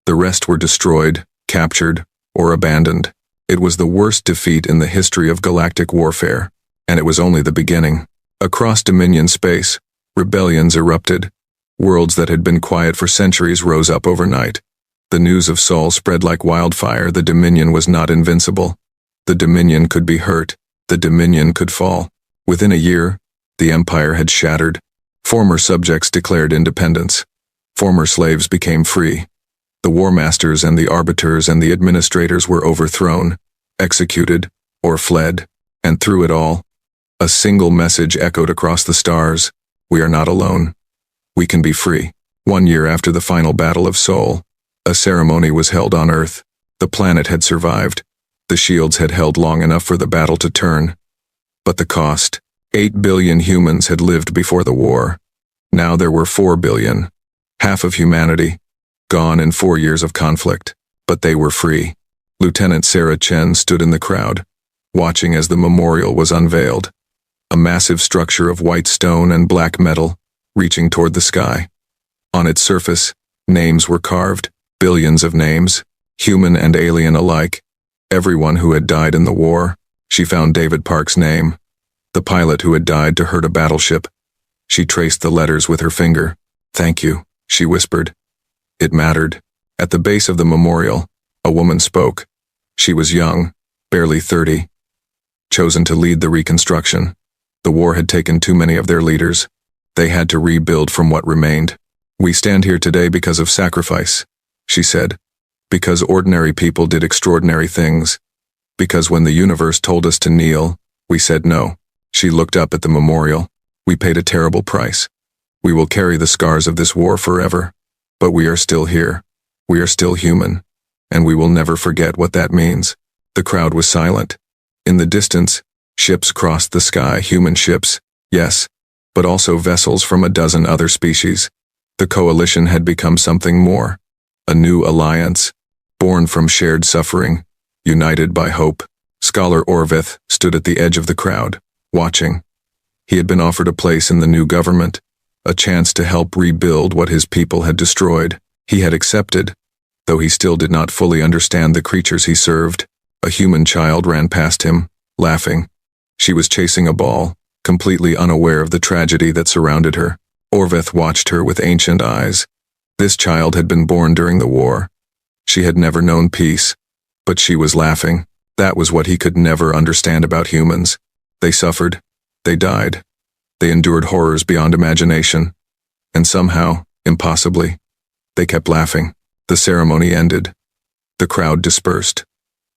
The rest were destroyed, captured, or abandoned. It was the worst defeat in the history of galactic warfare, and it was only the beginning. Across Dominion space, rebellions erupted. Worlds that had been quiet for centuries rose up overnight. The news of Sol spread like wildfire. The Dominion was not invincible. The Dominion could be hurt. The Dominion could fall. Within a year, the Empire had shattered. Former subjects declared independence. Former slaves became free. The war masters and the arbiters and the administrators were overthrown, executed, or fled. And through it all, a single message echoed across the stars. We are not alone. We can be free. 1 year after the final Battle of Sol, a ceremony was held on Earth. The planet had survived. The shields had held long enough for the battle to turn. But the cost, 8 billion humans had lived before the war. Now there were 4 billion, half of humanity, gone in 4 years of conflict. but they were free. Lieutenant Sarah Chen stood in the crowd, watching as the memorial was unveiled. A massive structure of white stone and black metal, reaching toward the sky. On its surface, names were carved, billions of names, human and alien alike. Everyone who had died in the war. She found David Park's name, the pilot who had died to hurt a battleship. She traced the letters with her finger. "Thank you," she whispered. It mattered. At the base of the memorial, a woman spoke. She was young, barely 30, chosen to lead the reconstruction. The war had taken too many of their leaders. They had to rebuild from what remained. "We stand here today because of sacrifice," she said. "Because ordinary people did extraordinary things. Because when the universe told us to kneel, we said no." She looked up at the memorial. "We paid a terrible price. We will carry the scars of this war forever. But we are still here. We are still human. And we will never forget what that means." The crowd was silent. In the distance, ships crossed the sky, human ships, yes, but also vessels from a dozen other species. The coalition had become something more. A new alliance, born from shared suffering, united by hope. Scholar Orvith stood at the edge of the crowd, watching. He had been offered a place in the new government, a chance to help rebuild what his people had destroyed. He had accepted, though he still did not fully understand the creatures he served. A human child ran past him, laughing. She was chasing a ball, completely unaware of the tragedy that surrounded her. Orvith watched her with ancient eyes. This child had been born during the war. She had never known peace, but she was laughing. That was what he could never understand about humans. They suffered. They died. They endured horrors beyond imagination. And somehow, impossibly, they kept laughing. The ceremony ended. The crowd dispersed.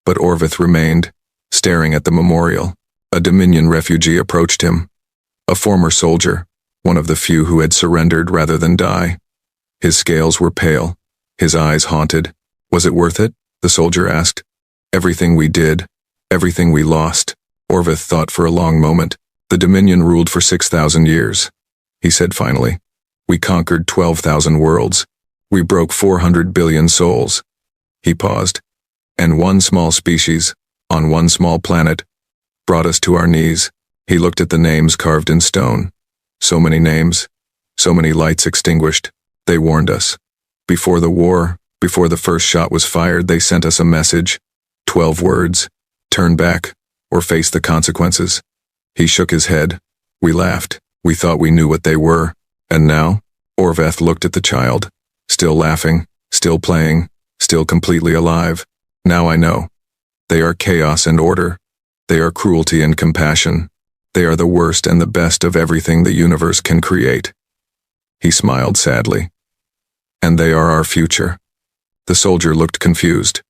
But Orvith remained, staring at the memorial. A Dominion refugee approached him. A former soldier, one of the few who had surrendered rather than die. His scales were pale, his eyes haunted. "Was it worth it?" the soldier asked. "Everything we did, everything we lost." Orvith thought for a long moment. "The Dominion ruled for 6,000 years, he said finally. "We conquered 12,000 worlds. We broke 400 billion souls." He paused. "And one small species, on one small planet, brought us to our knees." He looked at the names carved in stone. So many names, so many lights extinguished. They warned us. Before the war, before the first shot was fired, they sent us a message. 12 words. Turn back, or face the consequences. He shook his head. We laughed. We thought we knew what they were. And now? Orveth looked at the child. Still laughing, still playing, still completely alive. Now I know. They are chaos and order. They are cruelty and compassion. They are the worst and the best of everything the universe can create. He smiled sadly. And they are our future. The soldier looked confused.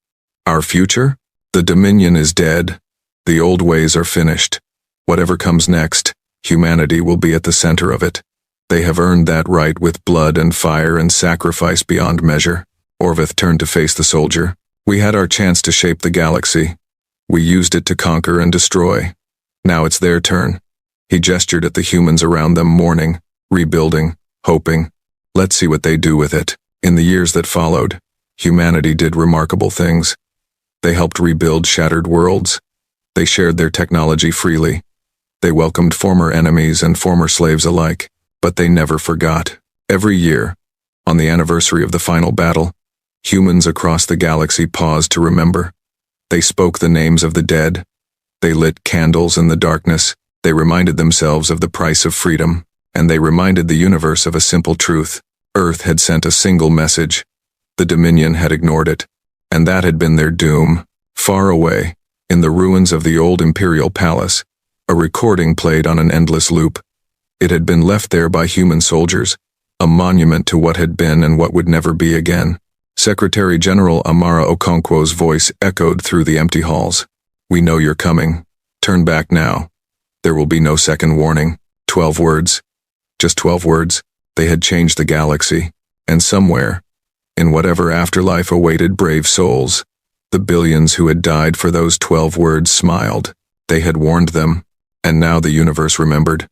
Our future? The Dominion is dead. The old ways are finished. Whatever comes next, humanity will be at the center of it. They have earned that right with blood and fire and sacrifice beyond measure. Orveth turned to face the soldier. We had our chance to shape the galaxy. We used it to conquer and destroy. Now it's their turn. He gestured at the humans around them, mourning, rebuilding, hoping. Let's see what they do with it. In the years that followed, humanity did remarkable things. They helped rebuild shattered worlds. They shared their technology freely. They welcomed former enemies and former slaves alike. But they never forgot. Every year, on the anniversary of the final battle, humans across the galaxy paused to remember. They spoke the names of the dead. They lit candles in the darkness. They reminded themselves of the price of freedom. And they reminded the universe of a simple truth. Earth had sent a single message. The Dominion had ignored it. And that had been their doom. Far away, in the ruins of the old Imperial Palace, a recording played on an endless loop. It had been left there by human soldiers, a monument to what had been and what would never be again. Secretary General Amara Okonkwo's voice echoed through the empty halls. We know you're coming. Turn back now. There will be no second warning. 12 words. Just 12 words. They had changed the galaxy. And somewhere, in whatever afterlife awaited brave souls, the billions who had died for those 12 words smiled. They had warned them, and now the universe remembered.